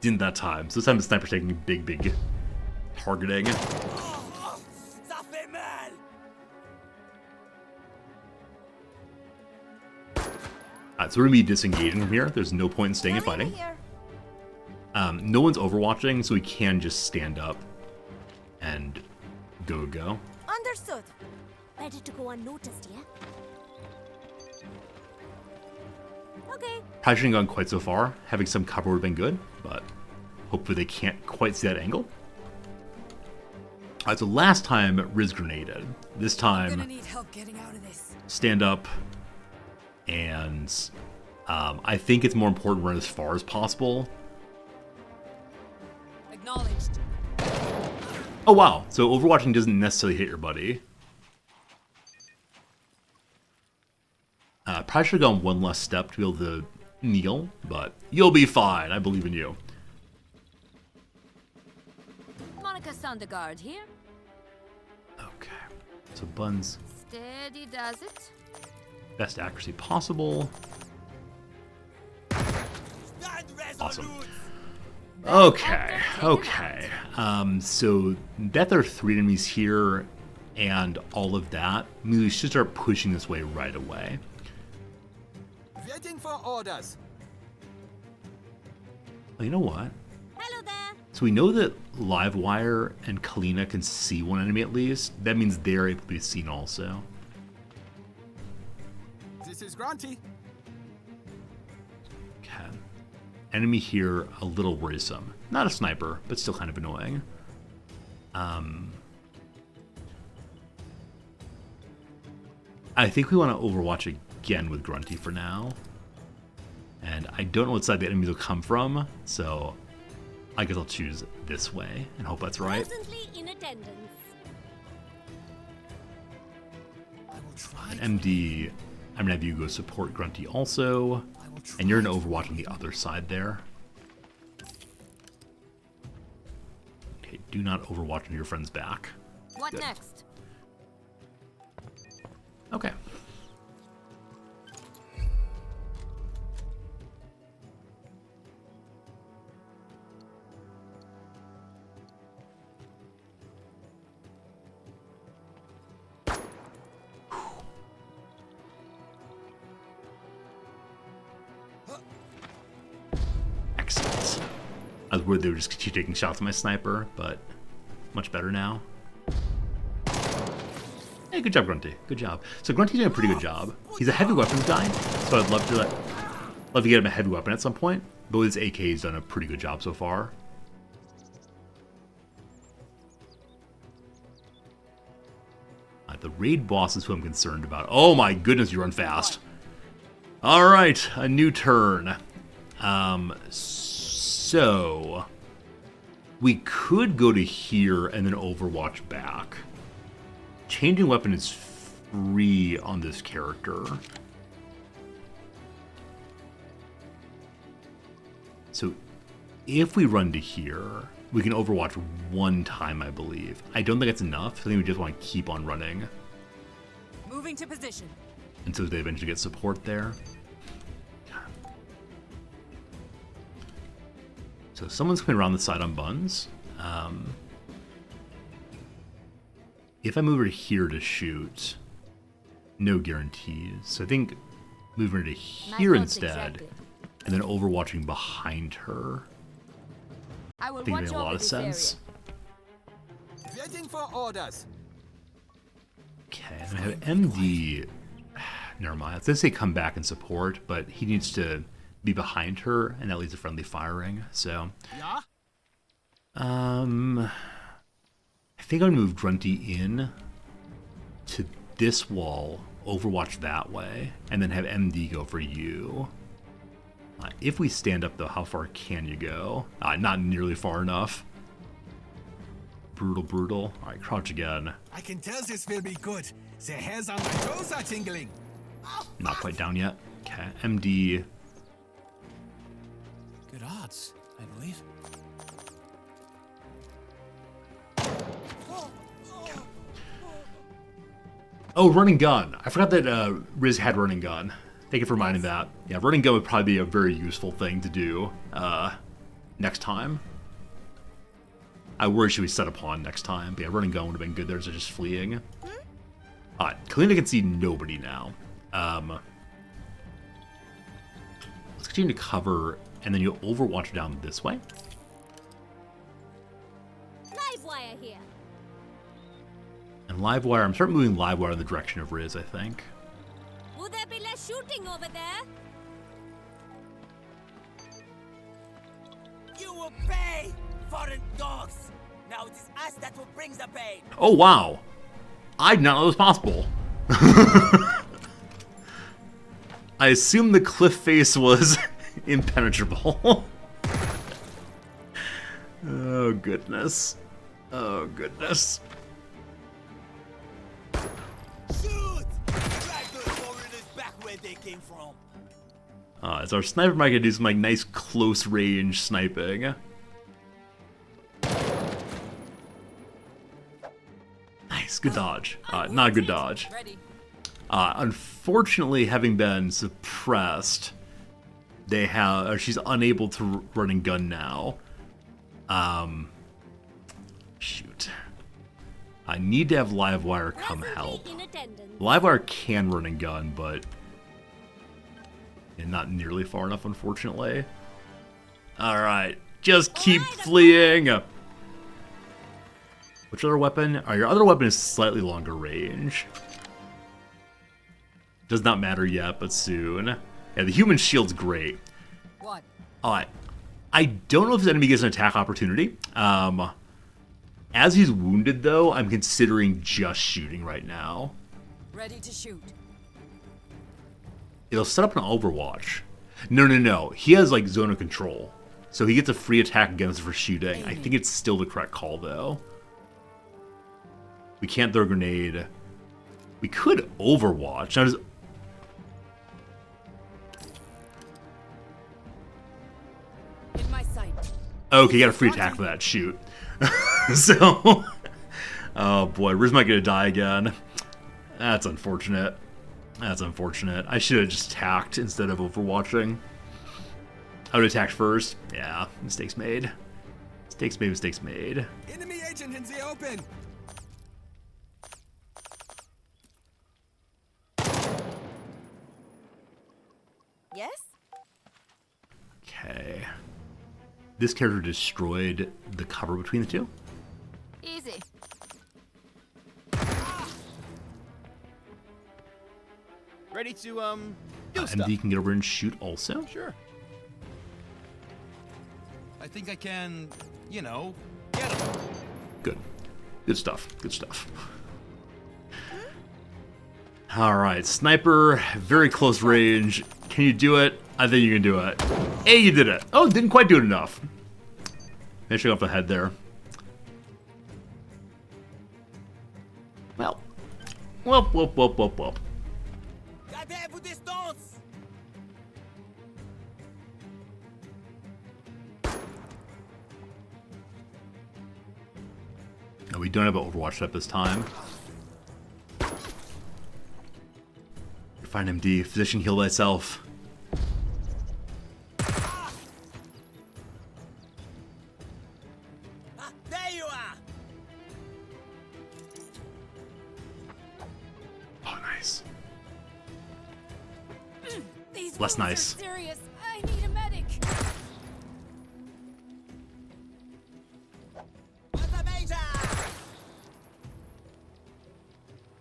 didn't that time. So this time the sniper's taking big targeting. So we're going to be disengaging from here. There's no point in staying and fighting. No one's overwatching, so we can just stand up and go. Understood. Better to go unnoticed, yeah? Okay. Probably shouldn't have gone quite so far. Having some cover would have been good, but hopefully they can't quite see that angle. Alright, so last time Riz grenaded. This time, Need help getting out of this. stand up, and I think it's more important to run as far as possible. Acknowledged. Oh wow, so overwatching doesn't necessarily hit your buddy. Probably should have gone one less step to be able to kneel, but you'll be fine. I believe in you. Monica Sondergaard here. Okay, so Buns, Steady does it. best accuracy possible. Awesome. Okay. So that there are 3 enemies here and all of that, we should start pushing this way right away. Waiting for orders. Well, you know what? Hello there. So we know that Livewire and Kalina can see one enemy at least. That means they're able to be seen also. This is Grunty. Okay. Enemy here, a little worrisome. Not a sniper, but still kind of annoying. I think we want to overwatch again with Grunty for now. And I don't know what side the enemies will come from, so I guess I'll choose this way and hope that's right. Presently in attendance. I will try. And MD, I'm gonna have you go support Grunty also, and you're gonna overwatch on the other side there. Okay, do not overwatch on your friend's back. What Good. next? Okay. Excellent. I was worried they would just keep taking shots at my sniper, but much better now. Hey, good job, Grunty. Good job. So Grunty's doing a pretty good job. He's a heavy weapons guy, so I'd love to get him a heavy weapon at some point. But with his AK, he's done a pretty good job so far. The raid boss is who I'm concerned about. Oh my goodness, you run fast. All right, a new turn. So we could go to here and then overwatch back. Changing weapon is free on this character. So if we run to here, we can overwatch one time, I believe. I don't think that's enough. I think we just want to keep on running. Moving to position. until they eventually get support there. So someone's coming around the side on buns. If I move her here to shoot, no guarantees. So I think moving her to here instead, and then overwatching behind her. I will I think it watch makes a over lot of this sense. Waiting for orders. Okay, and I have MD. Never mind. I was gonna say come back and support, but he needs to be behind her, and that leads to friendly firing. So, Yeah? I think I'm gonna move Grunty in to this wall, overwatch that way, and then have MD go for you. If we stand up, though, how far can you go? Not nearly far enough. Brutal, brutal. All right, crouch again. I can tell this will be good. The hairs on my toes are tingling. Not quite down yet. Okay, MD. Good odds, I believe. Oh, running gun. I forgot that Riz had running gun. Thank you for reminding that. Yeah, running gun would probably be a very useful thing to do next time. I worry she was set upon next time, but yeah, running gun would have been good there as just fleeing. Alright, Kalina can see nobody now. Let's continue to cover, and then you'll overwatch down this way. Live wire here. And Livewire, I'm starting moving Livewire in the direction of Riz, I think. Will there be less shooting over there? You will pay, foreign dogs. Now it is us that will bring the pain. Oh, wow. I did not know it was possible. I assume the cliff face was impenetrable. Oh, goodness. Oh, goodness. Shoot! Drive those foreigners back where they came from. So our sniper might get do some like nice close range sniping. Nice, good dodge. Not a good dodge. Unfortunately, having been suppressed, they have. She's unable to run and gun now. Shoot. I need to have Livewire come help. Livewire can run and gun, but not nearly far enough, unfortunately. Alright, just keep fleeing! Which other weapon? Your other weapon is slightly longer range. Does not matter yet, but soon. Yeah, the human shield's great. What? Alright. I don't know if this enemy gets an attack opportunity. As he's wounded, though, I'm considering just shooting right now. Ready to shoot. It'll set up an overwatch. No. He has, like, zone of control. So he gets a free attack against it for shooting. I think it's still the correct call, though. We can't throw a grenade. We could overwatch. Now, In my sight. okay, you got a free attack for that. Shoot. So... oh, boy. Riz might get to die again. That's unfortunate. That's unfortunate. I should have just attacked instead of overwatching. I would have attacked first. Yeah, mistakes made. Mistakes made, mistakes made. Enemy agent in the open. Yes? Okay. This character destroyed the cover between the two. Easy. Ready to, do stuff. MD can get over and shoot also. Sure. I think I can, you know, get him. Good. Good stuff. Good stuff. Alright, sniper, very close range. Can you do it? I think you can do it. Hey, you did it. Oh, didn't quite do it enough. Finishing off the head there. Well. Well. Gardez vos distance. No, we don't have an Overwatch up this time. Fine MD, physician heal thyself. There you are! Oh, nice. These Less wounds are nice. serious. I need a medic. What's the major?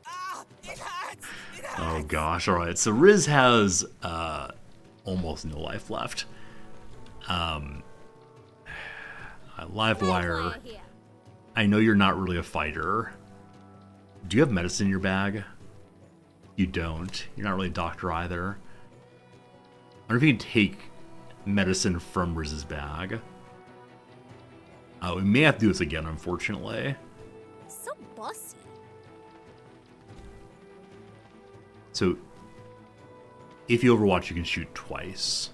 Ah! It hurts! It hurts! Oh gosh, alright. So Riz has almost no life left. Livewire. I know you're not really a fighter. Do you have medicine in your bag? You don't. You're not really a doctor either. I wonder if you can take medicine from Riz's bag. We may have to do this again, unfortunately. So bossy. So, if you Overwatch, you can shoot twice.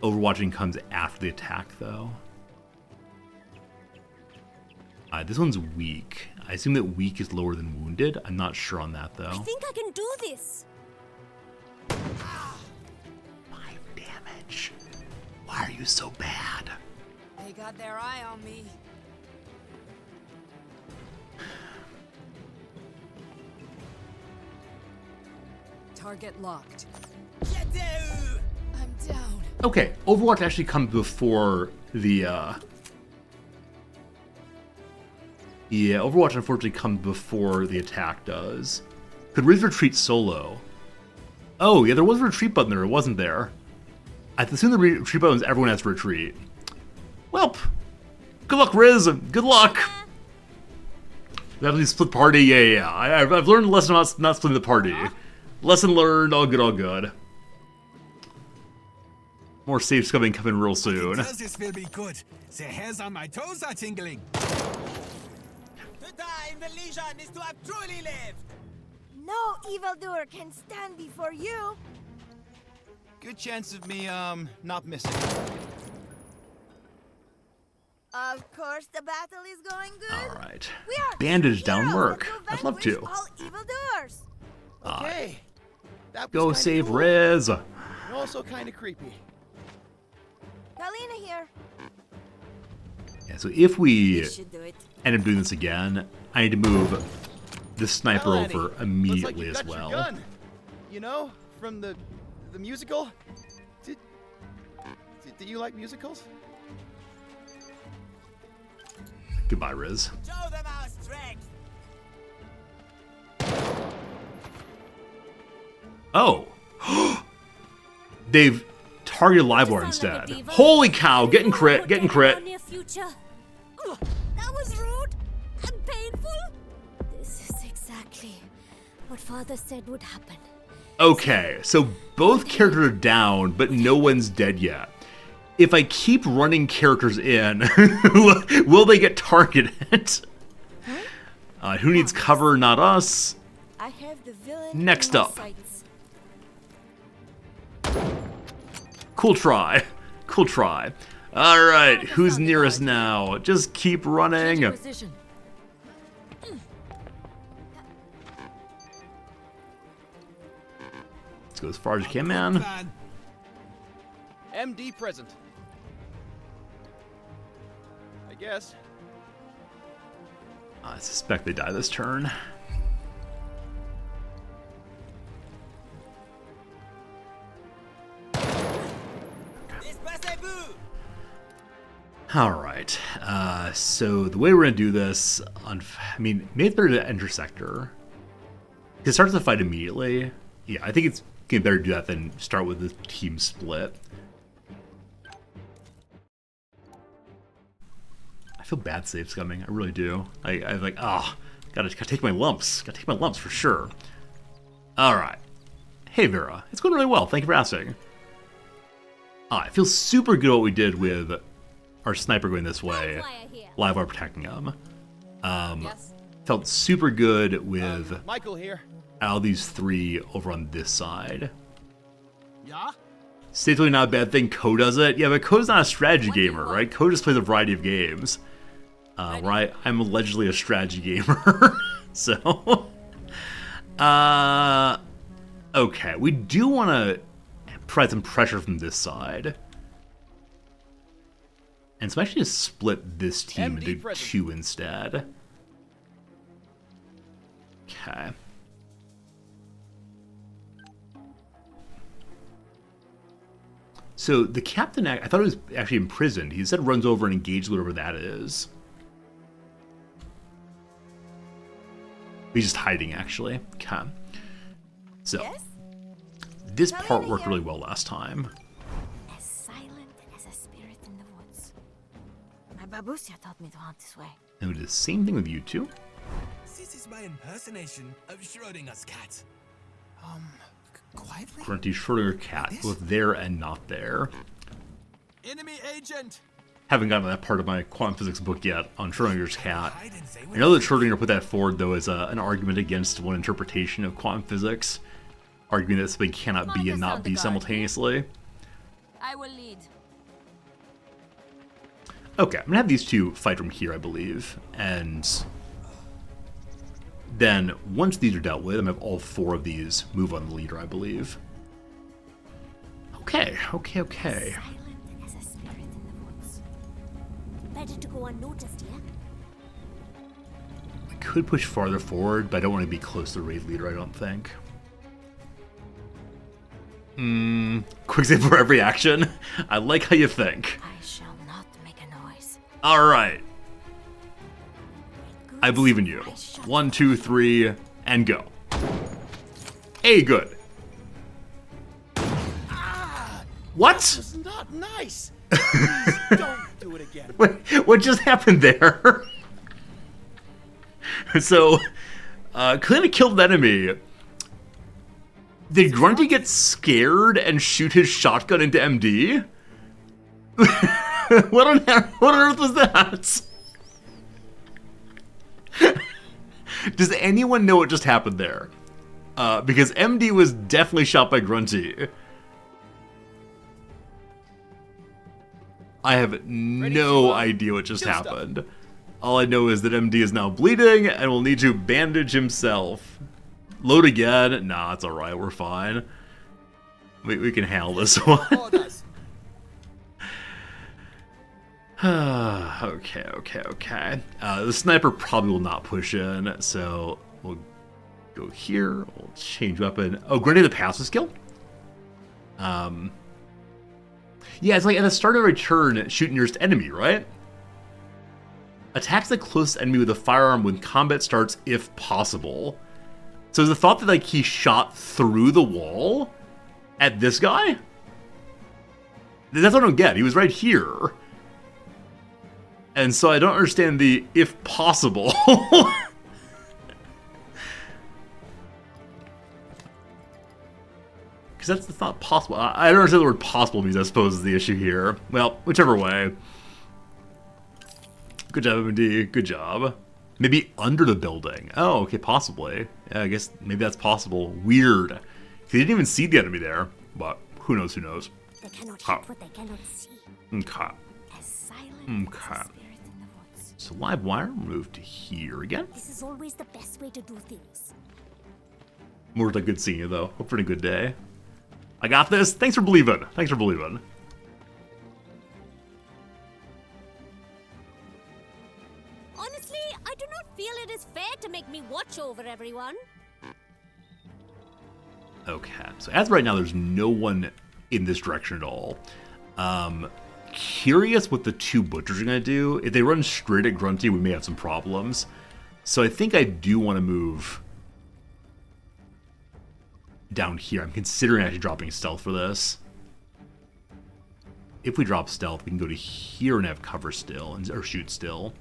Overwatching comes after the attack, though. This one's weak. I assume that weak is lower than wounded. I'm not sure on that, though. I think I can do this. 5 damage. Why are you so bad? They got their eye on me. Target locked. Get down! I'm down. Okay, Overwatch actually comes before the, Yeah, Overwatch unfortunately comes before the attack does. Could Riz retreat solo? Oh, yeah, there was a retreat button there, wasn't there? I assume the retreat button is everyone has to retreat. Welp! Good luck, Riz! Good luck! That'll be split party? Yeah. I've learned a lesson about not splitting the party. Lesson learned, all good, all good. More safe scumming coming real soon. This will be good. The hairs on my toes are tingling. To die in the Legion is to have truly lived! No evildoer can stand before you. Good chance of me, not missing. Of course, the battle is going good. Alright. We are Bandage down heroes work. that will I'd love vanquish to. all evildoers. Okay. That was Go kinda save cool. Riz! And also kind of creepy. Kalina here. Yeah, so if we This should do it. end up doing this again, I need to move this sniper Well, Annie, over looks immediately like you as got your well. gun. You know, from the musical. Did you like musicals? Goodbye, Riz. Show them our strength! Oh! They've targeted Livewire Just sound like a instead. diva. Holy cow! Getting crit, What getting can I do crit. near future? Ugh, that was rude and painful. This is exactly what Father said would happen. Okay, so both characters are down, but no one's dead yet. If I keep running characters in, will they get targeted? Who needs cover? Not us. I have the villain Next in my up. sights. Cool try. Cool try. Alright, who's nearest now? Just keep running. Position. Let's go as far as you can, man. Plan. MD present. I guess. I suspect they die this turn. Despacez-vous! Alright, so the way we're gonna do this, maybe it's better to enter sector. It starts the fight immediately. Yeah, I think it's gonna be better to do that than start with the team split. I feel bad save scumming, I really do. I'm like, gotta take my lumps. Gotta take my lumps for sure. Alright. Hey Vera, it's going really well, thank you for asking. It feels super good what we did with our sniper going this way. Livewire protecting him. Yes. Felt super good with Michael here. all these three over on this side. Yeah? State's really not a bad thing. Ko does it. Yeah, but Ko's not a strategy gamer, right? Ko just plays a variety of games. Right? I'm allegedly a strategy gamer. So, Okay, we do want to provide some pressure from this side. And so I'm actually just split this team MD into present. 2 instead. Okay. So the captain, I thought he was actually imprisoned. He said runs over and engages whatever that is. He's just hiding, actually. Okay. So, Yes? this Come part in worked here. really well last time. As silent as a spirit in the woods. My babusia taught me to hunt this way. And we did the same thing with you two. This is my impersonation of Schrodinger's cat. Quietly? Grunty Schrodinger cat, both there and not there. Enemy agent! Haven't gotten to that part of my quantum physics book yet on Schrodinger's cat. I know that Schrodinger put that forward, though, as an argument against one interpretation of quantum physics, arguing that something cannot be and not be simultaneously. I will lead. Okay, I'm gonna have these two fight from here, I believe, and then once these are dealt with, I'm gonna have all 4 of these move on the leader, I believe. Okay. Silent as a spirit in the woods. Better to go unnoticed, yeah? I could push farther forward, but I don't want to be close to the raid leader, I don't think. Quick save for every action. I like how you think. I shall not make a noise. Alright. I believe in you. 1, 2, 3, and go. Hey, good. What? It's not nice. Please don't do it again. What just happened there? So, clearly killed an enemy. Did Grunty get scared and shoot his shotgun into MD? What on earth was that? Does anyone know what just happened there? Because MD was definitely shot by Grunty. I have no idea what just happened. All I know is that MD is now bleeding and will need to bandage himself. Load again. Nah, it's alright. We're fine. We can handle this one. Okay. The sniper probably will not push in, so we'll go here. We'll change weapon. Oh, grenade the passive skill? Yeah, it's like at the start of a turn, shoot nearest enemy, right? Attacks the closest enemy with a firearm when combat starts if possible. So is the thought that like he shot through the wall at this guy? That's what I don't get. He was right here. And so I don't understand the if possible. Because that's the thought possible. I don't understand the word possible means, I suppose, is the issue here. Well, whichever way. Good job, MD. Good job. Maybe under the building. Oh, okay, possibly. Yeah, I guess maybe that's possible. Weird. He didn't even see the enemy there. But who knows, who knows. They cannot hit what they cannot see. Okay. As silent as a spirit in the woods. So live wire moved to here again. This is always the best way to do things. More like good seeing you, though. Hope for a good day. I got this. Thanks for believing. Thanks for believing. Honestly, I do not feel it is fair to make me watch over everyone. Okay, so as of right now, there's no one in this direction at all. Curious what the 2 butchers are going to do. If they run straight at Grunty, we may have some problems. So I think I do want to move down here. I'm considering actually dropping stealth for this. If we drop stealth, we can go to here and have cover still, or shoot still.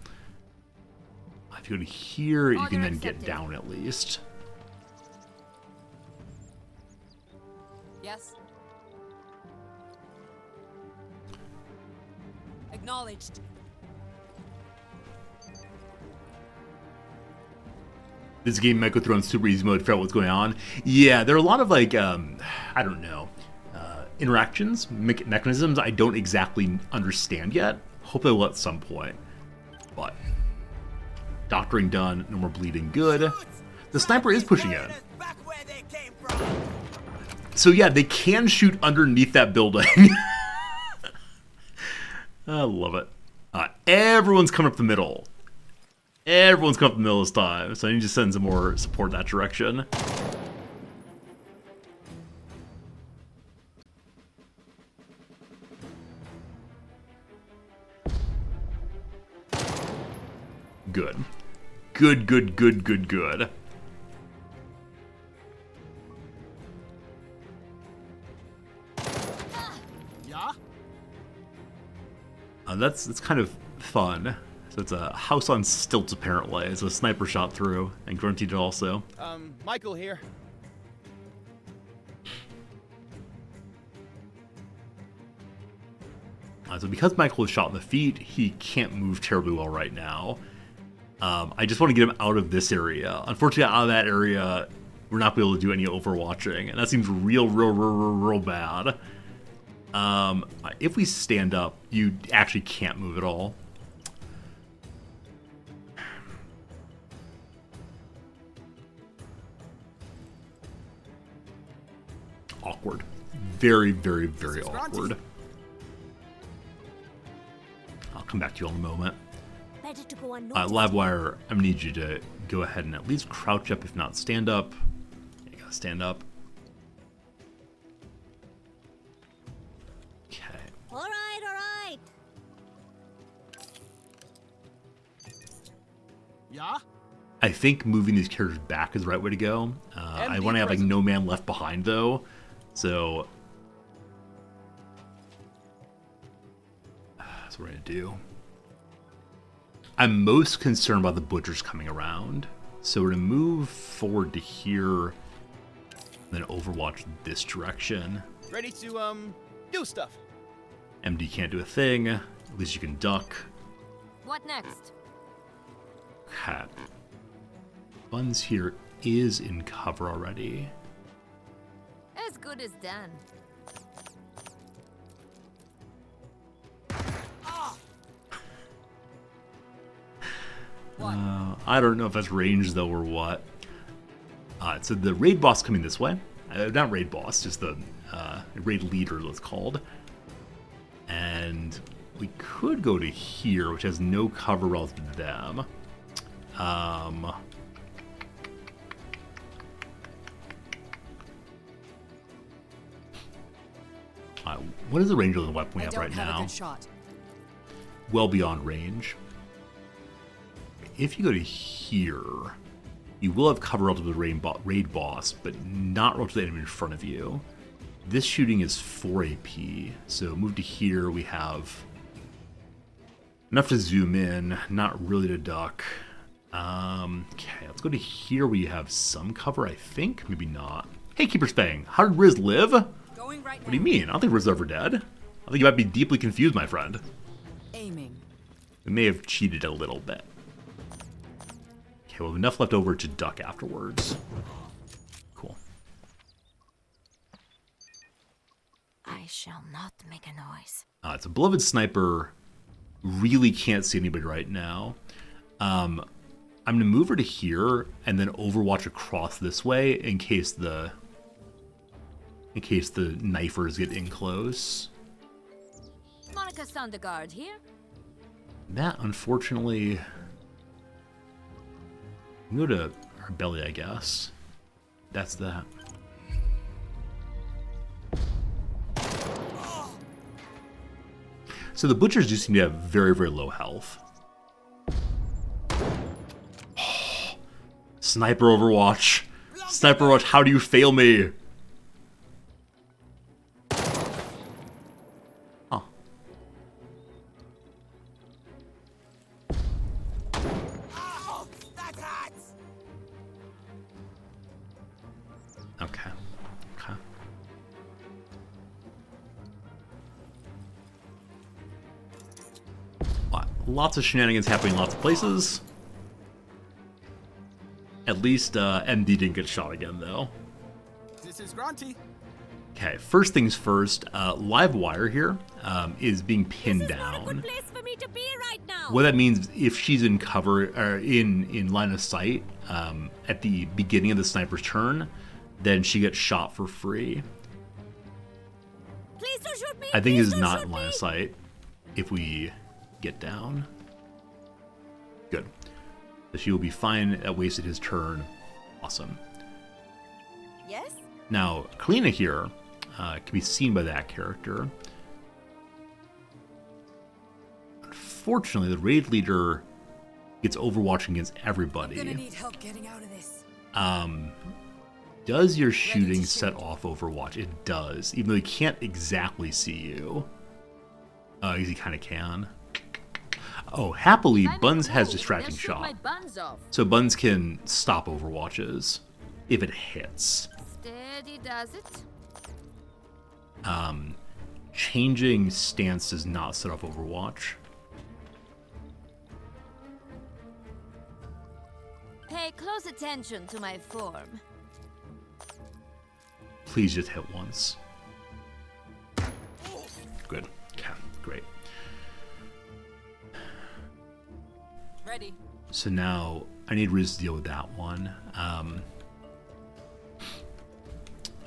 If you go to here, you can then get down at least. Yes. Acknowledged. This game might go through on super easy mode to figure out what's going on. Yeah, there are a lot of like, I don't know, interactions, mechanisms I don't exactly understand yet. Hope I will at some point. But, doctoring done, no more bleeding, good. The sniper is pushing in. So yeah, they can shoot underneath that building. I love it. Everyone's coming up the middle. Everyone's coming up the middle this time, so I need to send some more support that direction. Good. Good, good, good, good, good. Yeah? That's kind of fun. So it's a house on stilts, apparently. It's a sniper shot through, and Grunty did also. Michael here. So because Michael was shot in the feet, he can't move terribly well right now. I just want to get him out of this area. Unfortunately, out of that area, we're not going to be able to do any overwatching, and that seems real bad. If we stand up, you actually can't move at all. Awkward. Very awkward. I'll come back to you in a moment. Better to go unnoticed. Livewire, I'm gonna need you to go ahead and at least crouch up, if not stand up. You gotta stand up. Okay. All right. Yeah? I think moving these characters back is the right way to go. I want to have like no man left behind though, so that's what we're gonna do. I'm most concerned about the butchers coming around, so we're gonna move forward to here, then overwatch this direction. Ready to do stuff. MD can't do a thing. At least you can duck. What next? Okay. Buns here is in cover already. As good as done. I don't know if that's range though or what. So the raid boss coming this way. Not raid boss, just the raid leader, let's called. And we could go to here, which has no cover relative to them. What is the range of the weapon we have right now? Well beyond range. If you go to here, you will have cover relative to the raid boss, but not relative to the enemy in front of you. This shooting is 4 AP, so move to here. We have enough to zoom in, not really to duck. Okay, let's go to here where you have some cover, I think. Maybe not. Hey, Keeper Spang, how did Riz live? What do you mean? I don't think Riz is ever dead. I think you might be deeply confused, my friend. Aiming. We may have cheated a little bit. Okay, well, enough left over to duck afterwards. Cool. I shall not make a noise. It's a beloved sniper. Really can't see anybody right now. I'm gonna move her to here and then overwatch across this way in case the knifers get in close. Monica Sondergaard here. That unfortunately, we can go to our belly, I guess. That's that. So the butchers do seem to have very low health. Sniper Overwatch. Sniper Overwatch, how do you fail me? Oh. Okay. Okay. Lots of shenanigans happening in lots of places. At least MD didn't get shot again, though. This is Grunty. Okay, first things first, Livewire here is being pinned down. Not a good place for me to be right now. What that means, if she's in cover, or in line of sight at the beginning of the sniper's turn, then she gets shot for free. shoot me! I think Please is don't not shoot in line me! of sight if we get down. Good. So she will be fine. That wasted his turn. Awesome. Yes? Now, Kalina here can be seen by that character. Unfortunately, the raid leader gets overwatching against everybody. I'm gonna need help getting out of this. Does your shooting set off Overwatch? It does, even though he can't exactly see you. Because he kind of can. Oh, happily, Buns has distracting shot. So Buns can stop Overwatches if it hits. Steady does it. Changing stance does not set off Overwatch. Pay close attention to my form. Please just hit once. Good. Okay, great. Ready. So now I need Riz to deal with that one. I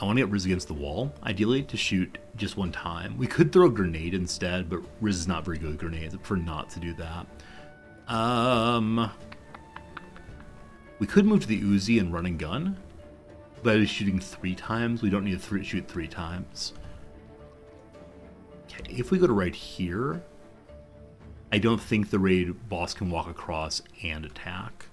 want to get Riz against the wall, ideally, to shoot just one time. We could throw a grenade instead, but Riz is not very good with grenades. I prefer not to do that. We could move to the Uzi and run and gun, but he's shooting 3 times. We don't need to shoot 3 times. Okay, if we go to right here, I don't think the raid boss can walk across and attack.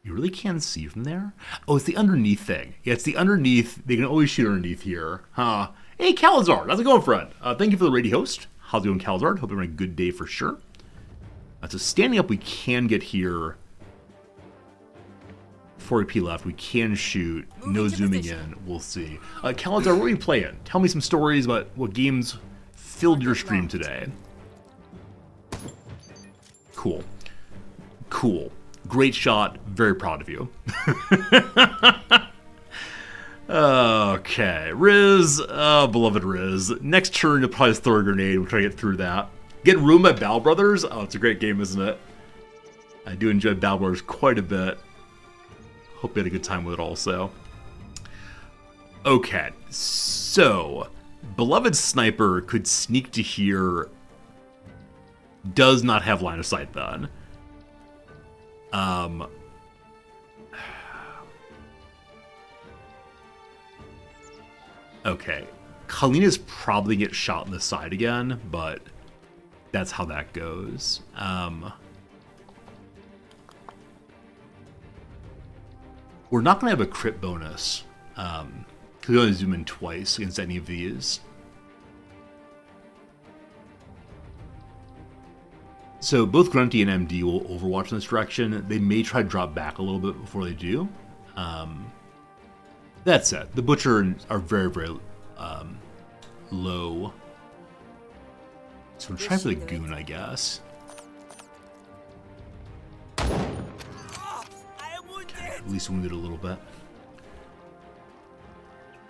You really can't see from there? Oh, it's the underneath thing. Yeah, it's the underneath. They can always shoot underneath here. Huh. Hey, Calazard. How's it going, friend? Thank you for the raid host. How's it going, Calazard? Hope you're having a good day for sure. So standing up, we can get here. 4 AP left. We can shoot. No zooming in. We'll see. Calazar, what are you playing? Tell me some stories about what games filled your stream today. Cool. Cool. Great shot. Very proud of you. Okay. Riz. Beloved Riz. Next turn, you'll probably just throw a grenade. We'll try to get through that. Get Room by Battle Brothers. Oh, it's a great game, isn't it? I do enjoy Battle Brothers quite a bit. Hope you had a good time with it also. Okay, so Beloved Sniper could sneak to here. Does not have line of sight then. Okay, Kalina's probably get shot in the side again, but that's how that goes. We're not going to have a crit bonus, because we only zoom in twice against any of these. So both Grunty and MD will overwatch in this direction. They may try to drop back a little bit before they do. That said, the Butcher are very, very low. So we're trying for the Goon, I guess. At least wounded a little bit.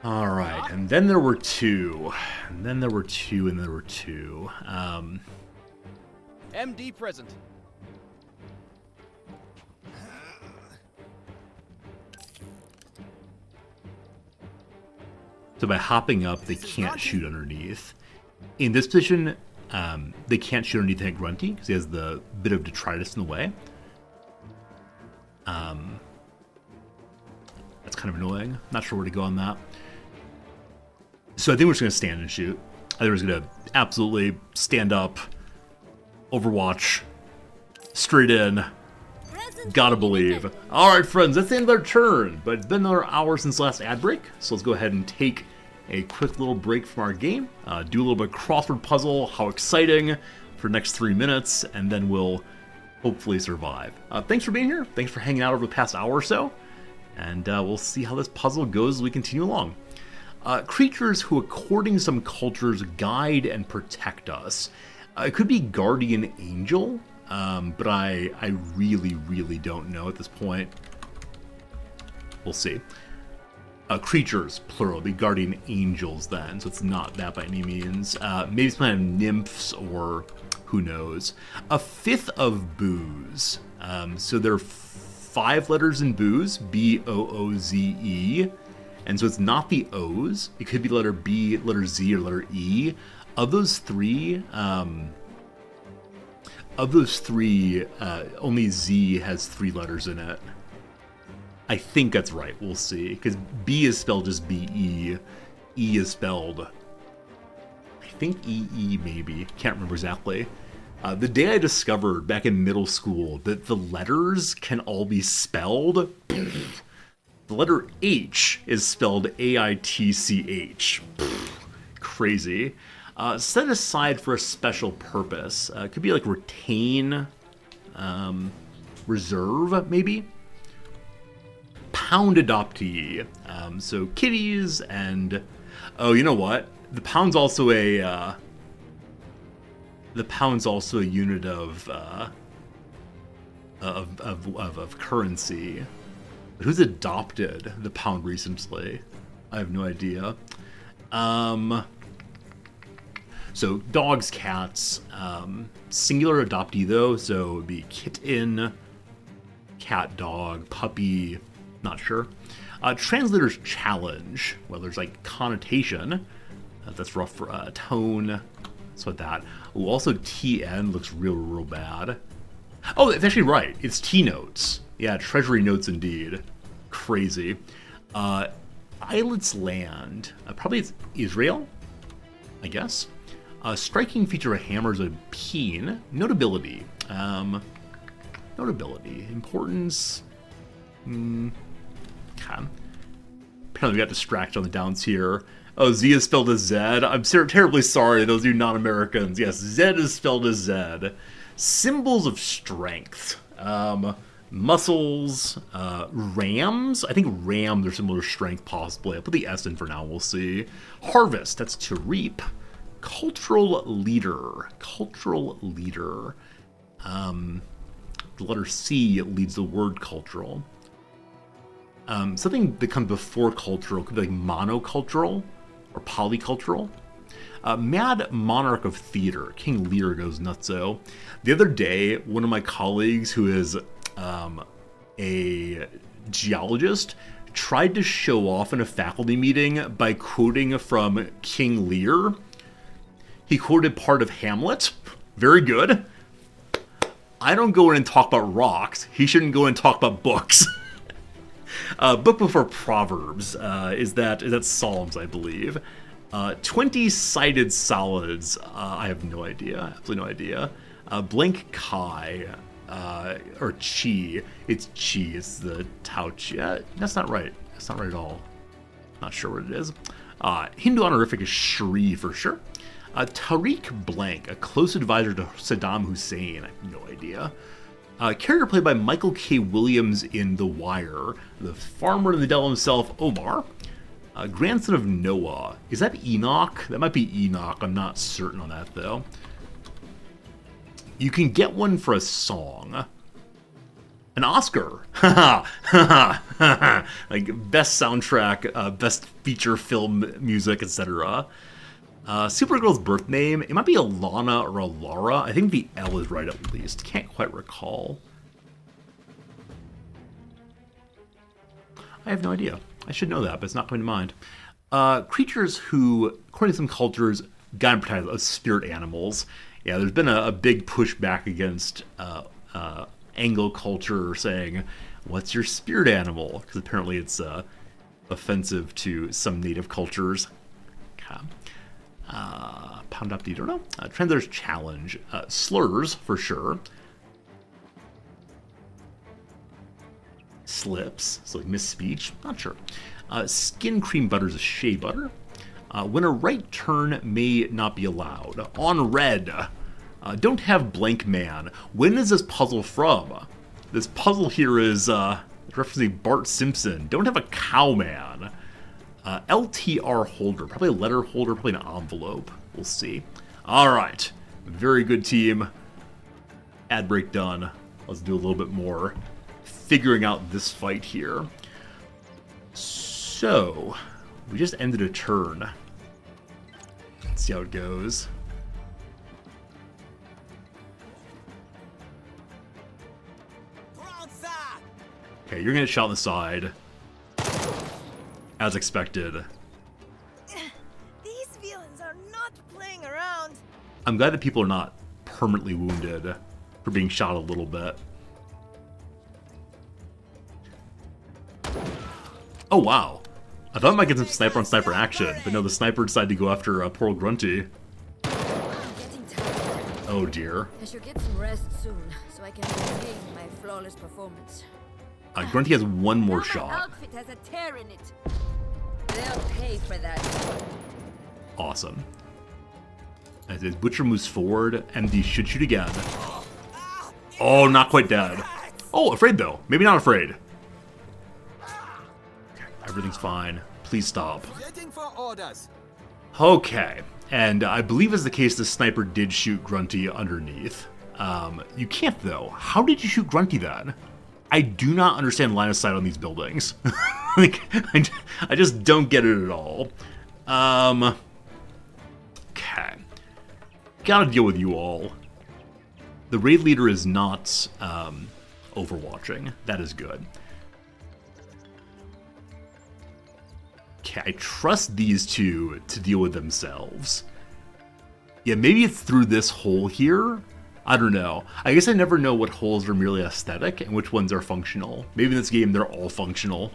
Alright, and then there were 2. And then there were 2, and there were 2. MD present. So by hopping up, they can't shoot underneath. In this position, they can't shoot underneath Hank Grunty because he has the bit of detritus in the way. That's kind of annoying. Not sure where to go on that. So I think we're just going to stand and shoot. I think we're just going to absolutely stand up, Overwatch, straight in. Gotta believe. Alright, friends, that's the end of our turn. But it's been another hour since the last ad break. So let's go ahead and take a quick little break from our game. Do a little bit of crossword puzzle. How exciting for the next 3 minutes. And then we'll hopefully survive. Thanks for being here. Thanks for hanging out over the past hour or so. And we'll see how this puzzle goes as we continue along. Creatures who, according to some cultures, guide and protect us. It could be guardian angel, but I really, really don't know at this point. We'll see. Creatures, plural, be guardian angels then, so it's not that by any means. Maybe it's kind of nymphs or who knows. A fifth of booze. So there are 5 letters in booze, B-O-O-Z-E. And so it's not the O's. It could be letter B, letter Z, or letter E. Of those three, only Z has 3 letters in it. I think that's right. We'll see. Because B is spelled just B-E. E is spelled, I think E-E maybe. Can't remember exactly. The day I discovered back in middle school that the letters can all be spelled, the letter H is spelled A-I-T-C-H. Crazy. Set aside for a special purpose. It could be like retain, reserve, maybe. Pound adoptee. So kitties and... Oh, you know what? The pound's also a... The pound's also a unit of currency. But who's adopted the pound recently? I have no idea. So dogs, cats, singular adoptee though, so it would be kitten, cat, dog, puppy, not sure. Translator's challenge. Well, there's like connotation. That's rough for tone. So that. Ooh, also TN looks real bad. Oh, it's actually right. It's T-notes. Yeah, treasury notes indeed. Crazy. Islets land. Probably it's Israel, I guess. Striking feature of hammers a peen. Notability. Notability. Importance. Okay. Apparently we got distracted on the downs here. Oh, Z is spelled as Z. I'm terribly sorry, those of you non-Americans. Yes, Z is spelled as Z. Symbols of strength. Muscles. Rams. I think rams are similar to strength, possibly. I'll put the S in for now, we'll see. Harvest, that's to reap. Cultural leader. Cultural leader. The letter C leads the word cultural. Something that comes before cultural could be like monocultural or polycultural. Mad Monarch of Theater. King Lear goes nutso. The other day, one of my colleagues who is a geologist tried to show off in a faculty meeting by quoting from King Lear. He quoted part of Hamlet. Very good. I don't go in and talk about rocks. He shouldn't go in and talk about books. Book before Proverbs. Is that Psalms, I believe. 20-sided solids. I have no idea. Absolutely no idea. Blank Chi. Or Chi. It's Chi. It's the Tao Chi. That's not right. That's not right at all. Not sure what it is. Hindu honorific is Shri for sure. Tariq Blank, a close advisor to Saddam Hussein. I have no idea. Character played by Michael K. Williams in The Wire. The farmer in the Dell himself, Omar. Grandson of Noah. Is that Enoch? That might be Enoch. I'm not certain on that, though. You can get one for a song. An Oscar. Like, best soundtrack, best feature film music, etc. Supergirl's birth name, it might be Alana or Alara. I think the L is right at least. Can't quite recall. I have no idea. I should know that, but it's not coming to mind. Creatures who, according to some cultures, got protected as spirit animals. Yeah, there's been a big push back against Anglo culture saying, what's your spirit animal? Because apparently it's offensive to some native cultures. Okay. Pound up, you don't know. Translator's challenge. Slurs, for sure. Slips, so like misspeech, not sure. Skin cream butter is a shea butter. When a right turn may not be allowed. On red. Don't have blank man. When is this puzzle from? This puzzle here is referencing Bart Simpson. Don't have a cow man. LTR holder, probably a letter holder, probably an envelope. We'll see. All right, very good team. Ad break done. Let's do a little bit more figuring out this fight here. So, we just ended a turn. Let's see how it goes. Okay, you're gonna get shot on the side. as expected. These villains are not playing around. I'm glad that people are not permanently wounded for being shot a little bit. Oh wow. I thought I might get some sniper on sniper action, but no, the sniper decided to go after poor old Grunty. Oh dear. I should get some rest soon, so I can maintain my flawless performance. Grunty has one more My shot. outfit has a tear in it. They'll pay for that. Awesome. As his Butcher moves forward, MD should shoot again. Oh, not quite dead. Oh, afraid though. Maybe not afraid. Okay, everything's fine. Please stop. Waiting for orders. Okay, and I believe as the case, the sniper did shoot Grunty underneath. You can't though. How did you shoot Grunty then? I do not understand line of sight on these buildings. Like, I just don't get it at all. Okay. Gotta deal with you all. The raid leader is not overwatching. That is good. Okay, I trust these two to deal with themselves. Yeah, maybe it's through this hole here. I don't know. I guess I never know what holes are merely aesthetic and which ones are functional. Maybe in this game they're all functional.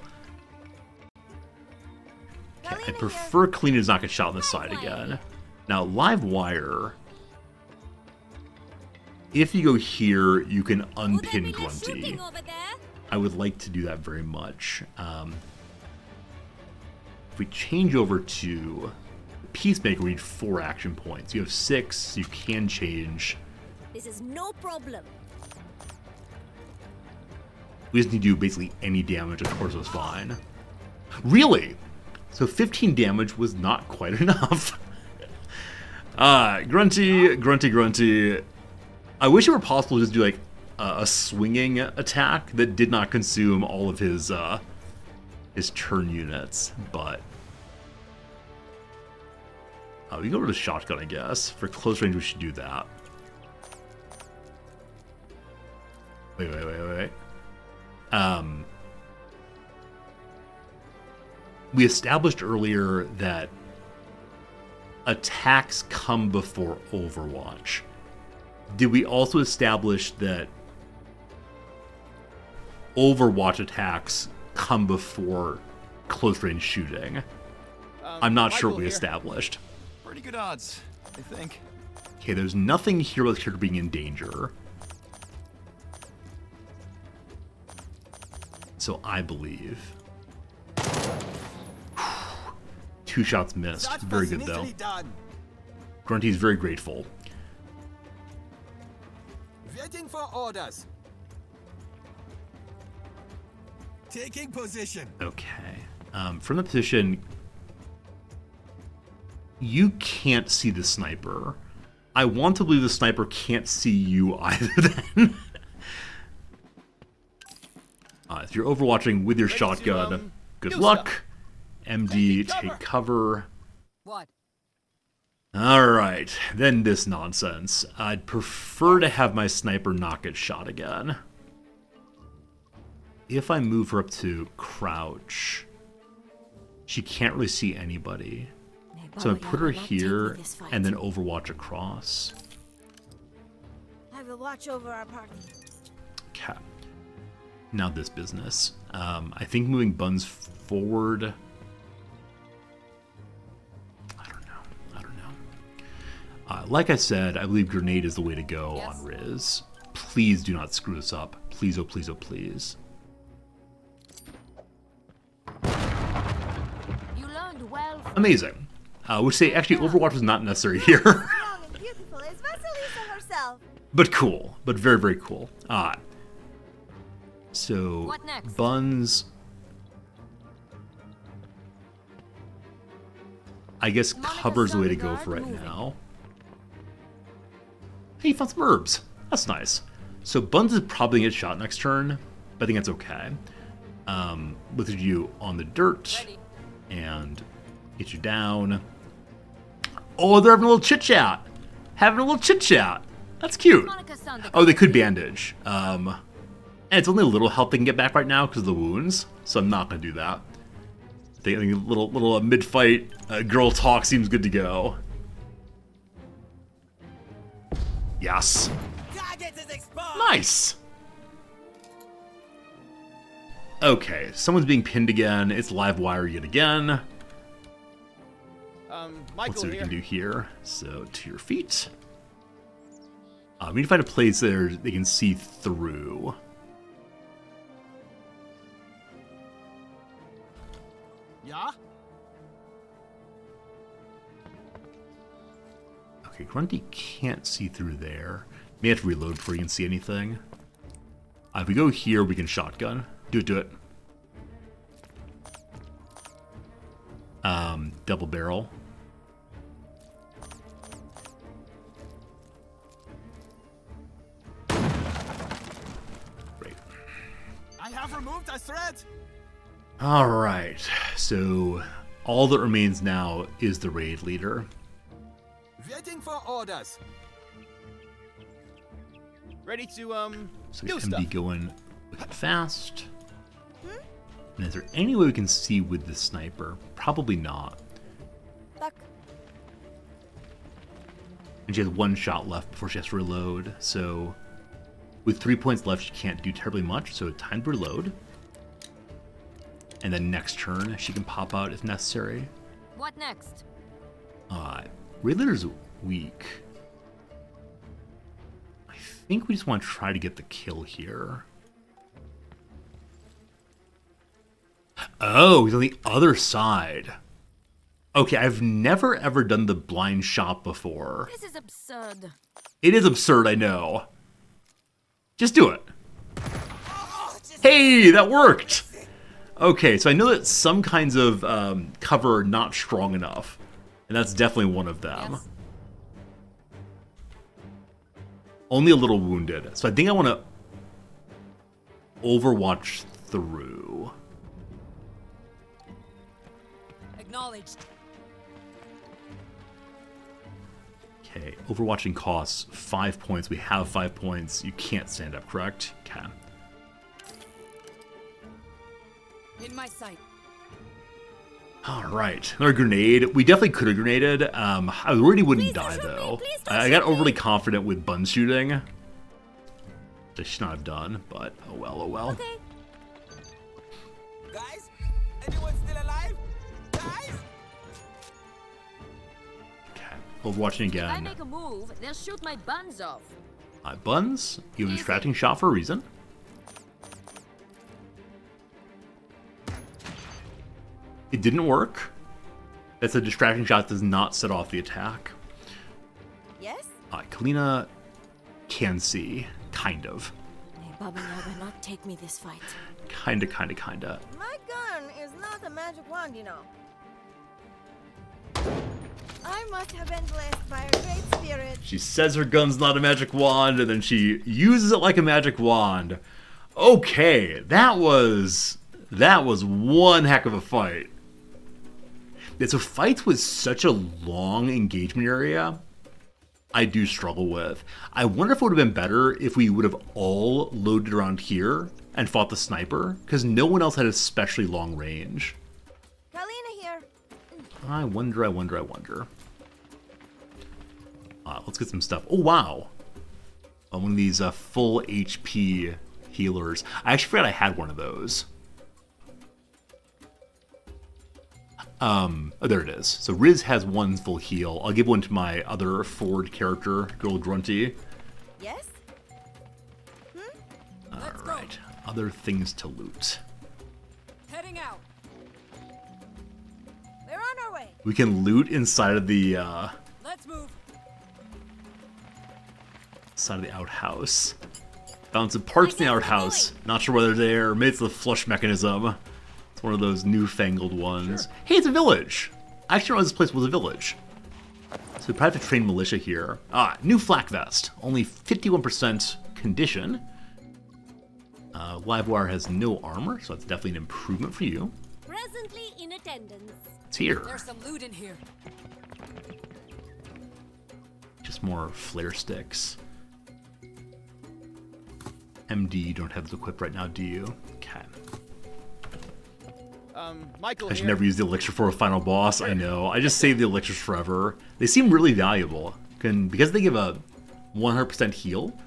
Okay, I prefer Clean does not get shot on the side again. Now, live wire. If you go here, you can unpin Grunty. I would like to do that very much. If we change over to Peacemaker, we need 4 action points. You have 6, you can change. This is no problem. We just need to do basically any damage, of course it's fine. Really? So 15 damage was not quite enough. Grunty. I wish it were possible to just do like a swinging attack that did not consume all of his turn units, but we go to the shotgun, I guess. For close range, we should do that. Wait. We established earlier that attacks come before Overwatch. Did we also establish that Overwatch attacks come before close range shooting? I'm not sure what we established. Pretty good odds, I think. Okay, there's nothing here about the character being in danger. So I believe. 2 shots missed. Very good though. Grunty's very grateful. Waiting for orders. Taking position. Okay. From the position, you can't see the sniper. I want to believe the sniper can't see you either then. If you're overwatching with your shotgun, good luck. MD, take cover. What? Alright, then this nonsense. I'd prefer to have my sniper not get shot again. If I move her up to crouch, she can't really see anybody. So I put her here and then overwatch across. I will watch over our party. Okay. Now this business. I think moving Buns forward. I don't know. Like I said, I believe Grenade is the way to go on Riz. Please do not screw this up. Please, oh please, oh please. You learned well. Amazing. Which say actually Overwatch was not necessary here. Young and beautiful as Vasilisa herself. But cool. But very, very cool. So What next? Buns, I guess cover's the way to go for right now. Hey, you found some herbs. That's nice. So Buns is probably gonna get shot next turn, but I think that's okay. With you on the dirt and get you down. Oh, they're having a little chit chat. That's cute. Oh, they could bandage. And it's only a little health they can get back right now because of the wounds, so I'm not going to do that. I think a little mid-fight girl talk seems good to go. Yes. Target is exposed. Nice. Okay, someone's being pinned again. It's live wire yet again. Michael Let's see what we here. can do here. So, to your feet. We need to find a place there they can see through. Yeah? Okay, Grunty can't see through there. May have to reload before you can see anything. If we go here, we can shotgun. Do it. Double barrel. Great. I have removed a threat. Alright, so all that remains now is the raid leader. Waiting for orders. Ready to So do get stuff. MD going wicked fast. And is there any way we can see with the sniper? Probably not. Duck. And she has one shot left before she has to reload, so with 3 points left, she can't do terribly much, so time to reload. And then next turn, she can pop out if necessary. What next? Raid leader's weak. I think we just want to try to get the kill here. Oh, he's on the other side. Okay, I've never ever done the blind shot before. This is absurd. It is absurd, I know. Just do it. Hey, that worked! Okay, so I know that some kinds of cover are not strong enough. And that's definitely one of them. Yes. Only a little wounded. So I think I want to overwatch through. Acknowledged. Okay, overwatching costs 5 points. We have 5 points. You can't stand up, correct? Okay. In my sight. Alright, another grenade. We definitely could have grenaded. I was worried he wouldn't die, though. I got overly confident with bun shooting. I should not have done, but oh well, oh well. Okay. Guys, anyone still alive? Guys? Okay, overwatching If I again. make a move, they'll shoot my buns off. Buns, you have a distracting shot for a reason. It didn't work. That's a distracting shot, does not set off the attack. Yes? Kalina can see, kind of. May Baba Yaga not take me this fight. Kinda. My gun is not a magic wand, you know. I must have been blessed by a great spirit. She says her gun's not a magic wand, and then she uses it like a magic wand. Okay, that was one heck of a fight. Yeah, so fights with such a long engagement area, I do struggle with. I wonder if it would have been better if we would have all loaded around here and fought the sniper, because no one else had especially long range. Kalina here. I wonder. Let's get some stuff. Oh, wow. One of these full HP healers. I actually forgot I had one of those. Oh, there it is. So Riz has one full heal. I'll give one to my other forward character, Girl Grunty. Yes? Alright. Other things to loot. Heading out. We're on our way. We can loot inside of the Let's move. outhouse. Found some parts in the outhouse. Not sure whether they're maybe it's the flush mechanism. It's one of those newfangled ones. Sure. Hey, it's a village. I actually realized this place was a village. So we probably have to train militia here. New flak vest. Only 51% condition. Livewire has no armor, so that's definitely an improvement for you. Presently in attendance. It's here. There's some loot in here. Just more flare sticks. MD, you don't have those equipped right now, do you? Okay. Michael I should here. never use the elixir for a final boss, I know. I just save the elixirs forever. They seem really valuable. Because they give a 100% heal,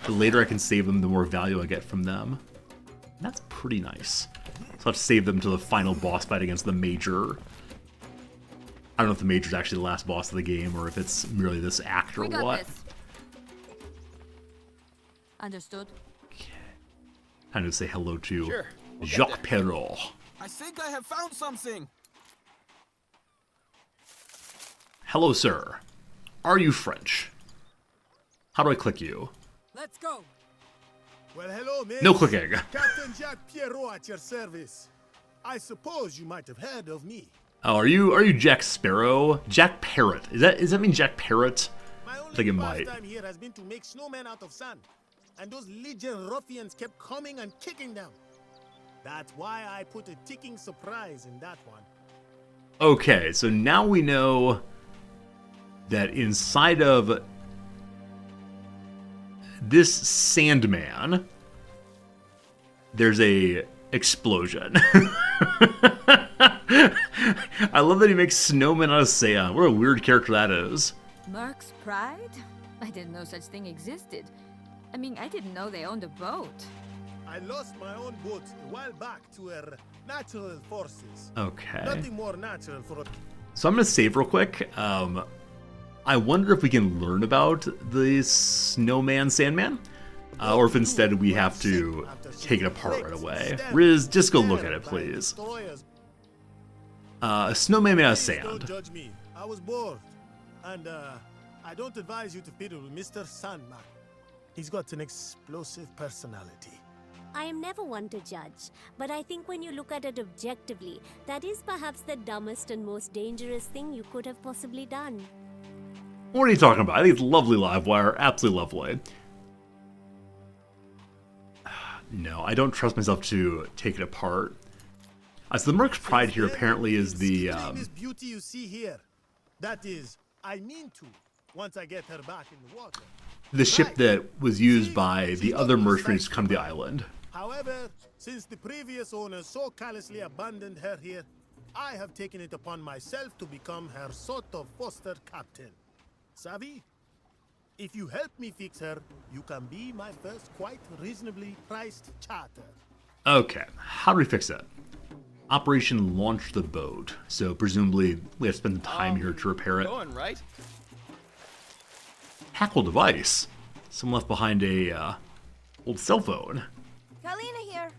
the later I can save them, the more value I get from them. And that's pretty nice. So I'll have to save them to the final boss fight against the Major. I don't know if the Major's actually the last boss of the game, or if it's merely this act or We got what. this. Understood. Time to say hello to Sure, we'll get Jacques Perrault. I think I have found something. Hello, sir. Are you French? How do I click you? Let's go. Well, hello, miss. No clicking. Captain Jacques Pierrot at your service. I suppose you might have heard of me. Oh, are you Jack Sparrow? Jack Parrot. Does that mean Jack Parrot? My I only think it might. pastime here has been to make snowmen out of sand. And those Legion ruffians kept coming and kicking them. That's why I put a ticking surprise in that one. Okay, so now we know that inside of this Sandman, there's a explosion. I love that he makes snowmen out of sand. What a weird character that is. Merc's Pride? I didn't know such thing existed. I mean, I didn't know they owned a boat. I lost my own boat a while back to natural forces. Okay. Nothing more natural for a... So I'm going to save real quick. I wonder if we can learn about the Snowman Sandman, or if instead we have to take it apart right away. Riz, just go look at it, please. A snowman made out of Please don't sand. judge me. I was bored. And I don't advise you to fiddle with Mr. Sandman. He's got an explosive personality. I am never one to judge, but I think when you look at it objectively, that is perhaps the dumbest and most dangerous thing you could have possibly done. What are you talking about? I think it's lovely, Livewire. Absolutely lovely. No, I don't trust myself to take it apart. So the Merc's Pride here apparently is the... This beauty you see here. That is, I mean to, once I get her back in the water. the ship that was used by the other mercenaries to come to the island. However, since the previous owner so callously abandoned her here, I have taken it upon myself to become her sort of foster captain. Savvy? If you help me fix her, you can be my first quite reasonably priced charter. Okay, how do we fix it? Operation Launch the Boat. So presumably we have to spend time here to repair it. Going right. Hackle device. Someone left behind a old cell phone. Kalina here.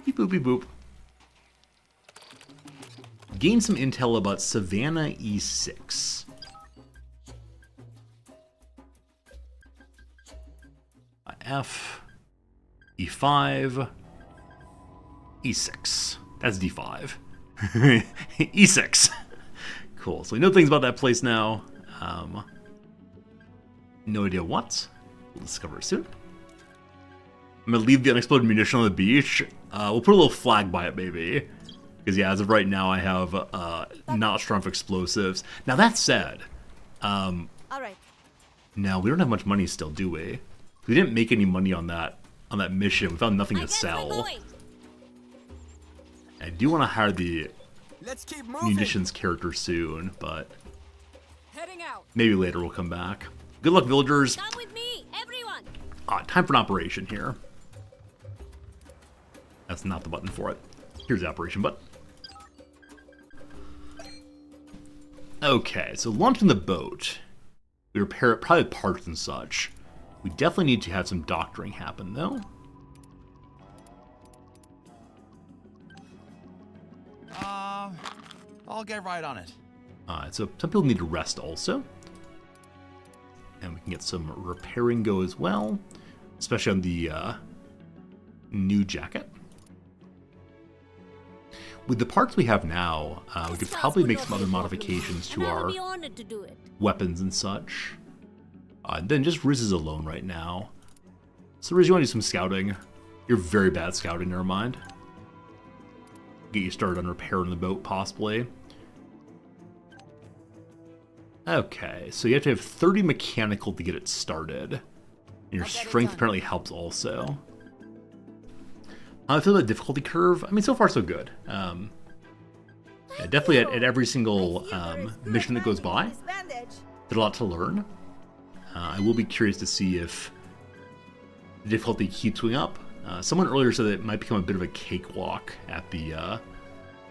Beep boop beep boop. Gain some intel about Savannah E6. F, E5, E6. That's D5. E6. Cool. So we know things about that place now. No idea what. We'll discover it soon. I'm gonna leave the unexploded munition on the beach. We'll put a little flag by it, maybe. Because yeah, as of right now, I have not strong enough explosives. Now that said, All right. now we don't have much money still, do we? We didn't make any money on that mission. We found nothing to sell. I do want to hire the Let's keep moving. munitions character soon, but Heading out. maybe later we'll come back. Good luck, villagers. Come with me, everyone. Time for an operation here. That's not the button for it. Here's the operation button. Okay, so launching the boat. We repair it, probably parts and such. We definitely need to have some doctoring happen, though. I'll get right on it. So some people need to rest also. And we can get some repairing go as well, especially on the new jacket. With the parts we have now, we could probably make some other modifications to our weapons and such. And then just Riz is alone right now. So Riz, you want to do some scouting? You're very bad at scouting, never mind. Get you started on repairing the boat, possibly. Okay, so you have to have 30 mechanical to get it started. And your strength apparently helps also. I feel the difficulty curve, I mean, so far so good. Yeah, definitely at every single mission that goes by, there's a lot to learn. I will be curious to see if the difficulty keeps going up. Someone earlier said that it might become a bit of a cakewalk at the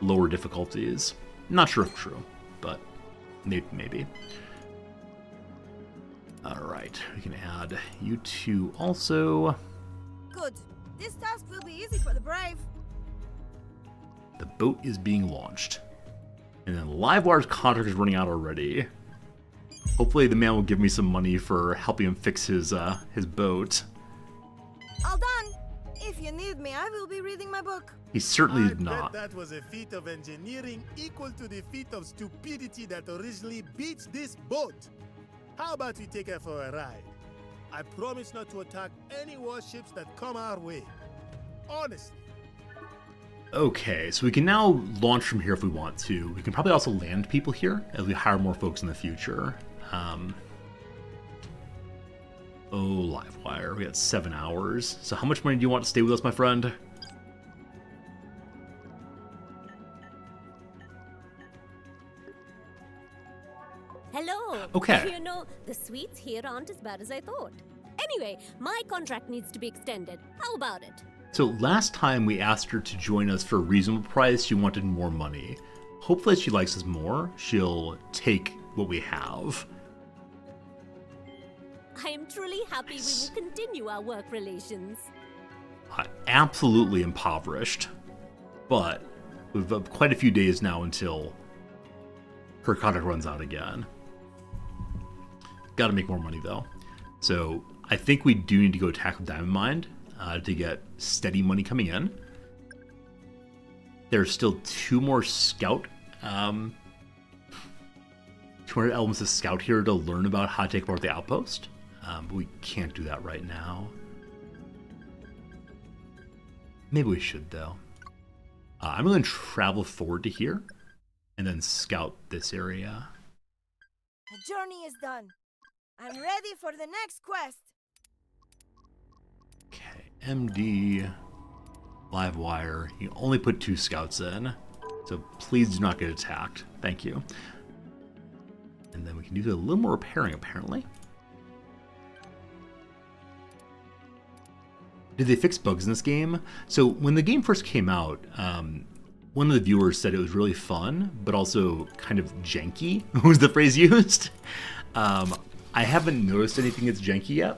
lower difficulties. Not sure if true, but maybe. Alright, we can add you two also. Good. This task will be easy for the brave. The boat is being launched. And then Livewire's contract is running out already. Hopefully the man will give me some money for helping him fix his boat. All done. If you need me, I will be reading my book. He certainly I did not. bet that was a feat of engineering equal to the feat of stupidity that originally beats this boat. How about we take her for a ride? I promise not to attack any warships that come our way. Honestly. Okay, so we can now launch from here if we want to. We can probably also land people here as we hire more folks in the future. Oh, Livewire, we got 7 hours. So how much money do you want to stay with us, my friend? Hello. Okay. You know, the sweets here aren't as bad as I thought. Anyway, my contract needs to be extended. How about it? So last time we asked her to join us for a reasonable price, she wanted more money. Hopefully she likes us more, she'll take what we have. I am truly happy we will continue our work relations. Absolutely impoverished. But we've quite a few days now until her contract runs out again. Gotta make more money though. So I think we do need to go tackle Diamond Mine to get steady money coming in. There's still 2 more scout, 200 elements of scout here to learn about how to take apart the outpost. But we can't do that right now. Maybe we should though. I'm going to travel forward to here and then scout this area. The journey is done. I'm ready for the next quest. Okay, MD, Livewire. You can only put 2 scouts in, so please do not get attacked. Thank you. And then we can do a little more repairing, apparently. Did they fix bugs in this game? So when the game first came out, one of the viewers said it was really fun, but also kind of janky, was the phrase used. I haven't noticed anything that's janky yet.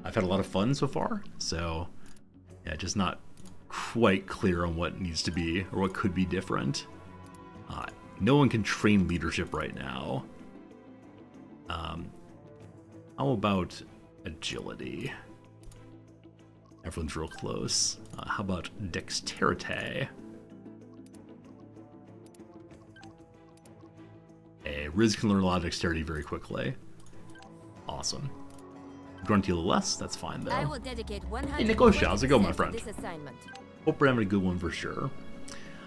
I've had a lot of fun so far, so yeah, just not quite clear on what needs to be or what could be different. No one can train leadership right now. How about agility? Everyone's real close. How about dexterity? Hey, Riz can learn a lot of dexterity very quickly. Awesome. Grunty less, that's fine though. I will dedicate 100. Hey Nico, how's it going, my friend? This assignment. Hope we're having a good one for sure.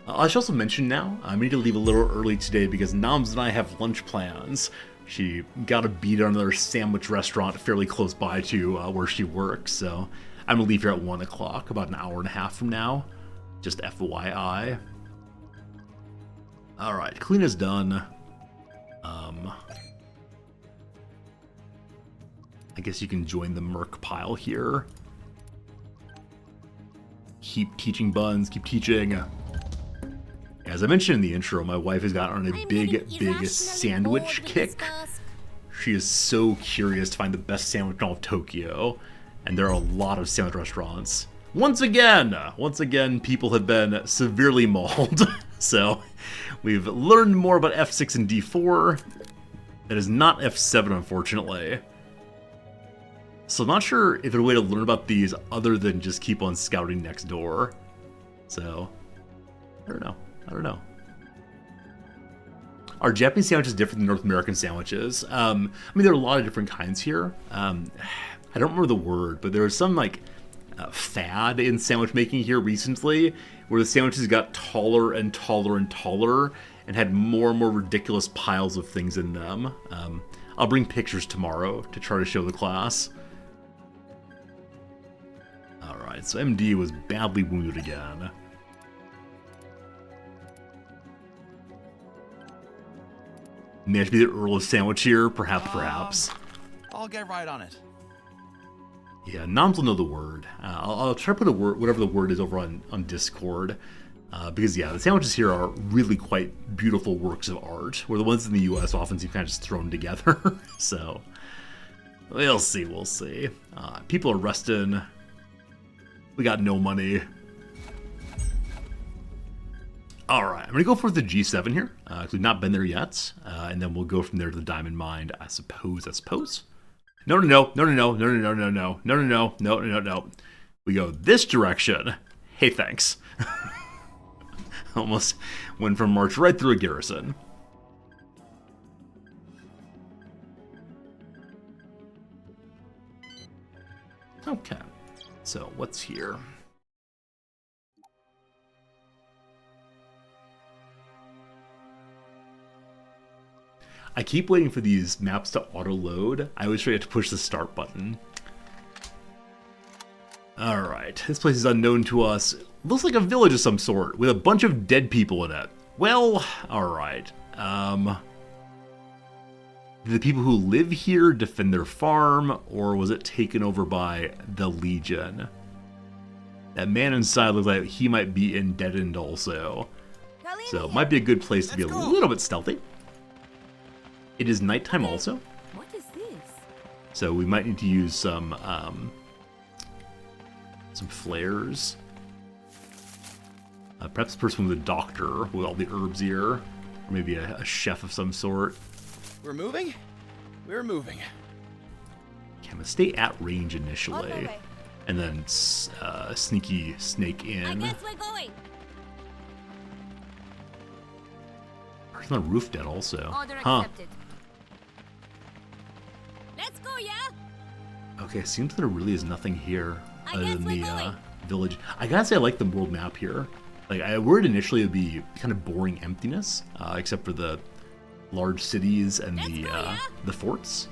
I should also mention now, I need to leave a little early today because Noms and I have lunch plans. She got a beat on another sandwich restaurant fairly close by to where she works, so I'm gonna leave here at 1 o'clock, about an hour and a half from now. Just FYI. Alright, clean is done. I guess you can join the Merc pile here. Keep teaching buns, keep teaching. As I mentioned in the intro, my wife has gotten on a big sandwich kick. She is so curious to find the best sandwich in all of Tokyo, and there are a lot of sandwich restaurants. Once again, people have been severely mauled. So, we've learned more about F6 and D4. That is not F7, unfortunately. So I'm not sure if there's a way to learn about these other than just keep on scouting next door. So, I don't know. Are Japanese sandwiches different than North American sandwiches? I mean, there are a lot of different kinds here. I don't remember the word, but there was some like fad in sandwich making here recently where the sandwiches got taller and taller and taller and had more and more ridiculous piles of things in them. I'll bring pictures tomorrow to try to show the class. Alright, Alright, so MD was badly wounded again. May have to be the Earl of Sandwich here, perhaps. I'll get right on it. Yeah, Noms will know the word. I'll try to put a word, whatever the word is, over on Discord. Because, yeah, the sandwiches here are really quite beautiful works of art, where the ones in the US often seem kind of just thrown together. So, we'll see. People are resting. We got no money. Alright, I'm going to go for the G7 here, because we've not been there yet, and then we'll go from there to the Diamond Mine, I suppose. No. We go this direction. Hey, thanks. Almost went from march right through a garrison. Okay, so what's here? I keep waiting for these maps to auto-load. I always forget to push the start button. Alright, this place is unknown to us. Looks like a village of some sort, with a bunch of dead people in it. Well, alright. Do the people who live here defend their farm, or was it taken over by the Legion? That man inside looks like he might be deadened also. So it might be a good place to be a little bit stealthy. It is nighttime also. What is this? So we might need to use some flares. Perhaps a person with a doctor with all the herbs here. Or maybe a chef of some sort. We're moving? We're moving. Okay, I'm going to stay at range initially. And then sneaky snake in. I guess we're going. Person on the roof dead also. Order Huh. accepted. Let's go, yeah? Okay, seems there really is nothing here other guess than we're the going. village. I gotta say I like the world map here. Like, I worried initially it would be kind of boring emptiness, except for the large cities and the forts.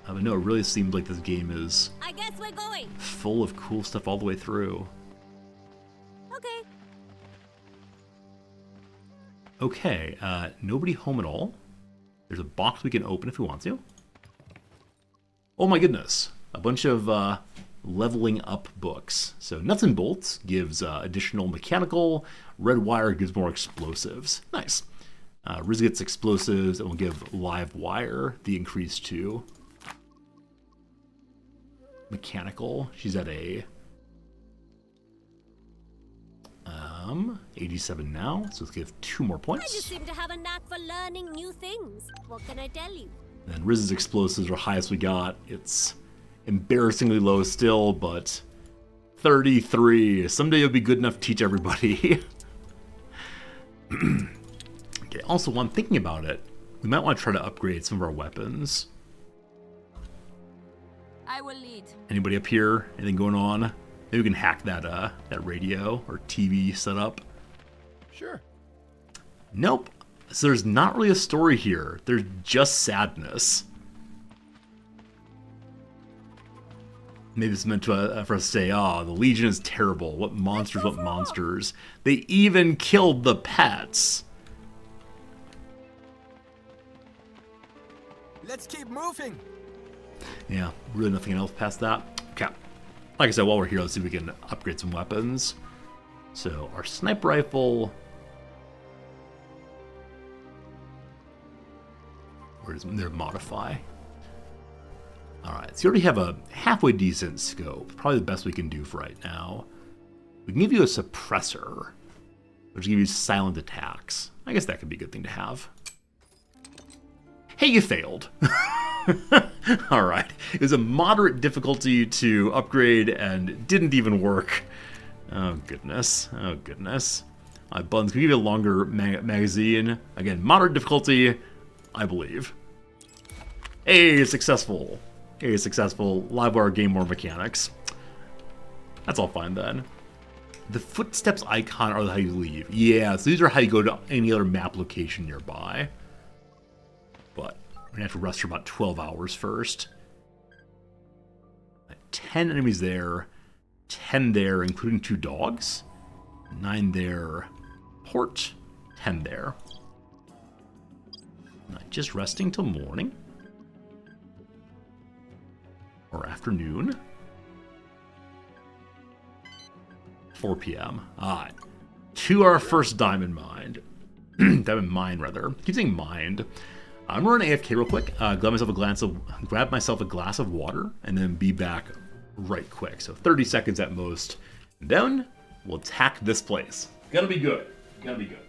But no, it really seemed like this game is I guess we're going. full of cool stuff all the way through. Okay. Okay, nobody home at all. There's a box we can open if we want to. Oh my goodness, a bunch of leveling up books. So Nuts and Bolts gives additional mechanical, Red Wire gives more explosives. Nice. Riz gets explosives, and we'll give Live Wire the increase to mechanical. She's at a 87 now, so let's give 2 more I points. just seem to have a knack for learning new things. What can I tell you? And Riz's explosives are highest we got. It's embarrassingly low still, but 33. Someday you'll be good enough to teach everybody. Okay, also, while I'm thinking about it, we might want to try to upgrade some of our weapons. I will lead. Anybody up here? Anything going on? Maybe we can hack that radio or TV setup. Sure. Nope. So there's not really a story here. There's just sadness. Maybe it's meant to, for us to say, oh, the Legion is terrible. What monsters. They even killed the pets. Let's keep moving. Yeah, really nothing else past that. Okay. Like I said, while we're here, let's see if we can upgrade some weapons. So our sniper rifle. Where does there modify? Alright, so you already have a halfway decent scope. Probably the best we can do for right now. We can give you a suppressor, which give you silent attacks. I guess that could be a good thing to have. Hey, you failed. Alright, it was a moderate difficulty to upgrade and didn't even work. Oh goodness, Buns, can we give you a longer magazine? Again, moderate difficulty, I believe. Hey, successful. Livewire game more mechanics. That's all fine then. The footsteps icon are how you leave. Yeah, so these are how you go to any other map location nearby. But we're gonna have to rest for about 12 hours first. 10 enemies there. 10 there, including 2 dogs. 9 there. Port. 10 there. Not just resting till morning. Or afternoon. 4 p.m. Alright. To our first diamond mine. Diamond mine, rather. Keep saying mind. I'm gonna run AFK real quick. Grab myself a glass of water, and then be back right quick. So 30 seconds at most. Then we'll attack this place. Gonna be good. Gonna be good.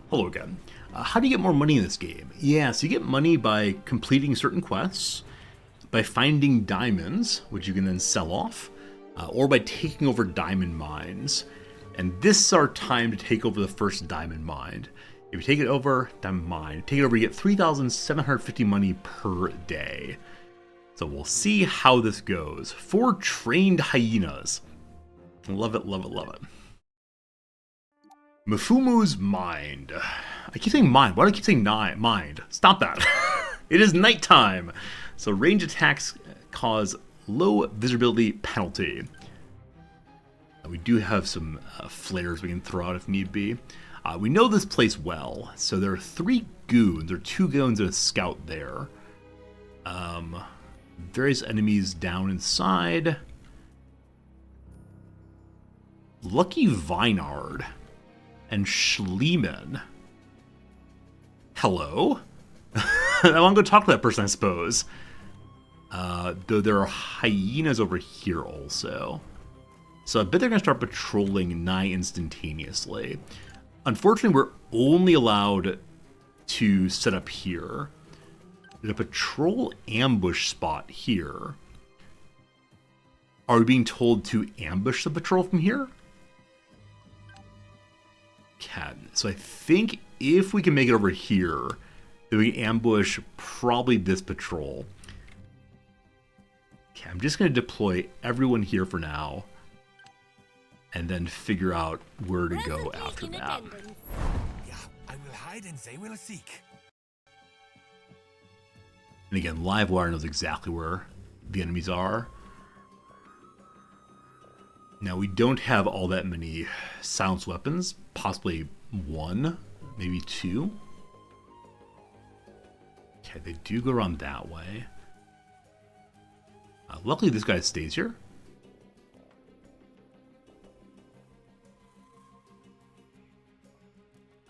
Hello again. How do you get more money in this game? Yeah, so you get money by completing certain quests, by finding diamonds, which you can then sell off, or by taking over diamond mines. And this is our time to take over the first diamond mine. If you take it over, diamond mine, take it over, you get 3,750 money per day. So we'll see how this goes. 4 trained hyenas. Love it, love it, love it. Mufumu's mind. I keep saying mind. Why do I keep saying mind? Stop that. It is nighttime. So range attacks cause low visibility penalty. We do have some flares we can throw out if need be. We know this place well. So there are 3 goons. There are 2 goons and a scout there. Various enemies down inside. Lucky Vinard. And Schliemann. Hello? I want to go talk to that person, I suppose. Though there are hyenas over here also. So I bet they're going to start patrolling nigh instantaneously. Unfortunately, we're only allowed to set up here. There's a patrol ambush spot here. Are we being told to ambush the patrol from here? So I think if we can make it over here, then we can ambush probably this patrol. Okay, I'm just going to deploy everyone here for now, and then figure out where to go after that. Yeah, I will hide and they will seek. And again, Livewire knows exactly where the enemies are. Now, we don't have all that many silenced weapons. Possibly 1, maybe 2. Okay, they do go around that way. Luckily, this guy stays here.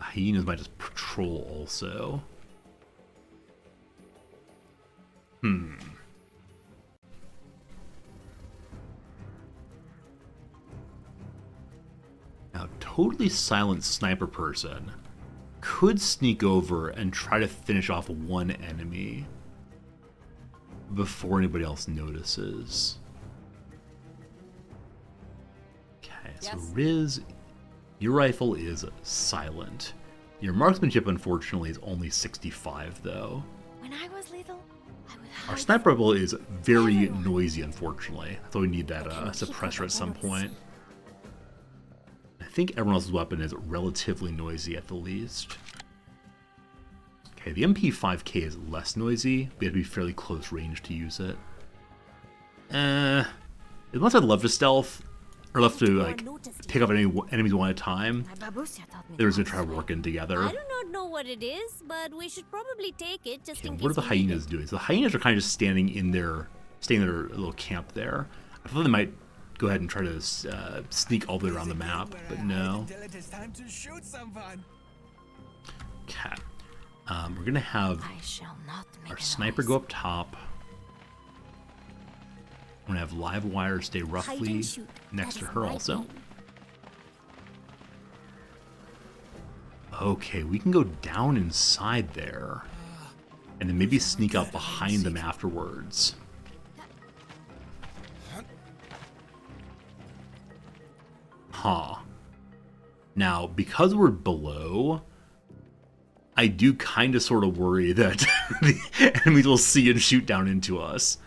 Hyenas might just patrol also. Now, totally silent sniper person could sneak over and try to finish off one enemy before anybody else notices. Okay, so Riz, your rifle is silent. Your marksmanship, unfortunately, is only 65, though. When I was little, I would hide. Our sniper rifle is very noisy, unfortunately. So we need that suppressor at some point. I think everyone else's weapon is relatively noisy at the least. Okay, the MP5K is less noisy, but you have to be fairly close range to use it. Unless I'd love to stealth, or love to like pick up any enemies one at a time, they're just gonna try working together. I do not know what it is, but we should probably take it just in case. What are the hyenas doing? So the hyenas are kind of just staying in their little camp there. I thought they might go ahead and try to sneak all the way around the map, but no. Okay. We're gonna have our sniper go up top. I'm gonna have live wire stay Hide roughly and shoot. next That to is her my also. game. Okay, we can go down inside there. And then maybe sneak up behind them afterwards. Huh. Now, because we're below, I do kind of sort of worry that the enemies will see and shoot down into us.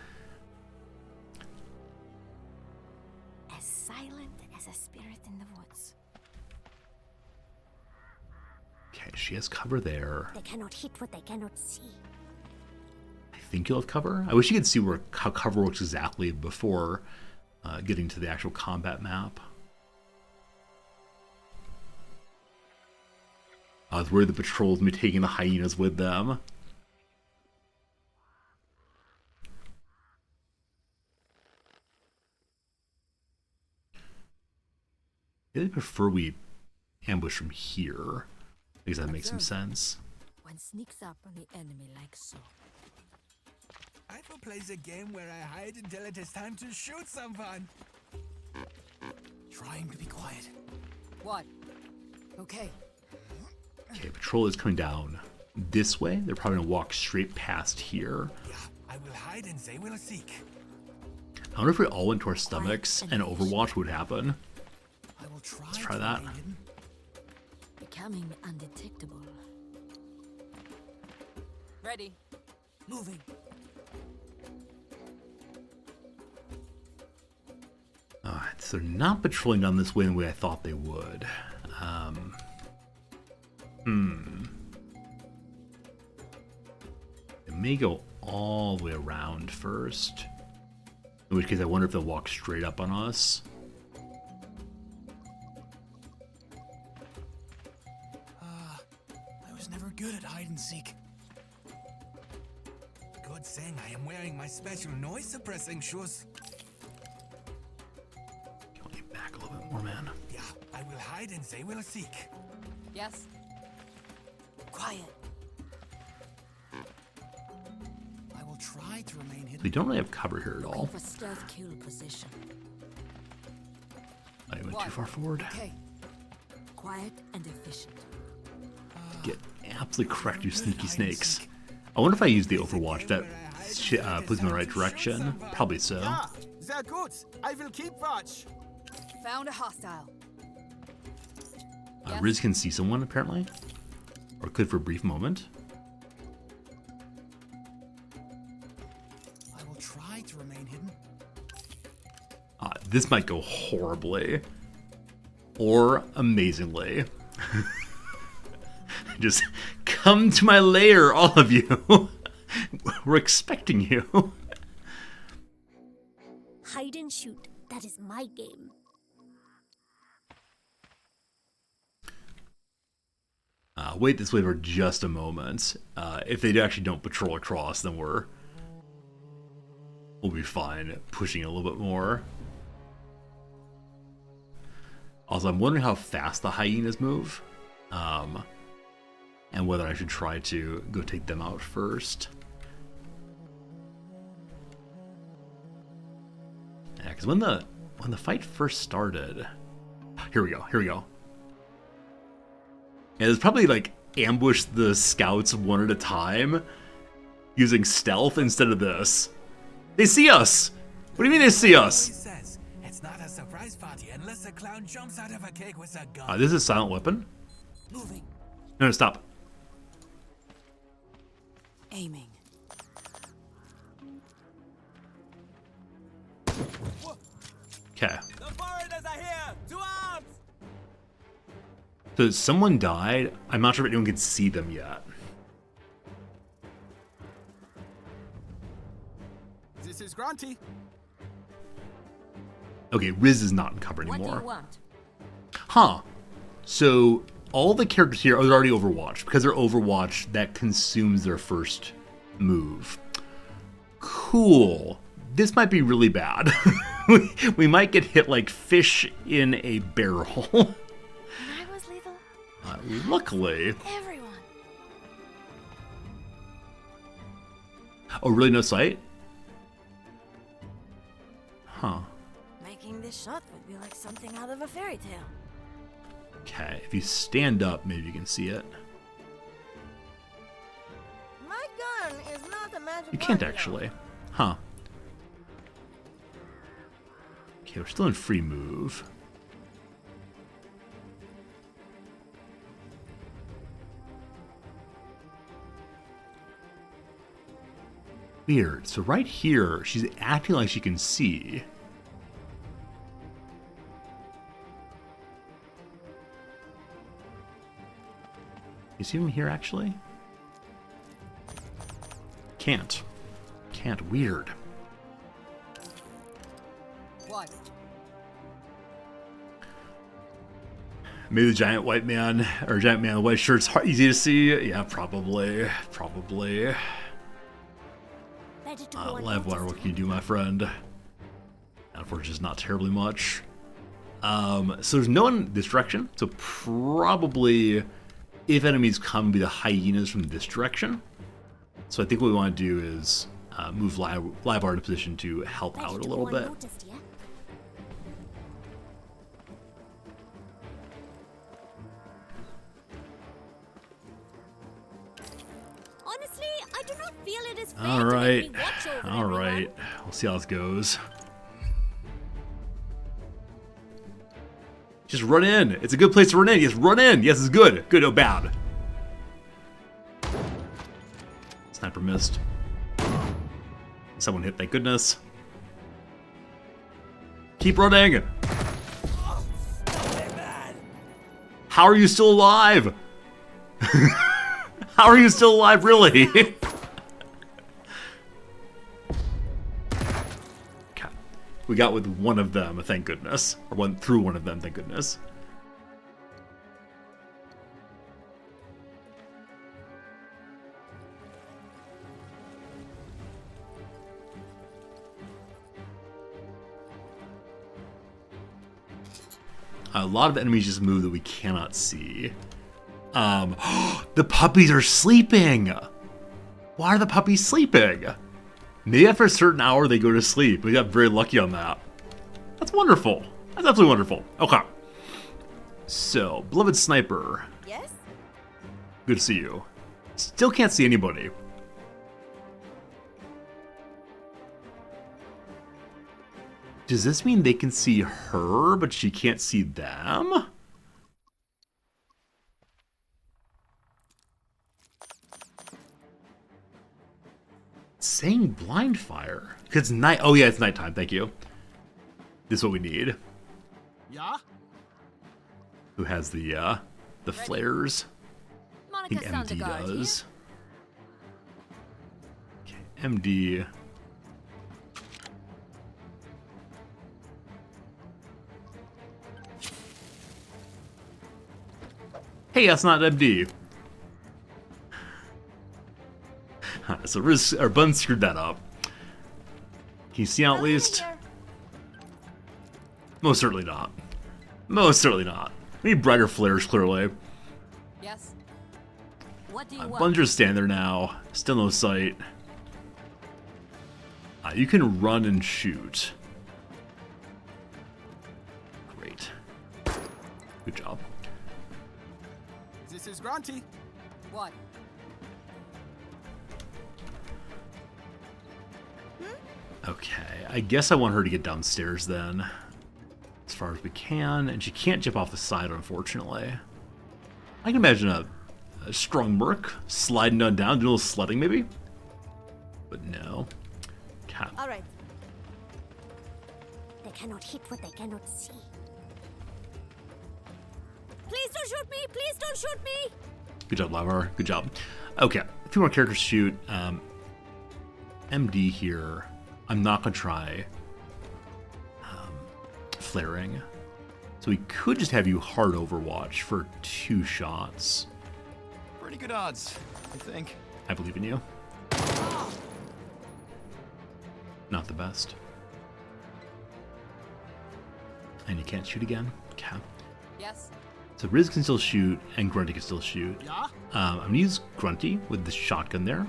As silent as a spirit in the woods. Okay, she has cover there. They cannot hit what they cannot see. I think you'll have cover. I wish you could see how cover works exactly before getting to the actual combat map. I was worried the patrols would be taking the hyenas with them. I really prefer we ambush from here, because that makes some sense. One sneaks up on the enemy like so. I will play the game where I hide until it is time to shoot someone. Trying to be quiet. What? Okay. Okay, patrol is coming down this way. They're probably gonna walk straight past here. Yeah, I will hide and they will seek. I wonder if we all went to our stomachs and Overwatch would happen. I will try. Let's try that. Becoming undetectable. Ready. Moving. Alright, so they're not patrolling down this way in the way I thought they would. They may go all the way around first. In which case I wonder if they'll walk straight up on us. I was never good at hide and seek. Good thing I am wearing my special noise suppressing shoes. Can we get back a little bit more, man? Yeah, I will hide and they will seek. Yes. Quiet. I will try to remain hidden. We don't really have cover here at all. Looking for stealth kill position. I went too far forward. Okay. Quiet and efficient. Get absolutely correct, you sneaky snakes. I wonder if I use the Overwatch that puts me in the right direction. Probably so. Yeah, they're good. I will keep watch. Found a hostile. Riz can see someone, apparently. Or could for a brief moment. I will try to remain hidden. This might go horribly. Or amazingly. Just come to my lair, all of you. We're expecting you. Hide and shoot. That is my game. Wait this way for just a moment. If they actually don't patrol across, then we'll be fine pushing a little bit more. Also, I'm wondering how fast the hyenas move. And whether I should try to go take them out first. Yeah, because when the fight first started... Here we go. Yeah, it's probably like ambush the scouts one at a time using stealth instead of this. They see us! What do you mean they see us? Says it's not a surprise party unless a clown jumps out of a cake with a gun. This is a silent weapon? Moving. No, stop. Aiming. Okay. The foreigners are here! To arms! So someone died. I'm not sure if anyone can see them yet. This is Grunty. Okay, Riz is not in cover What do anymore. you want? Huh. So all the characters here are already Overwatch. Because they're Overwatch, that consumes their first move. Cool. This might be really bad. We might get hit like fish in a barrel. When I was little, Luckily. everyone. Oh, really? No sight? Huh. Making this shot would be like something out of a fairy tale. Okay, if you stand up, maybe you can see it. My gun is not a magic You can't wand, actually. Huh. Okay, we're still in free move. Weird. So right here, she's acting like she can see. You see him here, actually? Can't. Can't. Weird. What? Maybe the giant white man, or giant man in the white shirt's easy to see. Yeah, probably. Probably. Livewire, what can you do, my friend? Unfortunately, just not terribly much. So there's no one in this direction, so probably if enemies come, be the hyenas from this direction. So I think what we want to do is move Livewire in a position to help out a little bit. Honestly, I do not feel it is fair All to let right, me watch over all everyone. right. We'll see how this goes. Just run in. It's a good place to run in. Yes, run in. Yes, it's good. Good, no bad. Sniper missed. Someone hit, thank goodness. Keep running. How are you still alive? How are you still alive, really? Okay. We got with one of them, thank goodness. Or went through one of them, thank goodness. A lot of enemies just move that we cannot see. The puppies are sleeping! Why are the puppies sleeping? Maybe after a certain hour they go to sleep. We got very lucky on that. That's wonderful. That's absolutely wonderful. Okay. So, beloved sniper. Yes? Good to see you. Still can't see anybody. Does this mean they can see her, but she can't see them? It's saying blind fire. Because it's night. Oh, yeah, it's nighttime. Thank you. This is what we need. Yeah? Who has the flares? I think Monica MD Sondergaard does. Okay, MD. Hey, that's not MD. So Riz, or Bun screwed that up. Can you see out at least? Most certainly not. Most certainly not. We need brighter flares, clearly. Yes. What do you want? Bunger's standing there now. Still no sight. You can run and shoot. Great. Good job. This is Grunty. What? Okay, I guess I want her to get downstairs then. As far as we can. And she can't jump off the side, unfortunately. I can imagine a strong merc sliding on down, doing a little sledding maybe. But no. Cat. All right. They cannot hit what they cannot see. Please don't shoot me! Please don't shoot me! Good job, Lavar. Good job. Okay, a few more characters to shoot. MD here. I'm not going to try flaring. So we could just have you hard overwatch for 2 shots. Pretty good odds, I think. I believe in you. Not the best. And you can't shoot again? Okay. Yes. So Riz can still shoot, and Grunty can still shoot. Yeah? I'm going to use Grunty with the shotgun there.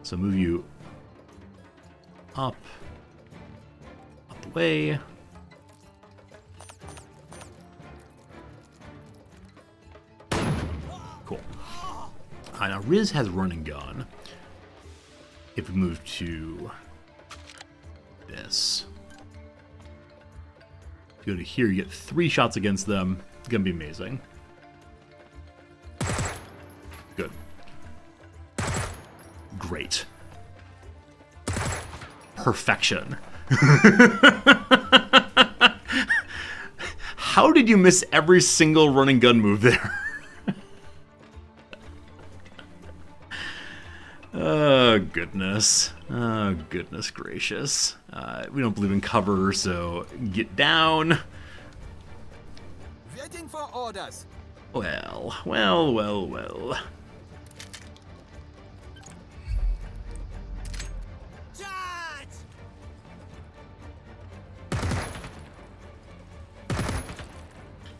So move you up the way. Cool. Now Riz has run and gun. If we move to this. If you go to here, you get 3 shots against them. It's gonna be amazing. Good. Great. Perfection. How did you miss every single run and gun move there? Oh, goodness. Oh, goodness gracious. We don't believe in cover, so get down. Waiting for orders. Well, well, well, well.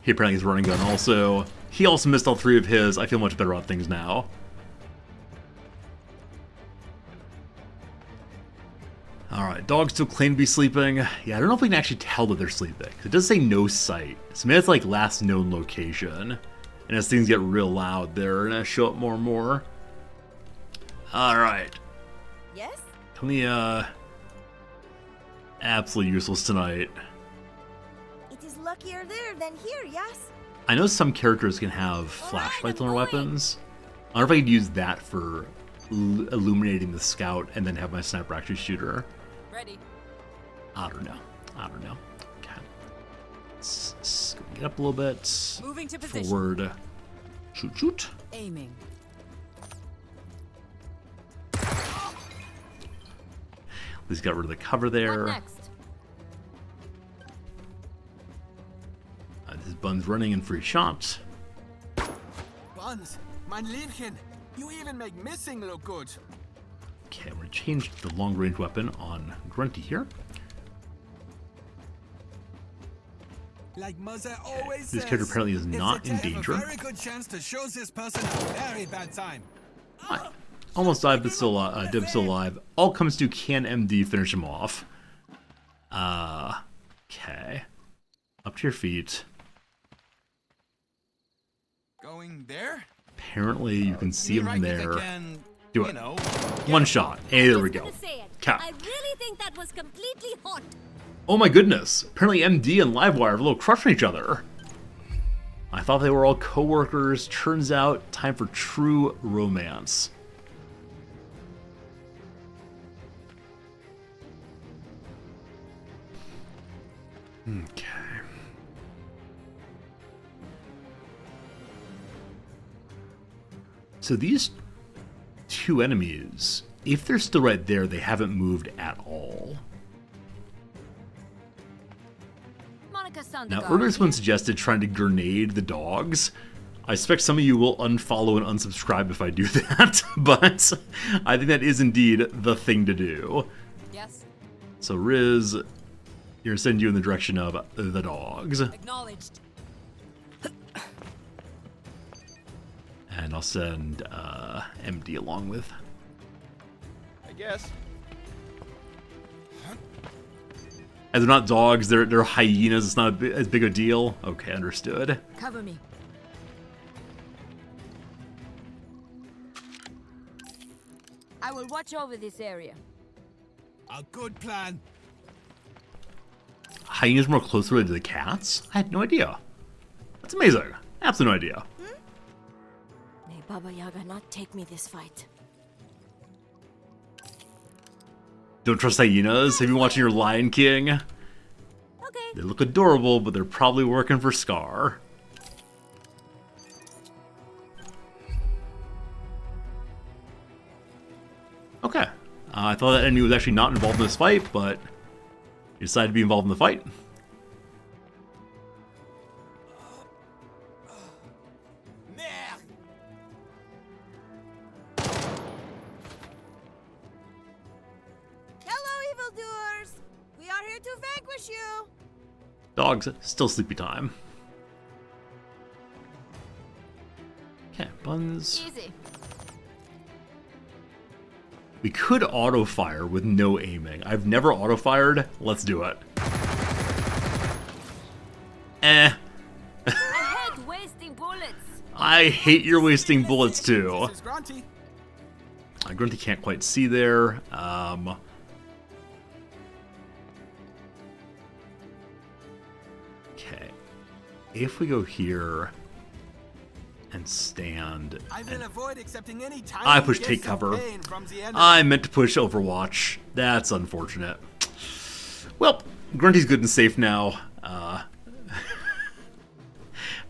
He apparently is running gun also. He also missed all 3 of his. I feel much better about things now. Alright, dogs still claim to be sleeping. Yeah, I don't know if we can actually tell that they're sleeping. It does say no sight. So maybe it's like last known location. And as things get real loud, they're gonna show up more and more. Alright. Yes? Tell me, absolutely useless tonight. It is luckier there than here, yes? I know some characters can have flashlights on their weapons. I wonder if I could use that for illuminating the scout and then have my sniper actually shoot her. Ready. I don't know. I don't know. Okay. Let's get up a little bit. Moving to position. Forward. Shoot, shoot. Aiming. At least got rid of the cover there. What next? This Bun's running in free shots. Buns, mein Liebchen, you even make missing look good. Okay, I'm going to change the long-range weapon on Grunty here. Like Mother always This character apparently is not in danger. A very good chance to show this person a very bad time. Right. Almost died, but still alive. All comes to, can MD finish him off? Okay. Up to your feet. Going there? Apparently, you can see him there. Do it. Know. One shot. Hey, there we go. Cap. I really think that was completely hot. Oh my goodness. Apparently MD and Livewire have a little crush on each other. I thought they were all co-workers. Turns out, time for true romance. Okay. So these 2 enemies, if they're still right there, they haven't moved at all. Now, earlier someone suggested trying to grenade the dogs. I suspect some of you will unfollow and unsubscribe if I do that, but I think that is indeed the thing to do. Yes. So Riz, you're gonna send you in the direction of the dogs. Acknowledged. And I'll send MD along with. I guess. As they're not dogs, they're hyenas. It's not as big a deal. Okay, understood. Cover me. I will watch over this area. A good plan. Hyenas more closely related to the cats? I had no idea. That's amazing. Absolute no idea. May Baba Yaga not take me this fight. Don't trust hyenas? Have you been watching your Lion King? Okay. They look adorable, but they're probably working for Scar. Okay. I thought that enemy was actually not involved in this fight, but you decided to be involved in the fight. Dogs, still sleepy time. Okay, Buns. Easy. We could auto-fire with no aiming. I've never auto-fired. Let's do it. I hate wasting bullets. I hate your wasting bullets too. This is Grunty. Grunty can't quite see there. Okay. If we go here and stand... I will avoid accepting any tiny I pushed gifts take of cover. pain from the enemy. I meant to push Overwatch. That's unfortunate. Well, Grunty's good and safe now.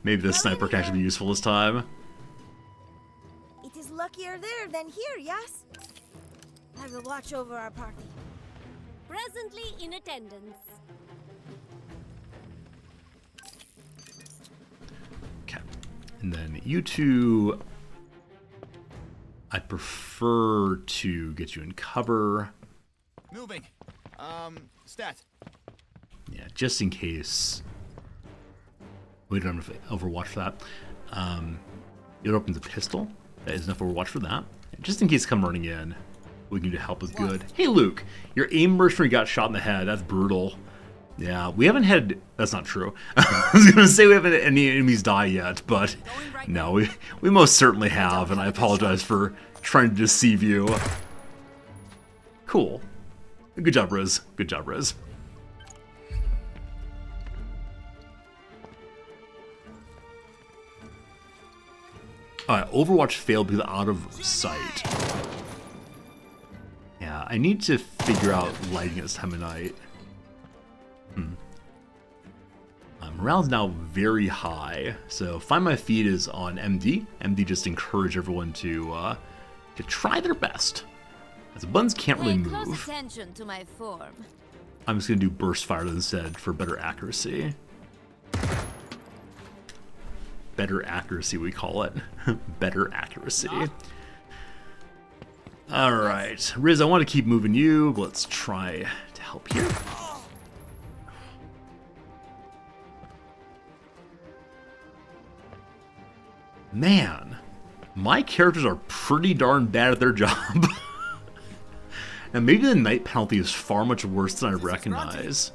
Maybe the sniper can actually be useful this time. It is luckier there than here, yes? I will watch over our party. Presently in attendance. Okay. And then you two... I'd prefer to get you in cover. Moving. Stat. Yeah, just in case. We don't have Overwatch for that. It opens a pistol. That is enough Overwatch for that. And just in case come running in, we can do help is good. Hey Luke, your aim burst when you got shot in the head. That's brutal. Yeah, we haven't had... That's not true. I was going to say we haven't had any enemies die yet, but no, we most certainly have, and I apologize for trying to deceive you. Cool. Good job, Riz. Good job, Riz. Alright, Overwatch failed because out of sight. Yeah, I need to figure out lighting at this time of night. Morale's now very high, so Find My Feed is on MD. MD just encourage everyone to try their best. As the buttons can't really Pay close move. attention to my form. I'm just gonna do burst fire instead for better accuracy. Better accuracy, we call it. Better accuracy. Alright. Riz, I want to keep moving you. Let's try to help here. Man, my characters are pretty darn bad at their job. And maybe the night penalty is far much worse than I recognize.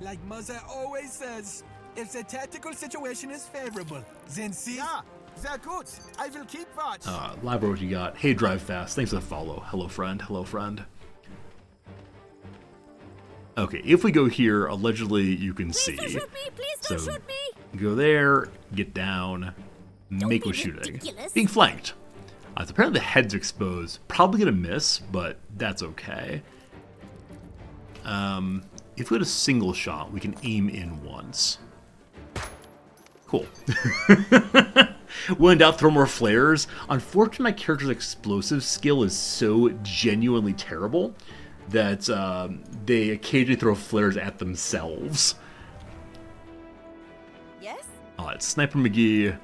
Like Mother always says, if the tactical situation is favorable, then see. Yeah, they're good. I will keep watch. Live what you got. Hey, Drive Fast. Thanks for the follow. Hello, friend. Hello, friend. Okay, if we go here, allegedly you can see. Please don't shoot me. Please don't shoot me. Go there, get down, make with shooting. Ridiculous. Being flanked. So apparently the head's exposed. Probably gonna miss, but that's okay. If we had a single shot, we can aim in once. Cool. When in doubt, throw more flares. Unfortunately, my character's explosive skill is so genuinely terrible that they occasionally throw flares at themselves. Yes? It's Sniper McGee.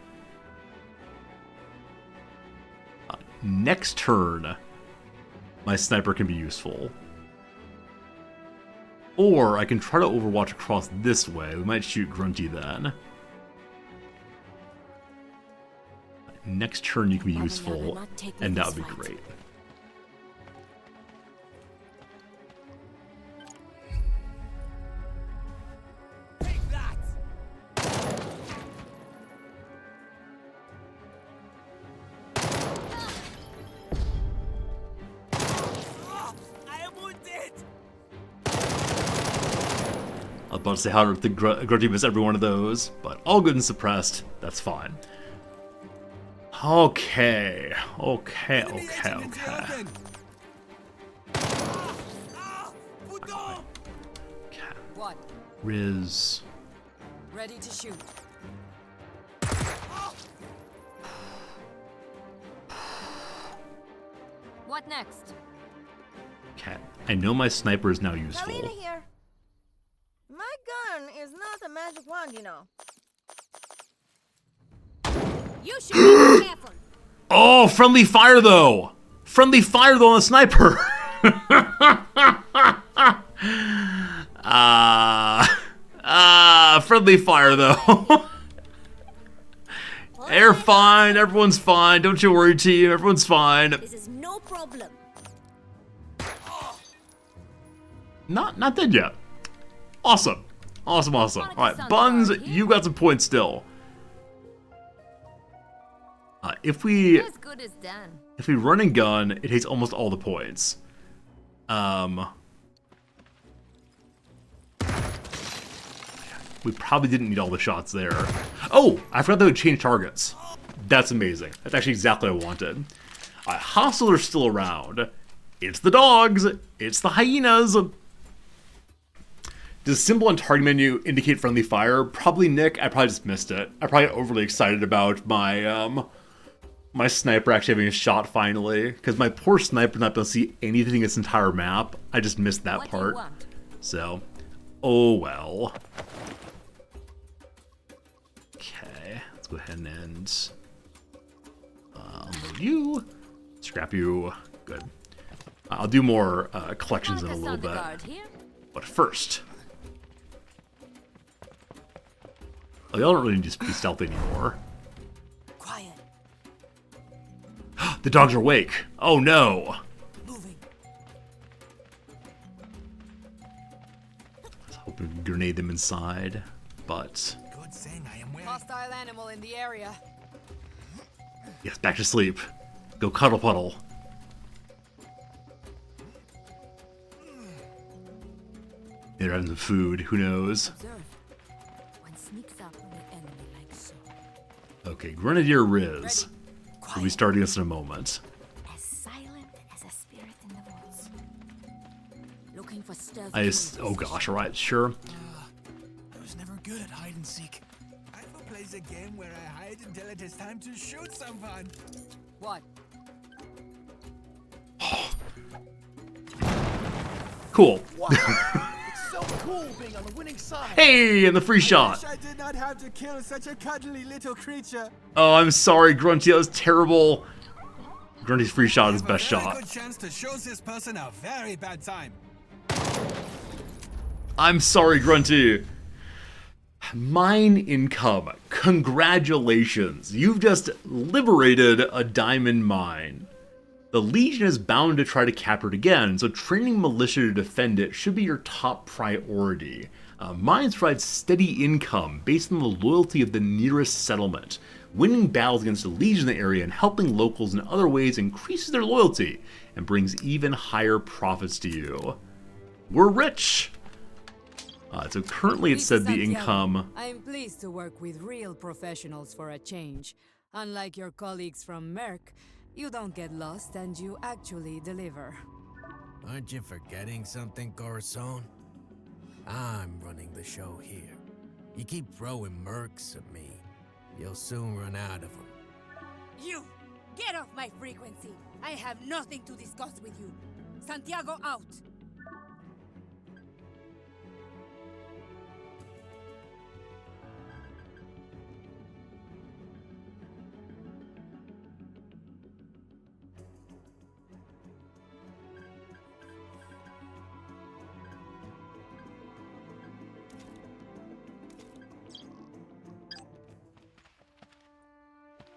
Next turn, my sniper can be useful. Or I can try to overwatch across this way. We might shoot Grunty then. Next turn you can be useful, and that would be great. Take that! Oh, I am wounded! I was about to say how did the Grunty miss every one of those, but all good and suppressed. That's fine. Okay. Okay. What? Riz. Ready to shoot. What next? Okay. I know my sniper is now useful. Kalina here. My gun is not a magic wand, you know. You should be careful. Oh, friendly fire though. Friendly fire though on the sniper. Friendly fire though. They're fine. Everyone's fine. Don't you worry, team. Everyone's fine. This is no problem. Not dead yet. Awesome. Awesome. Alright, Buns, you got some points still. If we run and gun, it takes almost all the points. We probably didn't need all the shots there. Oh, I forgot they would change targets. That's amazing. That's actually exactly what I wanted. Hostiles are still around. It's the dogs. It's the hyenas. Does the symbol on target menu indicate friendly fire? Probably, Nick. I probably just missed it. I probably got overly excited about my my sniper actually having a shot finally, because my poor sniper not able to see anything in this entire map. I just missed that part. So, oh well. Okay, let's go ahead and unload you, scrap you. Good. I'll do more collections in a little bit, but first. Oh, y'all don't really need to be stealthy anymore. Quiet. The dogs are awake. Oh no. Moving. I was hoping to grenade them inside, but. Good thing I am wearing. Hostile animal in the area. Yes, back to sleep. Go cuddle puddle. They're having some food. Who knows? One sneaks up on the enemy like so. Okay, Grenadier Riz. We'll be starting this in a moment. As silent as a spirit in the woods. Looking for stealth. Oh gosh, alright, sure. I was never good at hide and seek. I will play the game where I hide until it is time to shoot someone. What? Cool. Wow. It's so cool being on the winning side. Hey, and the free shot. I wish I did not have to kill such a cuddly little creature. Oh, I'm sorry, Grunty. That was terrible. Grunty's free shot is best Very shot. good chance to show this person a very bad time. I'm sorry, Grunty. Mine income. Congratulations. You've just liberated a diamond mine. The Legion is bound to try to capture it again, so training militia to defend it should be your top priority. Mines provide steady income based on the loyalty of the nearest settlement. Winning battles against the Legion in the area and helping locals in other ways increases their loyalty and brings even higher profits to you. We're rich! So currently it said the income... I'm pleased to work with real professionals for a change. Unlike your colleagues from Merck, you don't get lost and you actually deliver. Aren't you forgetting something, Corazon? I'm running the show here. You keep throwing mercs at me, you'll soon run out of them. You! Get off my frequency! I have nothing to discuss with you. Santiago out!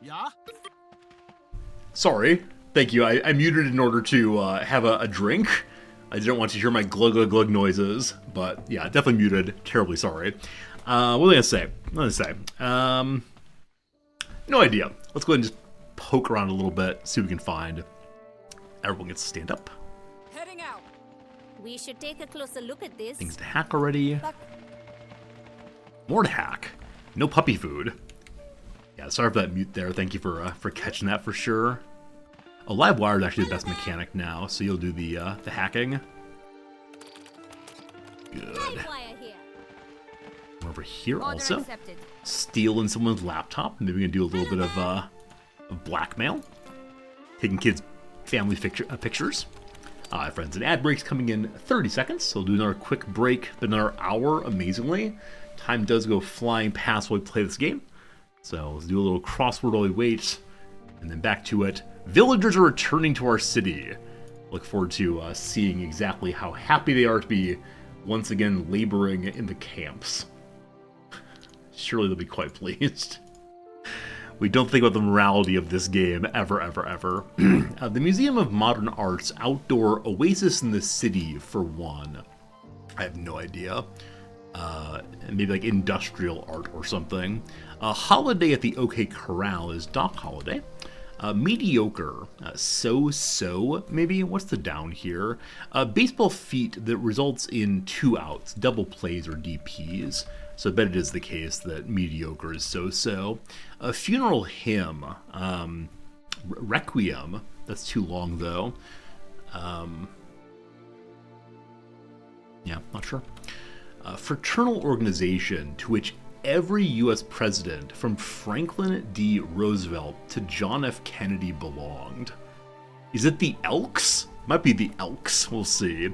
Yeah? Sorry. Thank you. I muted in order to have a drink. I didn't want to hear my glug glug glug noises, but yeah, definitely muted. Terribly sorry. What was I gonna say? No idea. Let's go ahead and just poke around a little bit, see what we can find. Everyone gets to stand up. Heading out. We should take a closer look at this. Things to hack already. More to hack. No puppy food. Yeah, sorry for that mute there. Thank you for catching that for sure. Oh, live wire is actually the best mechanic now, so you'll do the hacking. Good. Over here also. Stealing someone's laptop. Maybe we can do a little bit of blackmail. Taking kids' family pictures. Friends, an ad break's coming in 30 seconds, so we'll do another quick break, then another hour, amazingly. Time does go flying past while we play this game. So let's do a little crossword while we wait, and then back to it. Villagers are returning to our city. Look forward to seeing exactly how happy they are to be once again laboring in the camps. Surely they'll be quite pleased. We don't think about the morality of this game ever, ever, ever. The Museum of Modern Art's outdoor oasis in the city, for one. I have no idea. maybe like industrial art or something. Holiday at the OK Corral is Doc Holiday. Mediocre, so-so, maybe? What's the down here? Baseball feat that results in 2 outs, double plays or DPs. So I bet it is the case that mediocre is so-so. A funeral hymn, Requiem, that's too long though. Yeah, not sure. Fraternal organization to which every U.S. president from Franklin D. Roosevelt to John F. Kennedy belonged. Is it the Elks? Might be the Elks, we'll see.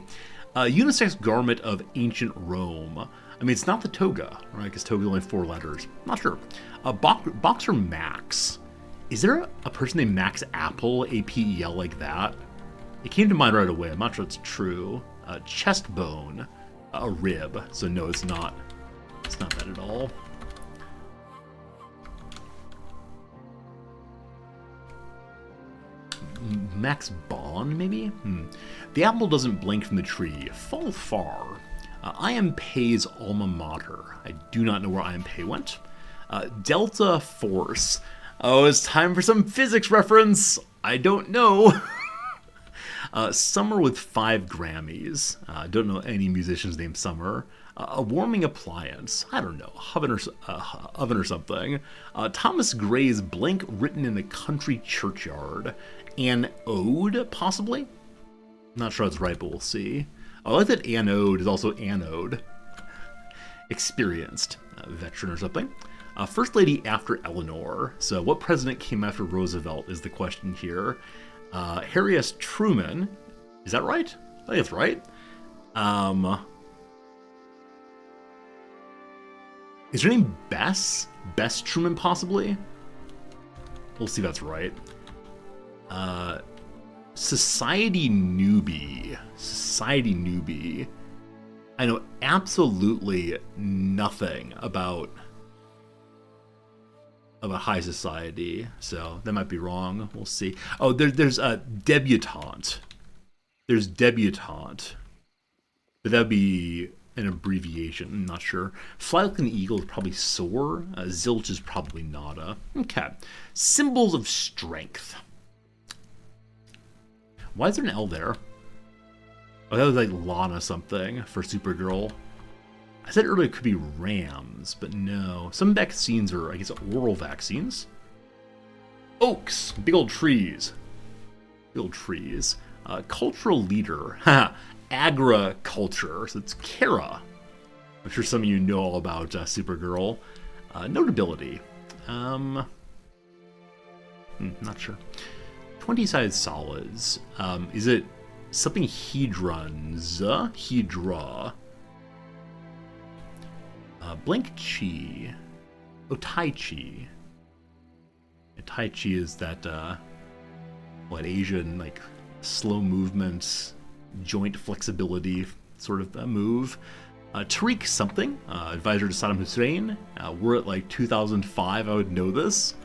Unisex garment of ancient Rome. I mean, it's not the toga, right? Because toga is only 4 letters. Not sure. Boxer Max. Is there a person named Max Apple, A-P-E-L, like that? It came to mind right away. I'm not sure it's true. Chest bone. A rib. So no, it's not. It's not that at all. Max Bond, maybe? The apple doesn't blink from the tree. Fall far. I am Pei's alma mater. I do not know where I am Pei went. Delta Force. Oh, it's time for some physics reference. I don't know. Summer with 5 Grammys. Don't know any musicians named Summer. A warming appliance. I don't know. Oven or something. Thomas Gray's Blank written in a country churchyard. An ode, possibly? Not sure that's right, but we'll see. I like that anode is also anode. Experienced. Veteran or something. First lady after Eleanor. So what president came after Roosevelt is the question here. Harry S. Truman. Is that right? I think that's right. Is her name Bess? Bess Truman, possibly? We'll see if that's right. Society Newbie. Society Newbie. I know absolutely nothing about high society, so that might be wrong. We'll see. Oh, there's a debutante. There's debutante, but that'd be an abbreviation. I'm not sure. Fly like an eagle is probably soar. Zilch is probably nada. Okay. Symbols of strength. Why is there an L there? Oh, that was like Lana something for Supergirl. I said earlier it could be Rams, but no. Some vaccines are, I guess, oral vaccines. Oaks. Big old trees. Big old trees. Cultural leader. Agriculture. So it's Kara. I'm sure some of you know all about Supergirl. Notability. Not sure. 20-sided solids. Is it something hedrons? Hedra. Blank Chi. Oh, Tai Chi. Tai Chi is that, Asian, like, slow movements, joint flexibility sort of move. Tariq something, advisor to Saddam Hussein. We're at, like, 2005, I would know this.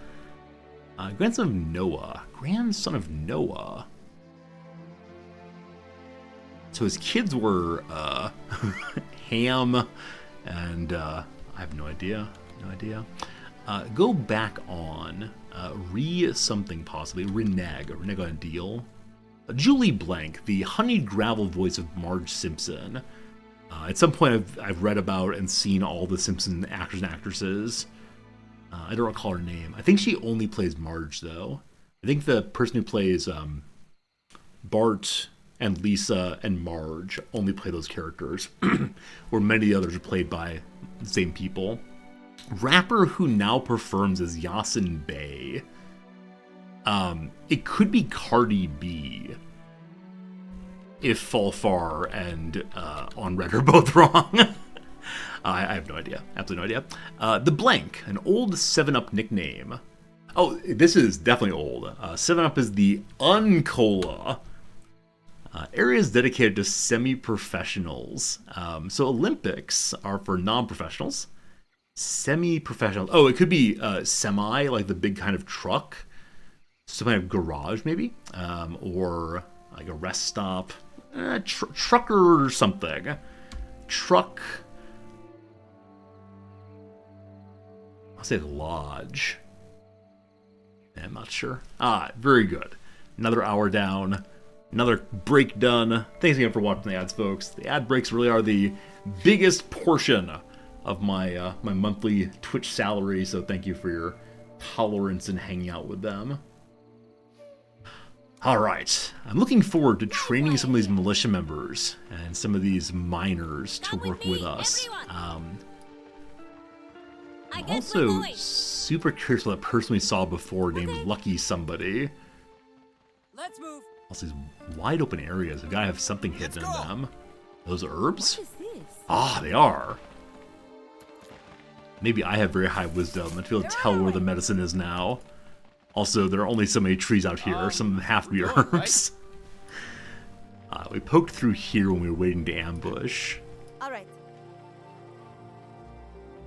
Grandson of Noah. Grandson of Noah. So his kids were, Ham... And I have no idea. No idea. Go back on. Something possibly. Renege on a deal. Julie Blank, the honeyed gravel voice of Marge Simpson. At some point I've read about and seen all the Simpson actors and actresses. I don't recall her name. I think she only plays Marge, though. I think the person who plays Bart and Lisa and Marge only play those characters, where many of the others are played by the same people. Rapper who now performs as Yasin Bey. It could be Cardi B, if Fall Far and On Red are both wrong. I have no idea. Absolutely no idea. The Blank, an old 7-Up nickname. Oh, this is definitely old. 7-Up is the Uncola. Areas dedicated to semi-professionals. So Olympics are for non-professionals. Semi-professionals. Oh, it could be semi, like the big kind of truck. Some kind of garage, maybe. Or like a rest stop. Trucker or something. Truck. I'll say lodge. I'm not sure. Ah, very good. Another hour down. Another break done. Thanks again for watching the ads, folks. The ad breaks really are the biggest portion of my my monthly Twitch salary, so thank you for your tolerance in hanging out with them. Alright, I'm looking forward to training some of these militia members and some of these miners to work with us. I'm also super curious about that person we saw before named Lucky somebody. Let's move. Also these wide open areas, have got to have something hidden in them. Those herbs? Ah, they are. Maybe I have very high wisdom and to be able to tell where the medicine is now. Also, there are only so many trees out here, some of them have to be herbs. We poked through here when we were waiting to ambush. Alright.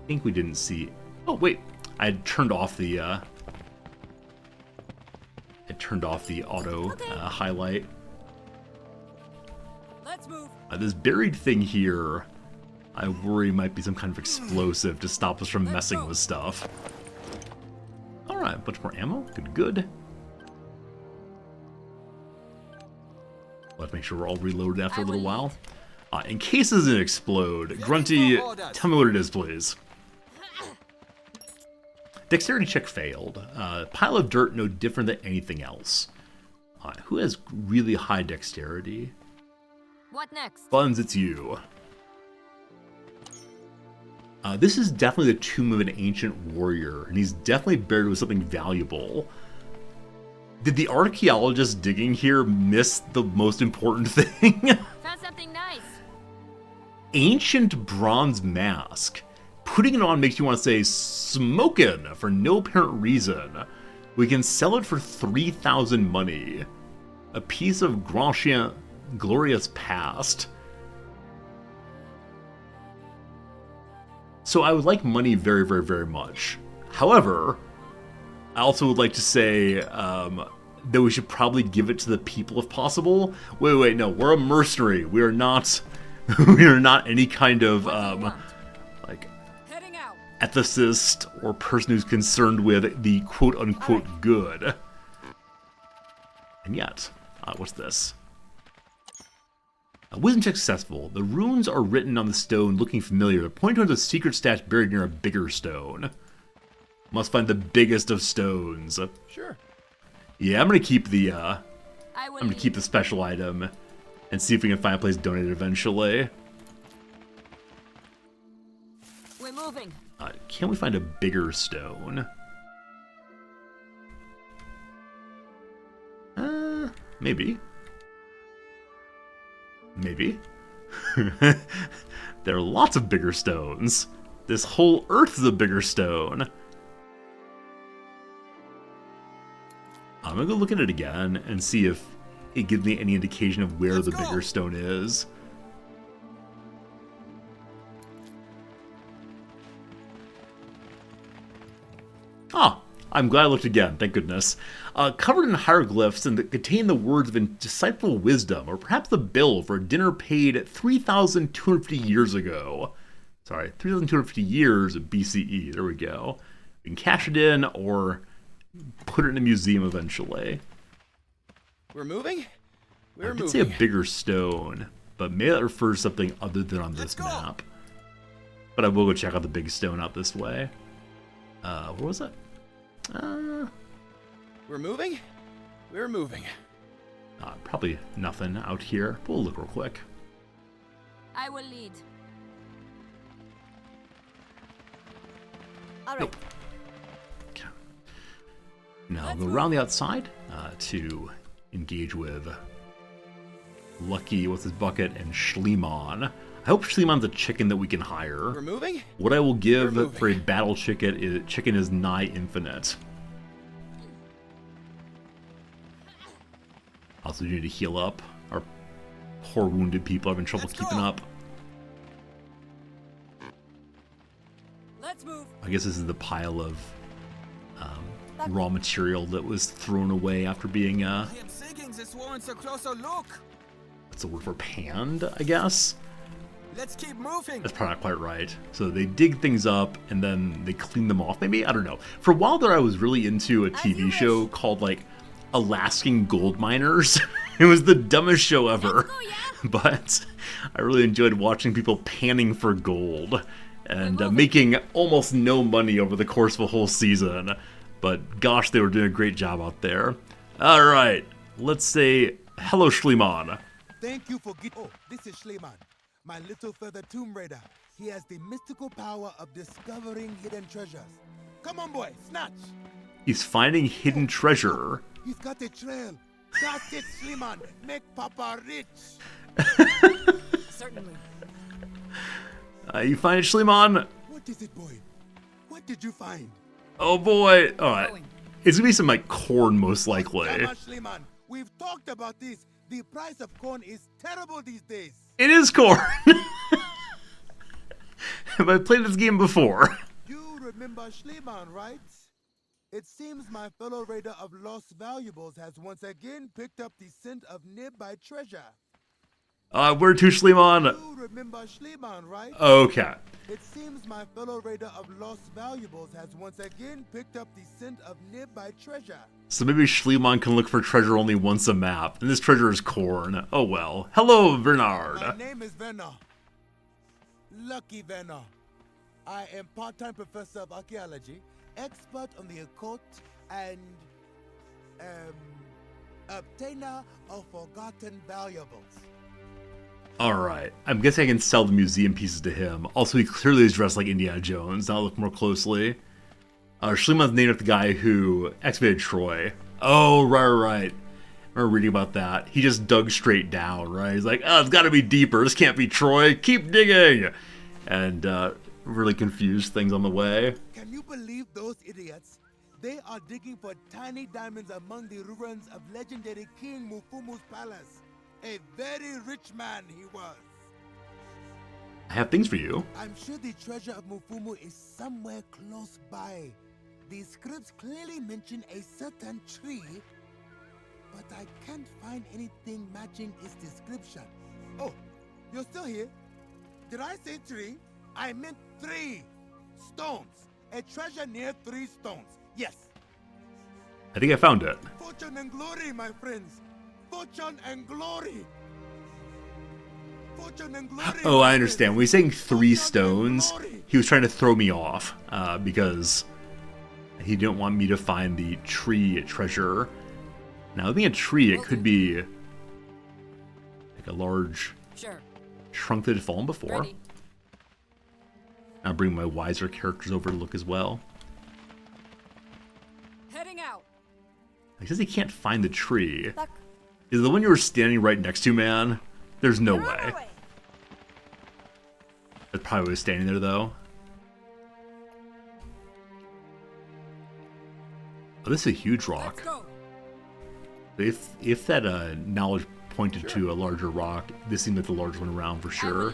I think we didn't see... Oh, wait. I had turned off the, auto highlight. Let's move. This buried thing here, I worry might be some kind of explosive to stop us from messing with stuff. Alright, a bunch more ammo. Good, good. Let's make sure we're all reloaded after a little while. In case it doesn't explode, Grunty, tell me what it is, please. Dexterity check failed. Pile of dirt no different than anything else. Who has really high dexterity? What next? Buns, it's you. This is definitely the tomb of an ancient warrior, and he's definitely buried with something valuable. Did the archaeologist digging here miss the most important thing? Found something nice. Ancient bronze mask. Putting it on makes you want to say smokin' for no apparent reason. We can sell it for 3,000 money. A piece of glorious past. So I would like money very, very, very much. However, I also would like to say that we should probably give it to the people if possible. Wait, no, we're a mercenary. We are not, we are not any kind of like ethicist or person who's concerned with the quote-unquote good. And yet, what's this? Wisdom check successful. The runes are written on the stone looking familiar, pointing towards a secret stash buried near a bigger stone. Must find the biggest of stones. Sure. Yeah, I'm gonna keep the special item and see if we can find a place to donate it eventually. We're moving. Can we find a bigger stone? Maybe. Maybe. There are lots of bigger stones. This whole earth is a bigger stone. I'm gonna go look at it again and see if it gives me any indication of where the bigger stone is. Ah, I'm glad I looked again, thank goodness. Covered in hieroglyphs and that contain the words of insightful wisdom, or perhaps the bill for a dinner paid 3,250 years ago. Sorry, 3,250 years of BCE, there we go. We can cash it in or put it in a museum eventually. We're moving? I could say a bigger stone, but maybe that refers to something other than on this map. But I will go check out the big stone out this way. Where was it? We're moving? We're moving. Probably nothing out here. We'll look real quick. I will lead. All right. Nope. Okay. Now I'll go around the outside to engage with Lucky, what's his bucket, and Schliemann. I hope Schliemann's a chicken that we can hire. We're moving? What I will give for a battle chicken is nigh infinite. Also, you need to heal up. Our poor wounded people are having trouble keeping up. Let's move. I guess this is the pile of raw material that was thrown away after being This warrants a closer look. what's the word for panned, I guess? Let's keep moving. That's probably not quite right. So they dig things up and then they clean them off, maybe? I don't know. For a while there, I was really into a TV show called, like, Alaskan Gold Miners. It was the dumbest show ever. Go, yeah? But I really enjoyed watching people panning for gold and making almost no money over the course of a whole season. But gosh, they were doing a great job out there. All right, let's say hello, Schliemann. Thank you for getting... Oh, this is Schliemann, my little feather tomb raider. He has the mystical power of discovering hidden treasures. Come on, boy, snatch. He's finding hidden treasure. He's got a trail. That's it, Schliemann. Make Papa rich. Certainly. You find it, Schliemann? What is it, boy? What did you find? Oh boy. All right. It's gonna be some like corn, most likely. Come on, Schliemann. We've talked about this. The price of corn is terrible these days. It is corn. Have I played this game before? You remember Schliemann, right? It seems my fellow raider of lost valuables has once again picked up the scent of nearby treasure. Where to, Schliemann? You remember Schliemann, right? Okay. It seems my fellow raider of lost valuables has once again picked up the scent of nearby treasure. So maybe Schliemann can look for treasure only once a map, and this treasure is corn. Oh well. Hello, Bernard. My name is Werner. Lucky Werner. I am part-time professor of archaeology, expert on the occult, and obtainer of forgotten valuables. Alright, I'm guessing I can sell the museum pieces to him. Also, he clearly is dressed like Indiana Jones. Now look more closely. Schliemann's named after the guy who excavated Troy. Oh, right. I remember reading about that. He just dug straight down, right? He's like, oh, it's gotta be deeper. This can't be Troy. Keep digging! And, really confused things on the way. Can you believe those idiots? They are digging for tiny diamonds among the ruins of legendary King Mufumu's palace. A very rich man he was. I have things for you. I'm sure the treasure of Mufumu is somewhere close by. The scripts clearly mention a certain tree, but I can't find anything matching its description. Oh, you're still here? Did I say tree? I meant 3 stones. A treasure near 3 stones. Yes. I think I found it. Fortune and glory, my friends. Fortune and glory. Fortune and glory. Oh, I understand. When he's saying 3 stones, he was trying to throw me off because he didn't want me to find the tree treasure. Now, being a tree, it could be like a large trunk that had fallen before. Ready. I'll bring my wiser characters over to look as well. Heading out. He says he can't find the tree. Is it the one you were standing right next to, man? There's no way. That's probably was standing there, though. Oh, this is a huge rock. If that knowledge pointed to a larger rock, this seemed like the largest one around for sure.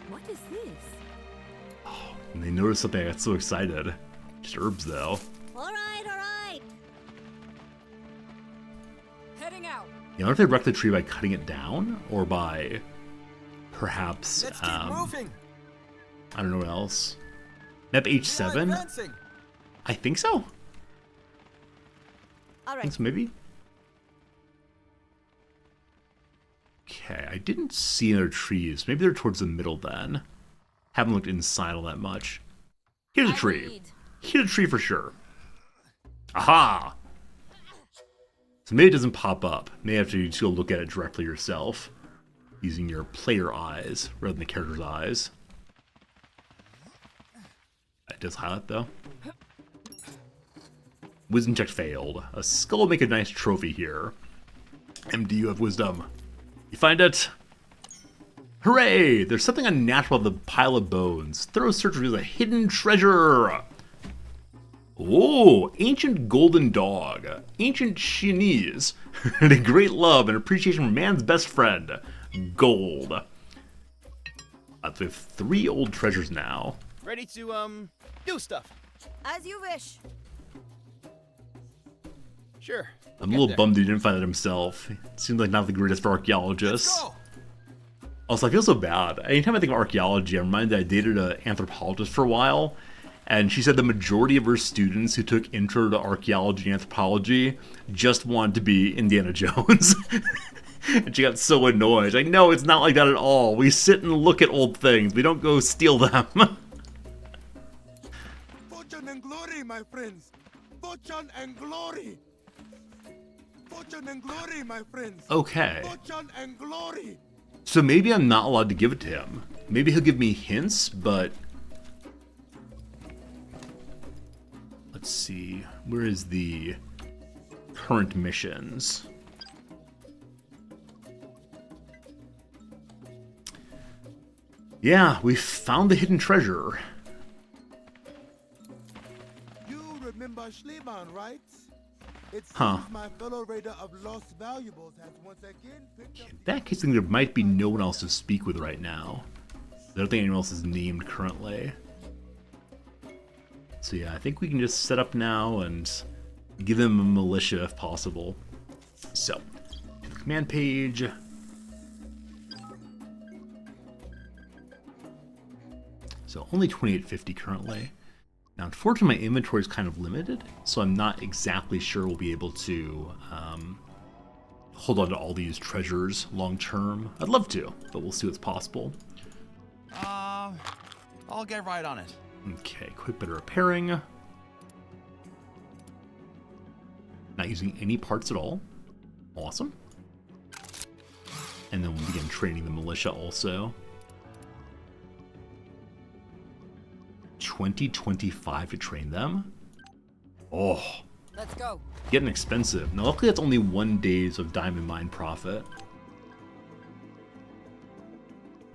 What is this? Oh, and they noticed something. I got so excited. Just herbs, though. All right. Heading out. You know if they wreck the tree by cutting it down, or by perhaps Let's keep moving. I don't know what else. Map H7. I think so. All right. I think so, maybe. Okay, I didn't see other trees. Maybe they're towards the middle then. Haven't looked inside all that much. Here's a tree. Here's a tree for sure. Aha! So maybe it doesn't pop up. Maybe you have to go look at it directly yourself, using your player eyes rather than the character's eyes. It does highlight though. Wisdom check failed. A skull would make a nice trophy here. Do you have wisdom? You find it? Hooray! There's something unnatural about the pile of bones. Thorough search reveals a hidden treasure. Oh, ancient golden dog. Ancient Chinese. And a great love and appreciation for man's best friend. Gold. We have 3 old treasures now. Ready to, do stuff. As you wish. Sure. I'm a little bummed he didn't find it himself. Seems like not the greatest for archaeologists. Also, I feel so bad. Anytime I think of archaeology, I'm reminded that I dated an anthropologist for a while, and she said the majority of her students who took intro to archaeology and anthropology just wanted to be Indiana Jones. And she got so annoyed. Like, no, it's not like that at all. We sit and look at old things. We don't go steal them. Fortune and glory, my friends. Fortune and glory. Fortune and glory, my friends. Okay. Fortune and glory. So maybe I'm not allowed to give it to him. Maybe he'll give me hints, but... Let's see. Where is the current missions? Yeah, we found the hidden treasure. You remember Schliemann, right? It seems Huh. my fellow raider of lost valuables has once again picked up In that case, I think there might be no one else to speak with right now. I don't think anyone else is named currently. So yeah, I think we can just set up now and give him a militia if possible. So, to the command page. So only 2850 currently. Now, unfortunately, my inventory is kind of limited, so I'm not exactly sure we'll be able to hold on to all these treasures long term. I'd love to, but we'll see what's possible. I'll get right on it. Okay, quick bit of repairing. Not using any parts at all. Awesome. And then we'll begin training the militia also. 2025 to train them. Oh, Let's go. getting expensive. Now, luckily, that's only 1 days of diamond mine profit.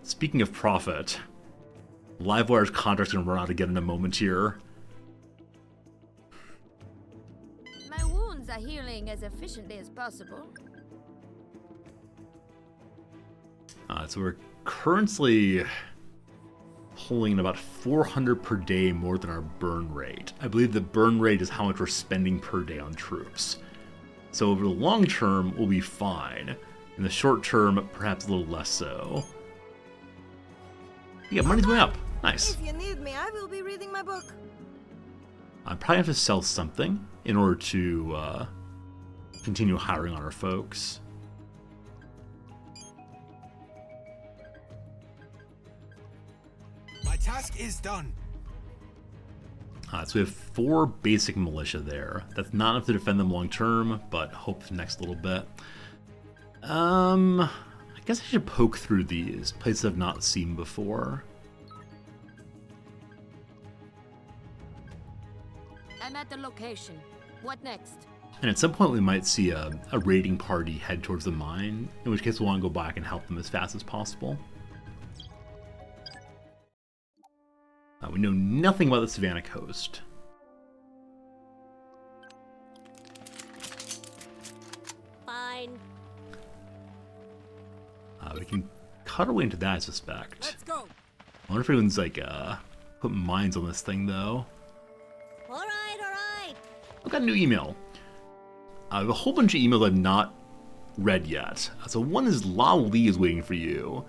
Speaking of profit, Livewire's contract's gonna run out again in a moment here. My wounds are healing as efficiently as possible. So we're currently pulling about 400 per day more than our burn rate. I believe the burn rate is how much we're spending per day on troops. So over the long term, we'll be fine. In the short term, perhaps a little less so. Yeah, money's going up. Nice. If you need me, I will be reading my book. I probably have to sell something in order to continue hiring on our folks. My task is done. So we have 4 basic militia there. That's not enough to defend them long term, but hope for the next little bit. I guess I should poke through these places I've not seen before. I'm at the location. What next? And at some point we might see a raiding party head towards the mine, in which case we'll want to go back and help them as fast as possible. We know nothing about the Savannah coast. Fine. We can cut our way into that, I suspect. Let's go. I wonder if anyone's like putting mines on this thing though. All right. I've got a new email. I have a whole bunch of emails I've not read yet. So one is Lao Li is waiting for you.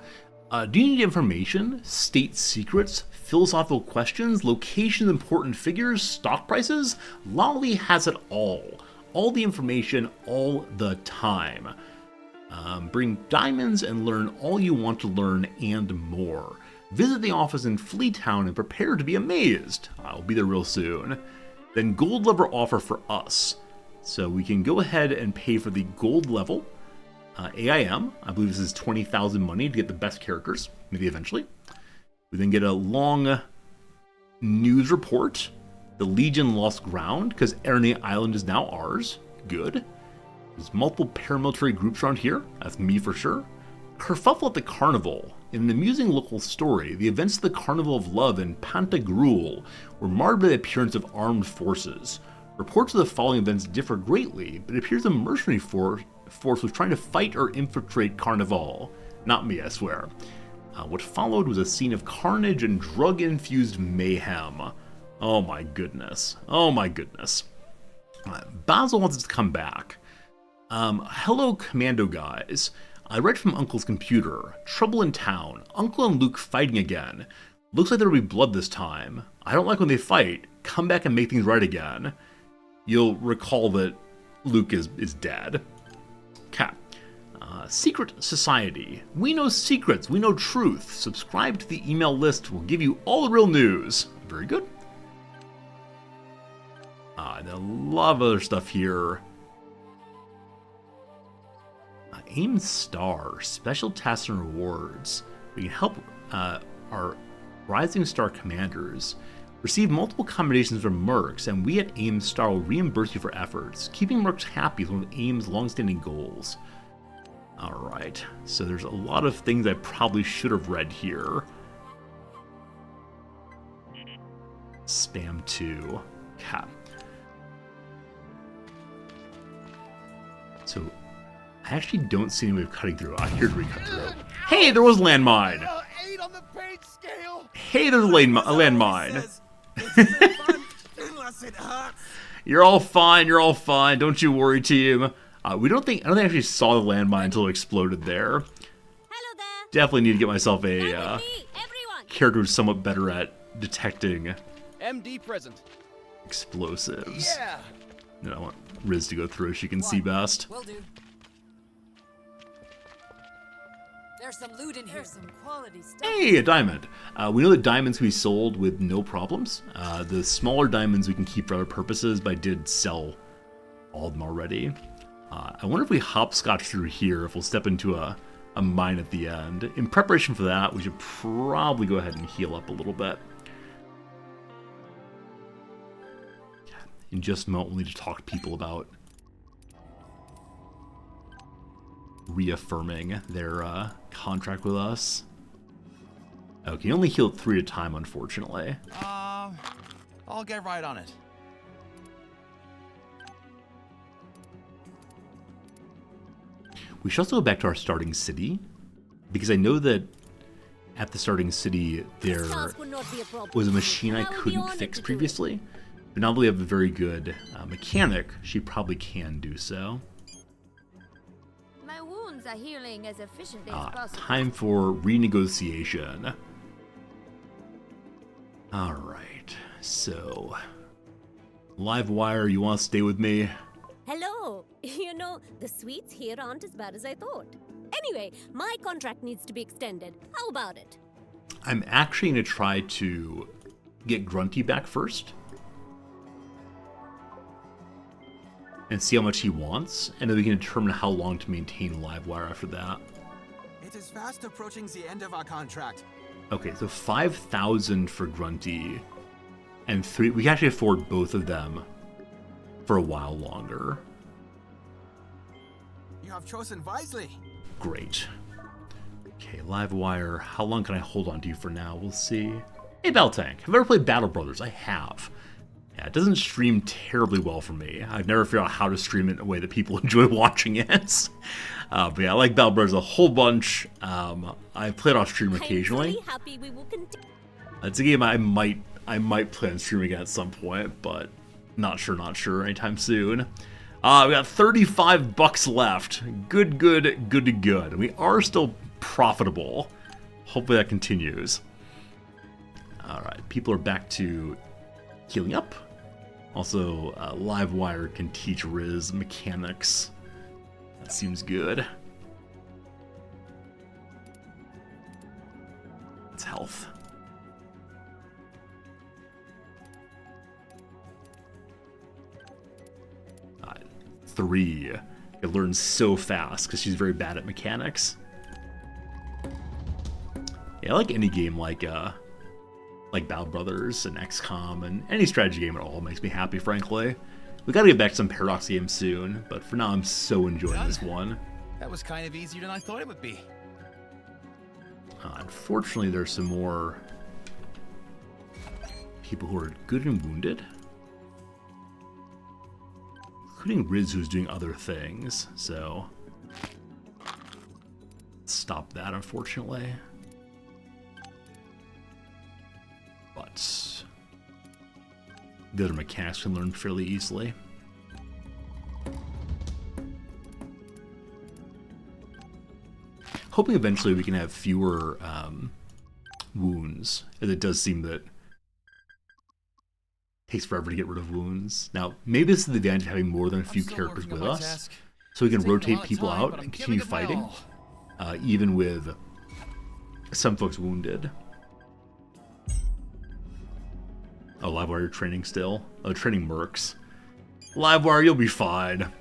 Do you need information, state secrets, philosophical questions, locations, important figures, stock prices? Lao Li has it all. All the information, all the time. Bring diamonds and learn all you want to learn and more. Visit the office in Fleetown and prepare to be amazed. I'll be there real soon. Then gold level offer for us. So we can go ahead and pay for the gold level. AIM, I believe this is 20,000 money to get the best characters, maybe eventually. We then get a long news report. The Legion lost ground because Erne Island is now ours. Good. There's multiple paramilitary groups around here. That's me for sure. Kerfuffle at the Carnival. In an amusing local story, the events of the Carnival of Love in Pantagruel were marred by the appearance of armed forces. Reports of the following events differ greatly, but it appears the mercenary force was trying to fight or infiltrate Carnival. Not me, I swear. What followed was a scene of carnage and drug-infused mayhem. Oh my goodness. Oh my goodness. Basil wants us to come back. Hello, Commando guys. I read from Uncle's computer. Trouble in town. Uncle and Luke fighting again. Looks like there'll be blood this time. I don't like when they fight. Come back and make things right again. You'll recall that Luke is dead. Cap. Secret Society. We know secrets. We know truth. Subscribe to the email list. We'll give you all the real news. Very good. And a lot of other stuff here. Aim Star. Special tasks and rewards. We can help our Rising Star commanders. Receive multiple commendations from Mercs, and we at AIM Star will reimburse you for efforts. Keeping Mercs happy is one of AIM's long-standing goals. Alright, so there's a lot of things I probably should have read here. Spam 2. Cap. So, I actually don't see any way of cutting through. I hear we cut through. Hey, there was landmine! 8 on the page scale. Hey, there's a landmine. You're all fine. You're all fine. Don't you worry, team. I don't think I actually saw the landmine until it exploded there. Hello there. Definitely need to get myself a character who's somewhat better at detecting MD present. explosives. Yeah. No, I want Riz to go through. She can see best. Will do. There's some loot in here. Some quality stuff. Hey, a diamond. We know that diamonds can be sold with no problems. The smaller diamonds we can keep for other purposes, but I did sell all of them already. I wonder if we hopscotch through here, if we'll step into a mine at the end. In preparation for that, we should probably go ahead and heal up a little bit. In just a moment, we'll need to talk to people about reaffirming their contract with us. Okay, you only heal 3 at a time, unfortunately. I'll get right on it. We should also go back to our starting city, because I know that at the starting city there was a machine I couldn't fix previously. But now that we have a very good mechanic, she probably can do so. My wounds are healing as efficiently as possible. Time for renegotiation. Alright, so Livewire, you want to stay with me? Hello. You know, the sweets here aren't as bad as I thought. Anyway, my contract needs to be extended. How about it? I'm actually going to try to get Grunty back first. And see how much he wants, and then we can determine how long to maintain Livewire after that. It is fast approaching the end of our contract. Okay, so 5,000 for Grunty, and 3. We can actually afford both of them for a while longer. You have chosen wisely. Great. Okay, Livewire, how long can I hold on to you for now? We'll see. Hey, Beltank, have I ever played Battle Brothers? I have. Yeah, it doesn't stream terribly well for me. I've never figured out how to stream it in a way that people enjoy watching it. But yeah, I like Battle Brothers a whole bunch. I play it off stream occasionally. I'm really happy we will continue. It's a game I might play on stream again at some point, but not sure anytime soon. We got $35 left. Good to good. And we are still profitable. Hopefully that continues. Alright, people are back to healing up. Also, Livewire can teach Riz mechanics. That seems good. It's health. Three. It learns so fast because she's very bad at mechanics. Yeah, I like any game like Battle Brothers and XCOM and any strategy game at all makes me happy, frankly. We gotta get back to some Paradox games soon, but for now I'm so enjoying this one. That was kind of easier than I thought it would be. Unfortunately, there's some more people who are good and wounded. Including Riz, who's doing other things, so stop that, unfortunately. But the other mechanics can learn fairly easily. hoping eventually we can have fewer wounds, as it does seem that it takes forever to get rid of wounds. Now, maybe this is the advantage of having more than a few characters with us, so we can rotate people out and continue fighting, even with some folks wounded. Oh, Livewire, you're training still? Oh, training mercs. Livewire, you'll be fine.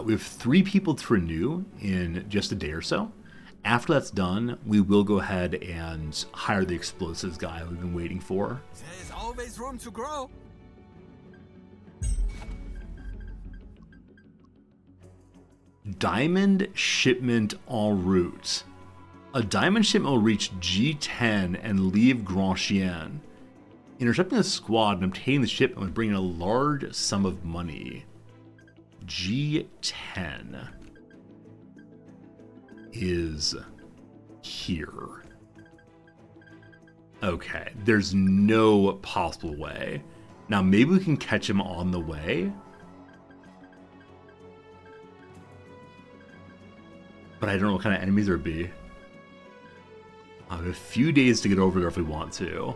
We have 3 people to renew in just a day or so. After that's done, we will go ahead and hire the explosives guy we've been waiting for. There's always room to grow. Diamond shipment en route. A diamond shipment will reach G10 and leave Grand Chien. Intercepting the squad and obtaining the shipment would bring in a large sum of money. G10 is here. Okay, there's no possible way. Now maybe we can catch him on the way. But I don't know what kind of enemies there would be. I have a few days to get over there if we want to.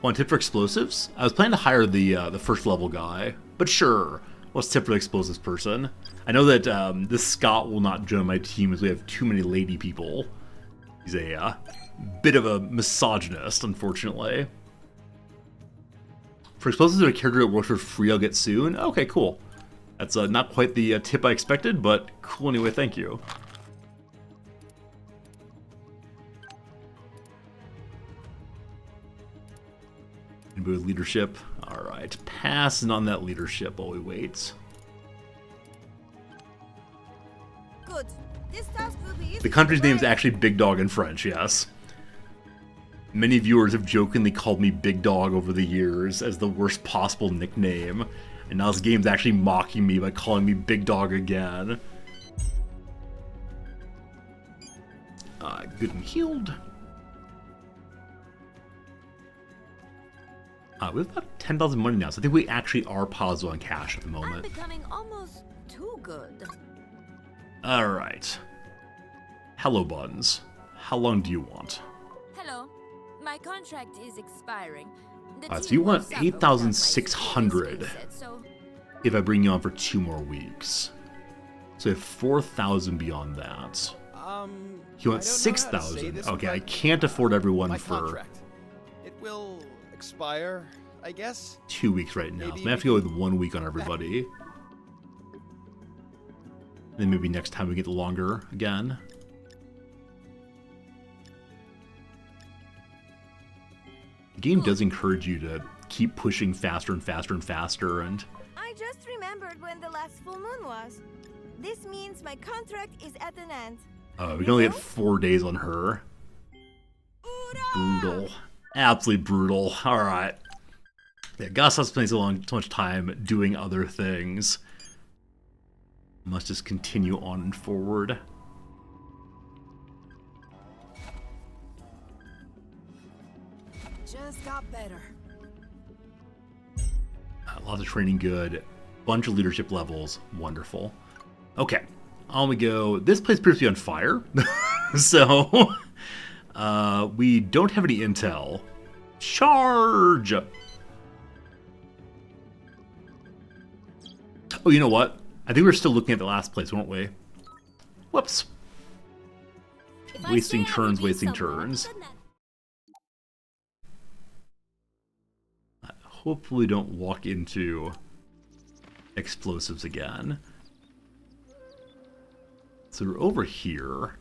Want a tip for explosives? I was planning to hire the first level guy, but sure. What's tip for the explosives person? I know that this Scott will not join my team as we have too many lady people. He's a bit of a misogynist, unfortunately. For explosives, a character that works for free I'll get soon. Okay, cool. That's not quite the tip I expected, but cool anyway, thank you. Anybody with leadership? Alright, passing on that leadership while we wait. Good. This task will be easy. The country's name is actually Big Dog in French, yes. Many viewers have jokingly called me Big Dog over the years as the worst possible nickname. And now this game's actually mocking me by calling me Big Dog again. Good and healed. We have about 10,000 money now, so I think we actually are positive on cash at the moment. I'm becoming almost too good. Alright. Hello, Buns. How long do you want? Hello. My contract is expiring. So you want 8,600 if I bring you on for 2 more weeks. So I have 4,000 beyond that. You want 6,000. Okay, I can't afford everyone for It will expire, I guess. 2 weeks right now. I have to go with 1 week on everybody. Then maybe next time we get longer again. The game does encourage you to keep pushing faster and faster and faster, and I just remembered when the last full moon was. This means my contract is at an end. we can only get 4 days on her. Brutal. Absolutely brutal. Alright. Yeah, Gus has spent so much time doing other things. Must just continue on and forward. Just got better. Lots of training good. Bunch of leadership levels. Wonderful. Okay. On we go. This place appears to be on fire. So, we don't have any intel. Charge! Oh, you know what? I think we're still looking at the last place, weren't we? Whoops. Wasting turns, wasting turns. Hopefully don't walk into explosives again. So we're over here.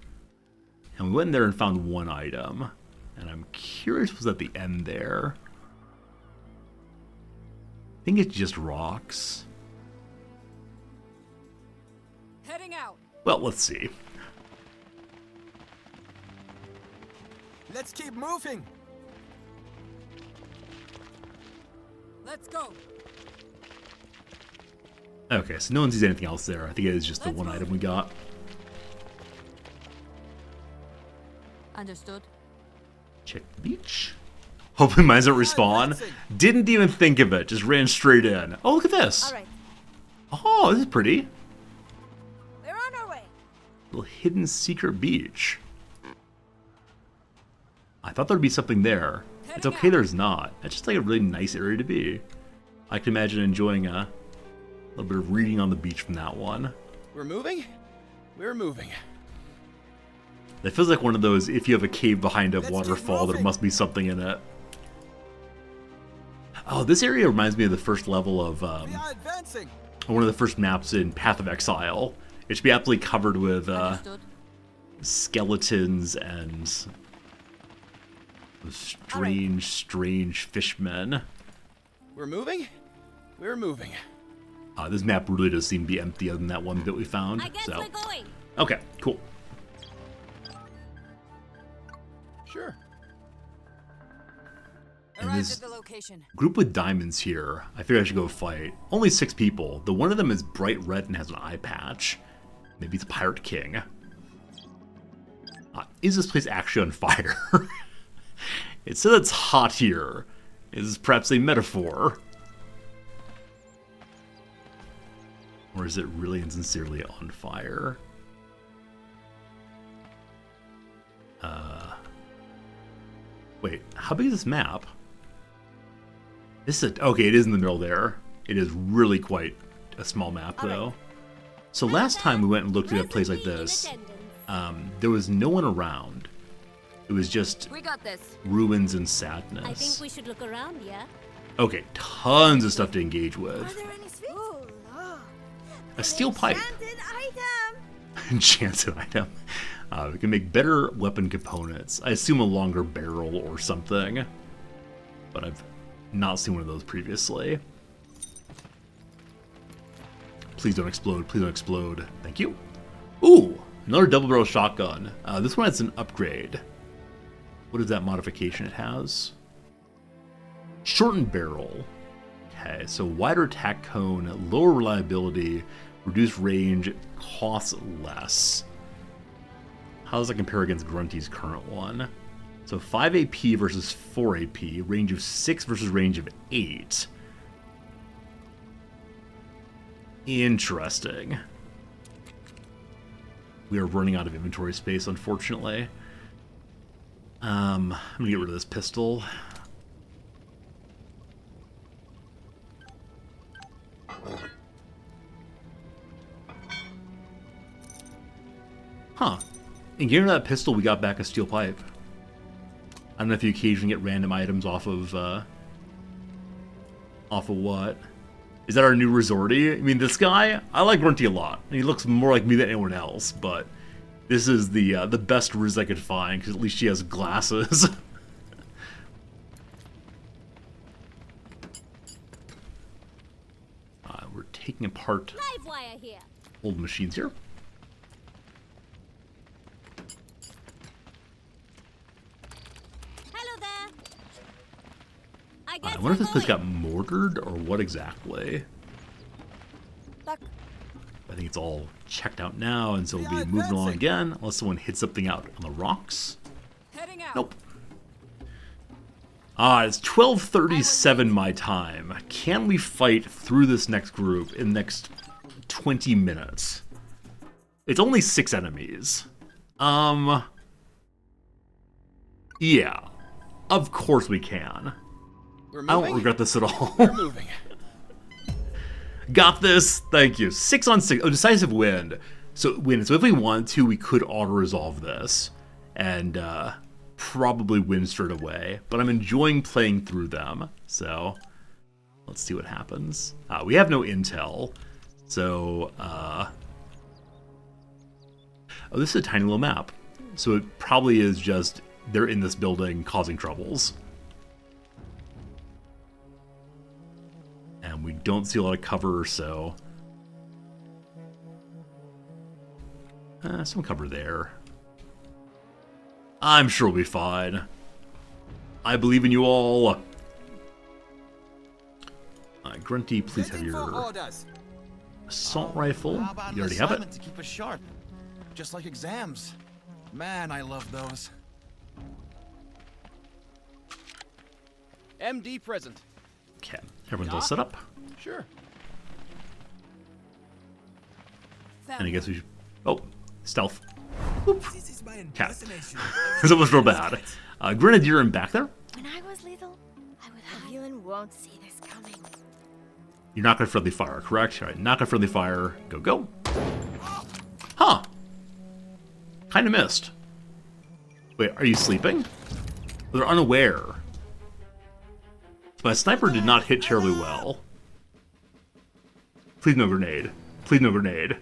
And we went in there and found one item. And I'm curious what's at the end there. I think it's just rocks. Heading out. Well, let's see. Let's keep moving. Let's go. Okay, so no one sees anything else there. I think it is just the one item we got. Understood. Check the beach. Hopefully mine doesn't respawn. Didn't even think of it. Just ran straight in. Oh, look at this. All right. Oh, this is pretty. Little hidden secret beach. I thought there'd be something there. It's okay there's not. That's just like a really nice area to be. I can imagine enjoying a little bit of reading on the beach from that one. We're moving? We're moving. That feels like one of those, if you have a cave behind a waterfall, there must be something in it. Oh, this area reminds me of the first level of one of the first maps in Path of Exile. It should be absolutely covered with skeletons and strange fishmen. We're moving? We're moving. This map really does seem to be empty other than that one bit we found. I guess we're going. Okay, cool. Sure. And Arrived this at the location. group with diamonds here, I figured I should go fight. Only 6 people. The one of them is bright red and has an eye patch. Maybe it's Pirate King. Is this place actually on fire? It says it's hot here. Is this perhaps a metaphor? Or is it really and sincerely on fire? Wait, how big is this map? This is okay, it is in the middle there. It is really quite a small map, though. So last time we went and looked at a place like this, there was no one around. It was just ruins and sadness. I think we should look around, yeah? Okay, tons of stuff to engage with. Are there any sweets? A steel pipe. Enchanted item! Enchanted item. We can make better weapon components. I assume a longer barrel or something. But I've not seen one of those previously. Please don't explode. Please don't explode. Thank you. Ooh, another double barrel shotgun. This one has an upgrade. What is that modification it has? Shortened barrel. Okay, so wider attack cone, lower reliability, reduced range, costs less. How does that compare against Grunty's current one? So 5 AP versus 4 AP, range of 6 versus range of 8. Interesting. We are running out of inventory space, unfortunately. I'm gonna get rid of this pistol. Huh. In getting that pistol, we got back a steel pipe. I don't know if you occasionally get random items off of what? Is that our new resorty? I mean, this guy, I like Grunty a lot. He looks more like me than anyone else, but this is the best Riz I could find, because at least she has glasses. We're taking apart Live wire here. old machines here. Hello there. I wonder if this place got mortared or what exactly. I think it's all checked out now, and so we'll be moving along again, unless someone hits something out on the rocks. Nope. It's 12:37 my time. Can we fight through this next group in the next 20 minutes? It's only 6 enemies. Yeah. Of course we can. I don't regret this at all. We're moving. Got this. Thank you. 6 on 6. Oh, decisive win. So if we want to, we could auto-resolve this and probably win straight away. But I'm enjoying playing through them. So let's see what happens. We have no intel. So, oh, this is a tiny little map. So it probably is just they're in this building causing troubles. And we don't see a lot of cover, so some cover there. I'm sure we'll be fine. I believe in you all. Grunty, please have your assault rifle. You already have it. To keep us sharp, just like exams. Man, I love those. MD present. Okay, everyone's all set up. Sure. And I guess we should... Oh, Stealth. This is my Cat. impersonation. This almost real bad. Grenadier in back there. When I was little, I would hide. The villain won't see this coming. You're not gonna friendly fire, correct? All right, not gonna friendly fire. Go, go. Huh. Kind of missed. Wait, are you sleeping? They're unaware. My sniper did not hit terribly well. Please no grenade. Please no grenade.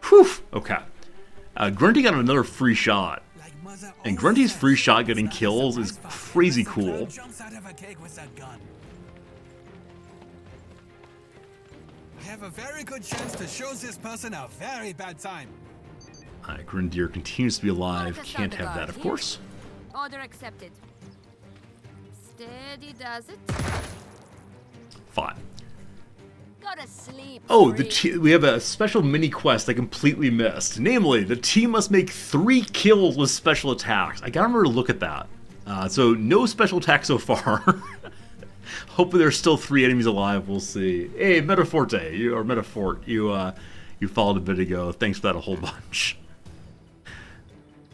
Whew. Okay. Grunty got another free shot. And Grunty's free shot getting kills is crazy cool. I have a very good chance to show this person a very bad time. Alright, Grenadier continues to be alive. Can't have that, of course. Order accepted. Steady does it. Fine. Go to sleep. Oh, we have a special mini quest I completely missed. Namely, the team must make 3 kills with special attacks. I gotta remember to look at that. So no special attack so far. Hopefully there's still 3 enemies alive. We'll see. Hey, Metaforte, you followed a bit ago. Thanks for that a whole bunch.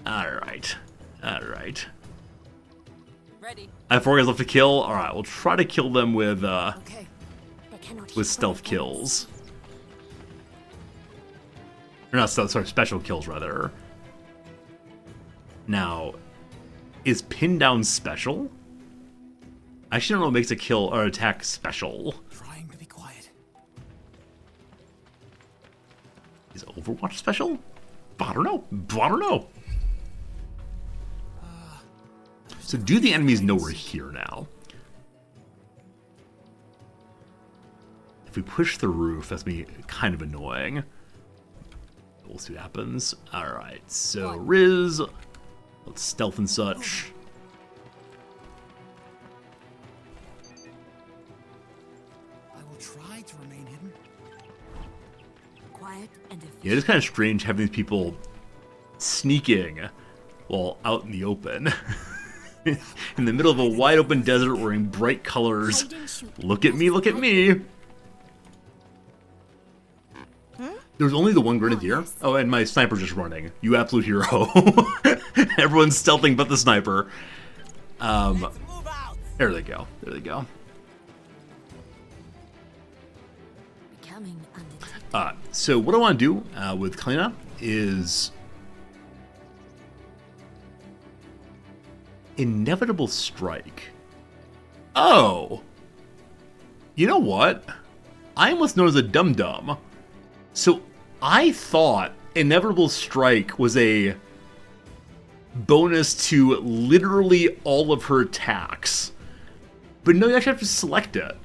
All right. Ready. I have 4 guys left to kill. All right, we'll try to kill them with stealth kills. Or not stealth, sorry, special kills rather. Now, is pin down special? I actually don't know what makes a kill or attack special. Trying to be quiet. Is Overwatch special? I don't know. So do the enemies know we're here now? If we push the roof, that's me kind of annoying. We'll see what happens. Alright, so Riz. Let's stealth and such. I will try to remain hidden. Quiet and Yeah, it's kind of strange having these people sneaking while out in the open. In the middle of a wide open desert wearing bright colors. Look at me, look at me. There's only the one grenadier. Oh, and my sniper's just running. You absolute hero. Everyone's stealthing but the sniper. There they go. becoming undetected. So what I want to do with Kalina is Inevitable Strike. Oh! You know what? I'm what's known as a dum-dum. So I thought Inevitable Strike was a bonus to literally all of her attacks. But no, you actually have to select it.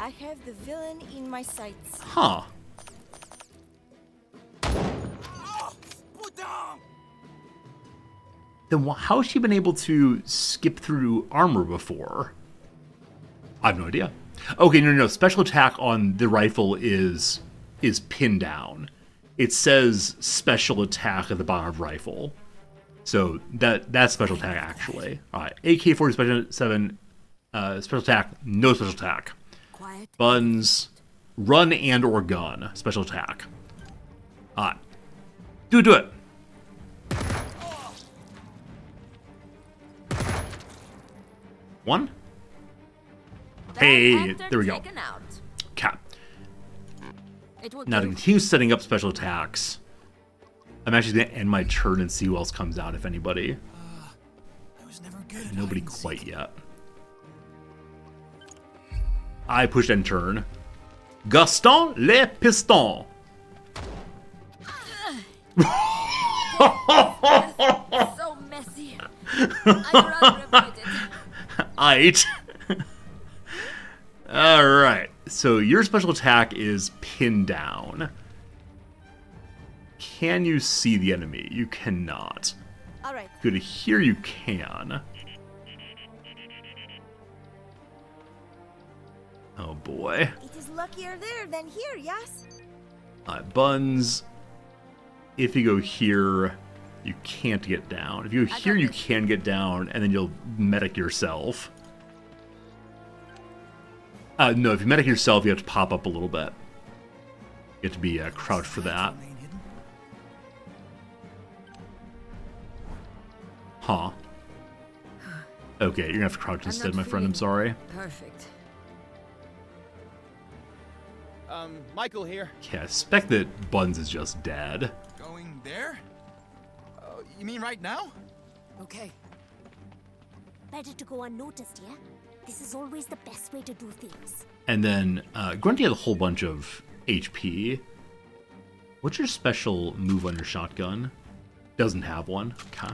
I have the villain in my sights. Huh. Then how has she been able to skip through armor before? I have no idea. Okay, no. Special attack on the rifle is pinned down. It says special attack at the bottom of rifle. So that's special attack actually. All right, AK-47 special attack, no special attack. Buns, run and or gun, special attack. All right, do it. One. Hey, there we go. Okay. Now to continue setting up special attacks, I'm actually going to end my turn and see who else comes out, if anybody. Nobody quite yet. I pushed end turn. Gaston Le Piston. So messy. I'd rather avoid it. Aight. Alright, so your special attack is pinned down. Can you see the enemy? You cannot. Alright. Good, here you can. Oh boy. It is luckier there than here, yes? Buns. If you go here, you can't get down. If you go here, you can get down, and then you'll medic yourself. No, if you medic yourself, you have to pop up a little bit. You You have to be crouched for that. Huh. Okay, you're gonna have to crouch instead, my friend. I'm sorry. Perfect. Michael here. Okay, I suspect that Buns is just dead. Going there? You mean right now? Okay. Better to go unnoticed, yeah? This is always the best way to do things. And then Grunty had a whole bunch of HP. What's your special move on your shotgun? Doesn't have one. Okay.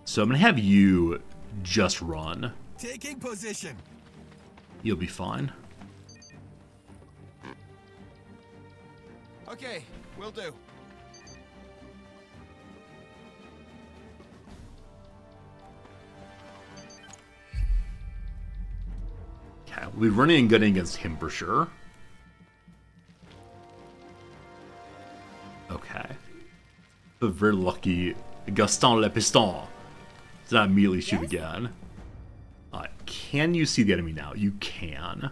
So I'm gonna have you just run. Taking position. You'll be fine. Okay, will do. Okay, we'll be running and gunning against him for sure. Okay. The very lucky Gaston Le Piston. Does not immediately shoot again. Can you see the enemy now? You can.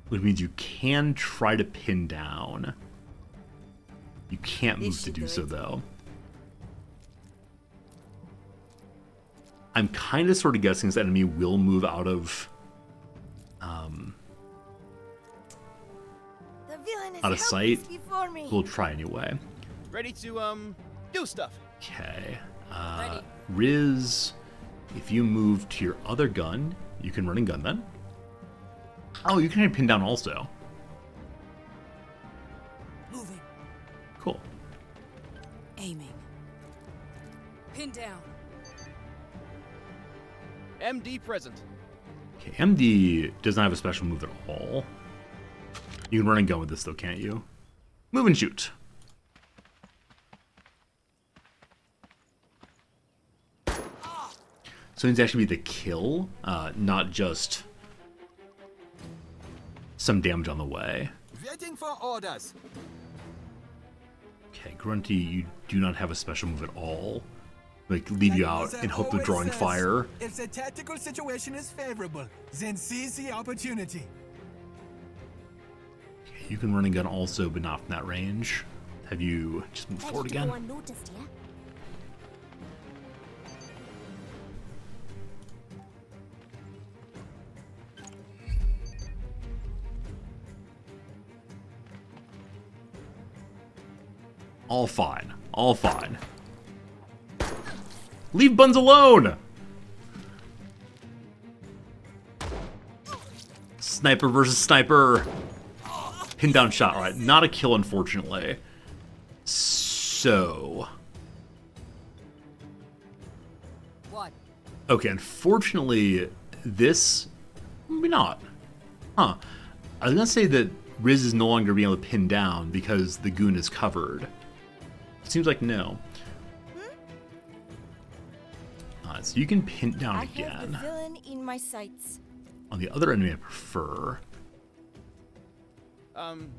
Which means you can try to pin down. You can't move to do so, though. I'm kind of sort of guessing this enemy will move out of... out of sight. We'll try anyway. Ready to, do stuff. Okay. Riz, if you move to your other gun, you can run and gun then. Oh, you can pin down also. Moving. Cool. Aiming. Pin down. MD present. Okay, MD does not have a special move at all. You can run and gun with this though, can't you? Move and shoot. So it needs to actually be the kill, not just some damage on the way. Waiting for orders. Okay, Grunty, you do not have a special move at all. Like, leave you out and hope they're drawing fire. If the tactical situation is favorable, then seize the opportunity. Okay, you can run and gun also, but not from that range. Have you just moved forward again? Unnoticed, yeah? All fine. All fine. Leave Buns alone! Sniper versus sniper. Pin down shot, right? Not a kill, unfortunately. So... What? Okay, unfortunately, this... Maybe not. Huh. I was gonna say that Riz is no longer being able to pin down because the goon is covered. Seems like no. So you can pin down again. I have the villain in my sights. On the other enemy I prefer.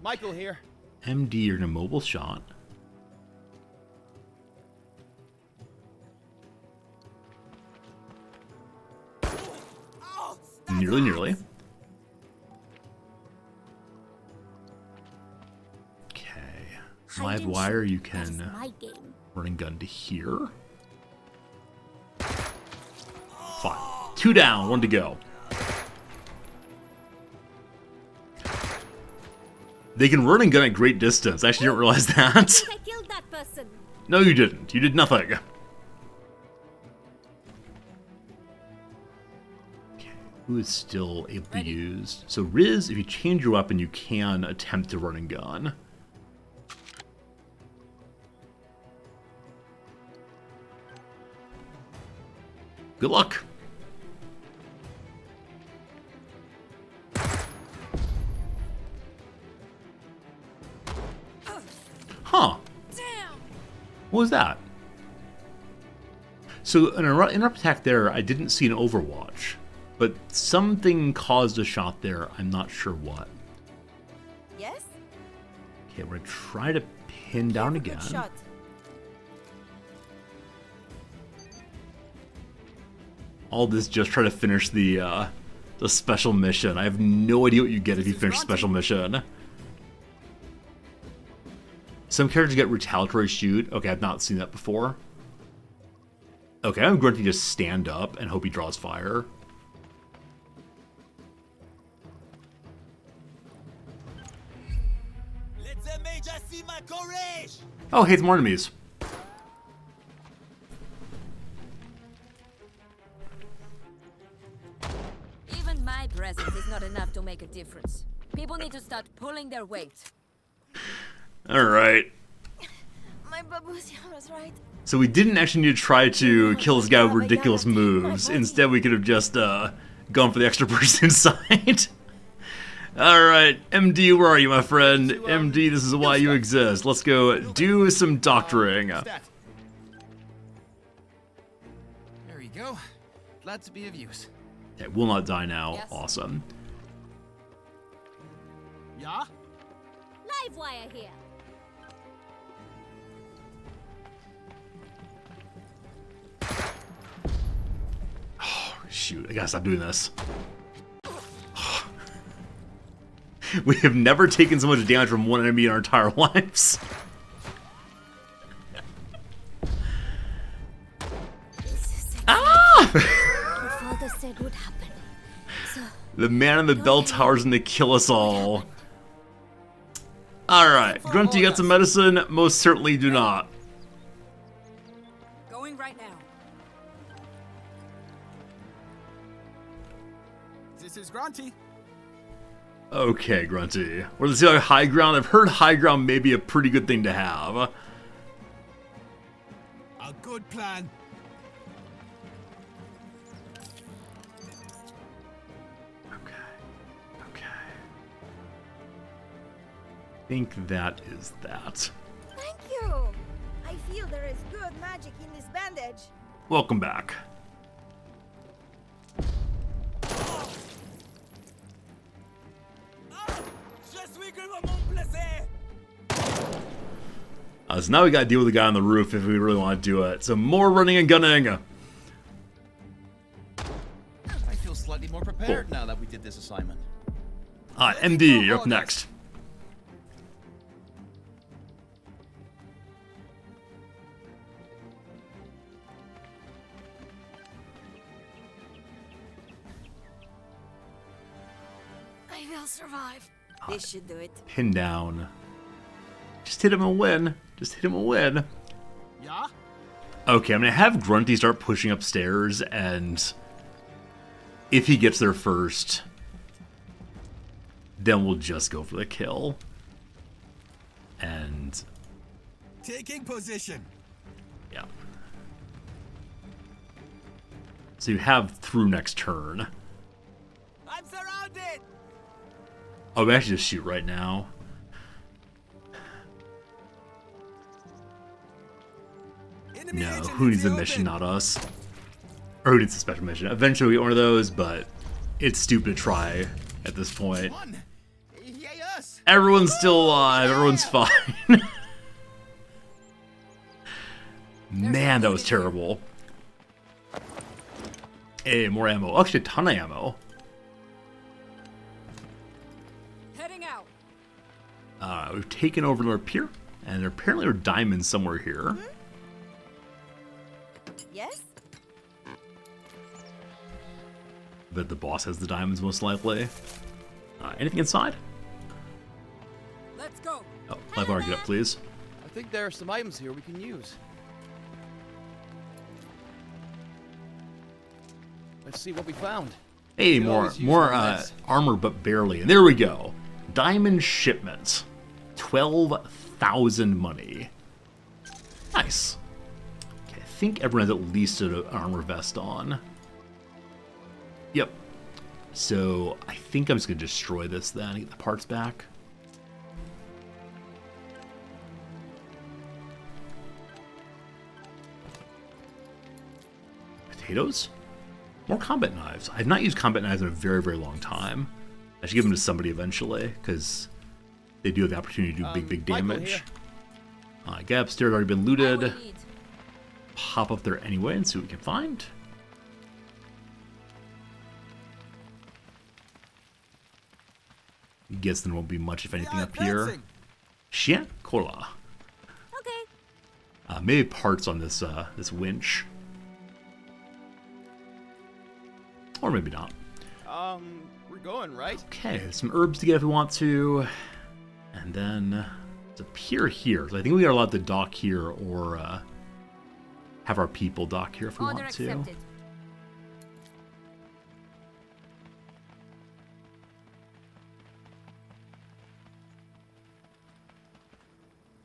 Michael here. MD, you're in a mobile shot. Nearly. Okay. Live wire, you can run and gun to here. Fine. 2 down, 1 to go. They can run and gun at great distance. I actually didn't realize that. I killed that person. No, you didn't. You did nothing. Okay, who is still able to use? So Riz, if you change your weapon, you can attempt to run and gun. Good luck. Huh. What was that? So an interrupt attack there, I didn't see an Overwatch, but something caused a shot there. I'm not sure what. Yes? Okay, we're gonna try to pin down again. Shot. All this just try to finish the special mission. I have no idea what you get if you finish special mission. Some characters get retaliatory shoot. Okay, I've not seen that before. Okay, I'm going to just stand up and hope he draws fire. Let the major see my courage! Oh, hey, it's more enemies. Even my presence is not enough to make a difference. People need to start pulling their weight. Alright. My babushka was right. So we didn't actually need to try to kill this guy with ridiculous moves. Instead, we could have just gone for the extra person inside. Alright, MD, where are you, my friend? MD, this is why you exist. Let's go do some doctoring. There you go. Glad to be of use. Okay, will not die now. Yes. Awesome. Yeah? Live wire here. Oh, shoot, I gotta stop doing this. We have never taken so much damage from one enemy in our entire lives. Ah! What father said would happen. So, the man in the bell tower's gonna kill us all. Alright, Grunty, you got some medicine? Most certainly do not. Going right now. This is Grunty. Okay, Grunty. We're gonna see like high ground. I've heard high ground may be a pretty good thing to have. A good plan. I think that is that. Thank you. I feel there is good magic in this bandage. Welcome back. So now we gotta deal with the guy on the roof if we really want to do it. So more running and gunning. I feel slightly more prepared now that we did this assignment. MD, you're up next. I will survive. This should do it. Pin down. Just hit him and win. Just hit him and win. Yeah? Okay, I'm gonna have Grunty start pushing upstairs, and if he gets there first, then we'll just go for the kill. And taking position. Yeah. So you have through next turn. I'm surrounded. Oh, we actually just shoot right now. No, who needs a mission, not us. Or who needs a special mission? Eventually we get one of those, but it's stupid to try at this point. Everyone's still alive, everyone's fine. Man, that was terrible. Hey, more ammo. Actually, a ton of ammo. Heading out. We've taken over another pier, and there apparently are diamonds somewhere here. Yes? But the boss has the diamonds most likely. Anything inside? Let's go. Oh, live wire, get up, please. I think there are some items here we can use. Let's see what we found. Hey, more armor, but barely. And there we go. Diamond shipment. 12,000 money. Nice. Okay, I think everyone has at least an armor vest on. Yep. So I think I'm just gonna destroy this then and get the parts back. Potatoes? More combat knives. I've not used combat knives in a very, very long time. I should give them to somebody eventually, because they do have the opportunity to do big damage. Get upstairs, already been looted. Pop up there anyway and see what we can find. Guess there won't be much, if anything, up here. Shit, cola. maybe parts on this this winch. Or maybe not. We're going, right? Okay, some herbs to get if we want to. And then it's up here. So I think we are allowed to dock here or have our people dock here if we want to. Accepted.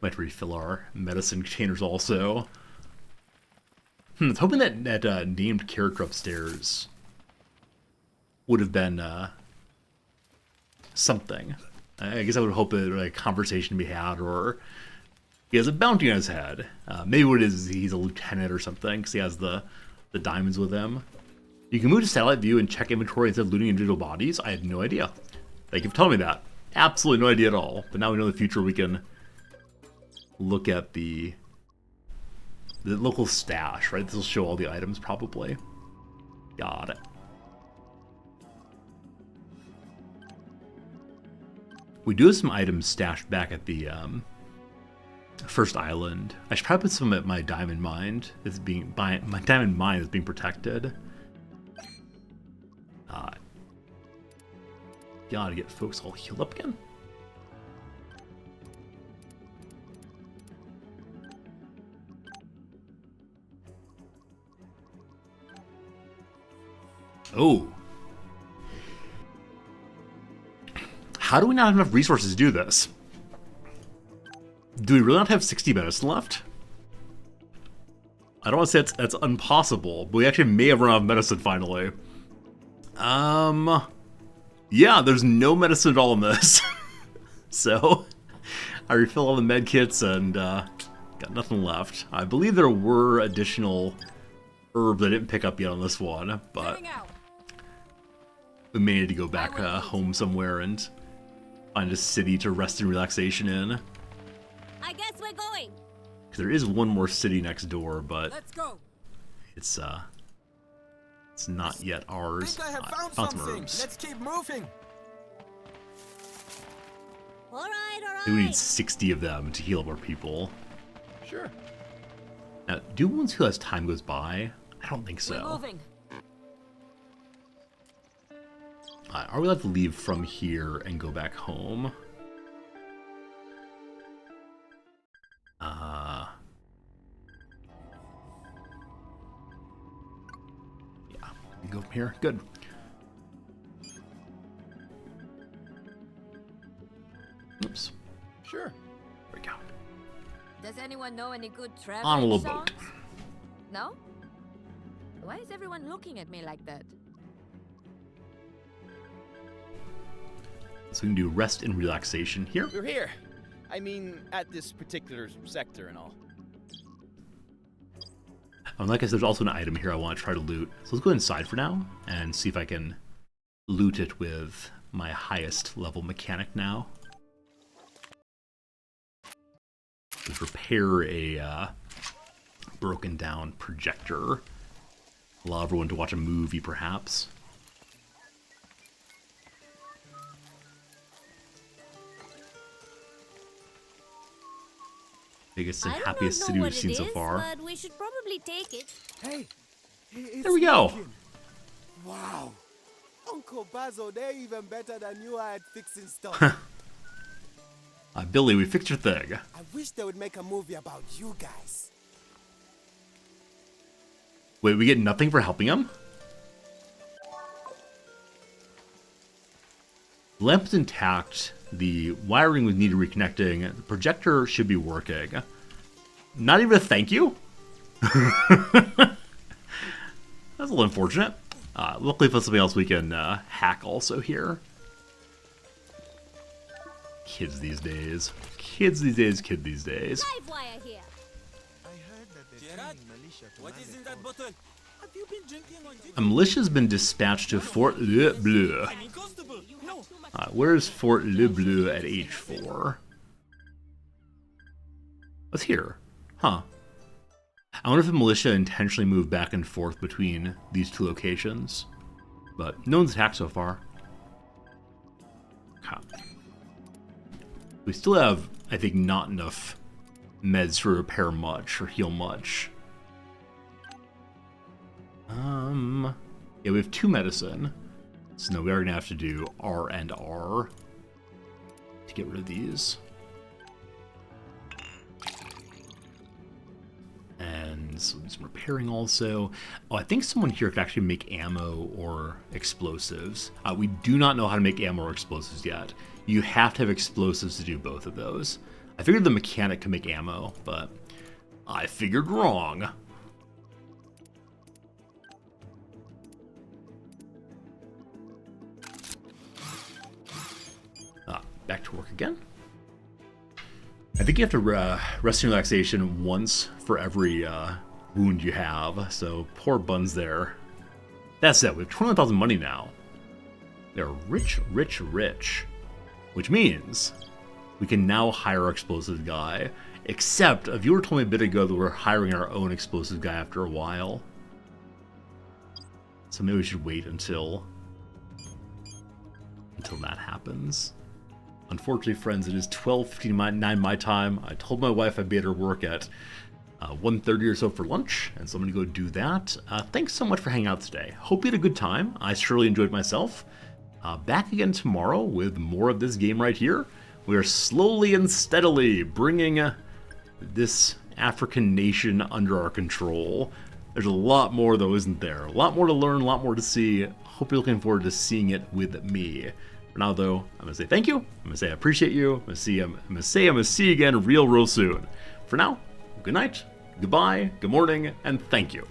Might refill our medicine containers also. I was hoping that named character upstairs would have been something. I guess I would hope that a conversation to be had, or he has a bounty on his head. Maybe what it is he's a lieutenant or something, because he has the diamonds with him. You can move to satellite view and check inventory instead of looting individual bodies. I had no idea. Thank you for telling me that. Absolutely no idea at all. But now we know in the future we can look at the local stash, right? This will show all the items probably. Got it. We do have some items stashed back at the first island. I should probably put some at my diamond mine. My diamond mine is being protected. Gotta get folks all healed up again. Oh. How do we not have enough resources to do this? Do we really not have 60 medicine left? I don't want to say that's impossible, but we actually may have run out of medicine finally. Yeah, there's no medicine at all in this. So, I refill all the med kits and got nothing left. I believe there were additional herbs I didn't pick up yet on this one, but we may need to go back home somewhere and find a city to rest and relaxation in. I guess we're going. Because there is one more city next door, but Let's go. it's not yet ours. I think I have found some something. herbs. Let's keep moving. All right, all right. We need 60 of them to heal up our people. Sure. Now, do wounds heal as time goes by? I don't think We're so. moving. Are we allowed to leave from here and go back home? Yeah, we can go from here. Good. Oops. Sure. There we go. Does anyone know any good On a traveling little songs? boat. No? Why is everyone looking at me like that? So we can do rest and relaxation here. We're here. I mean, at this particular sector and all. Like I said, there's also an item here I want to try to loot. So let's go inside for now and see if I can loot it with my highest level mechanic now. Let's repair a broken down projector. Allow everyone to watch a movie, perhaps. Biggest and happiest city we've seen so far. But we should probably take it. Hey, There we go. Wow. Uncle Basil, they're even better than you are at fixing stuff. Billy, we fixed your thing. I wish they would make a movie about you guys. Wait, we get nothing for helping him? The lamp is intact. The wiring would need reconnecting. The projector should be working. Not even a thank you? That's a little unfortunate. Luckily for something else we can hack also here. Kids these days. Kids these days, kid these days. Live wire here. I heard that they're Gerard, sending militia to what man is the in that fort. bottle? Have you been drinking on A militia has been dispatched to Fort Le Bleu. I mean, constable. No. Where's Fort Le Bleu at H4? What's here? Huh. I wonder if the militia intentionally moved back and forth between these two locations. But no one's attacked so far. Okay. We still have, I think, not enough meds to repair much or heal much. Yeah, we have 2 medicine. So no, we are gonna have to do R and R to get rid of these. And some repairing also. Oh, I think someone here could actually make ammo or explosives. We do not know how to make ammo or explosives yet. You have to have explosives to do both of those. I figured the mechanic could make ammo, but I figured wrong. Back to work again. I think you have to rest and relaxation once for every wound you have, so poor Buns there. That's it, we have 21,000 money now. They're rich, rich, rich. Which means we can now hire our explosive guy. Except, if you were told me a bit ago that we're hiring our own explosive guy after a while. So maybe we should wait until that happens. Unfortunately, friends, it is 12:59 my time. I told my wife I'd be at her work at 1:30 or so for lunch, and so I'm going to go do that. Thanks so much for hanging out today. Hope you had a good time. I surely enjoyed myself. Back again tomorrow with more of this game right here. We are slowly and steadily bringing this African nation under our control. There's a lot more, though, isn't there? A lot more to learn, a lot more to see. Hope you're looking forward to seeing it with me. For now, though, I'm going to say thank you. I'm going to say I appreciate you. I'm going to say I'm going to see you again real soon. For now, good night, goodbye, good morning, and thank you.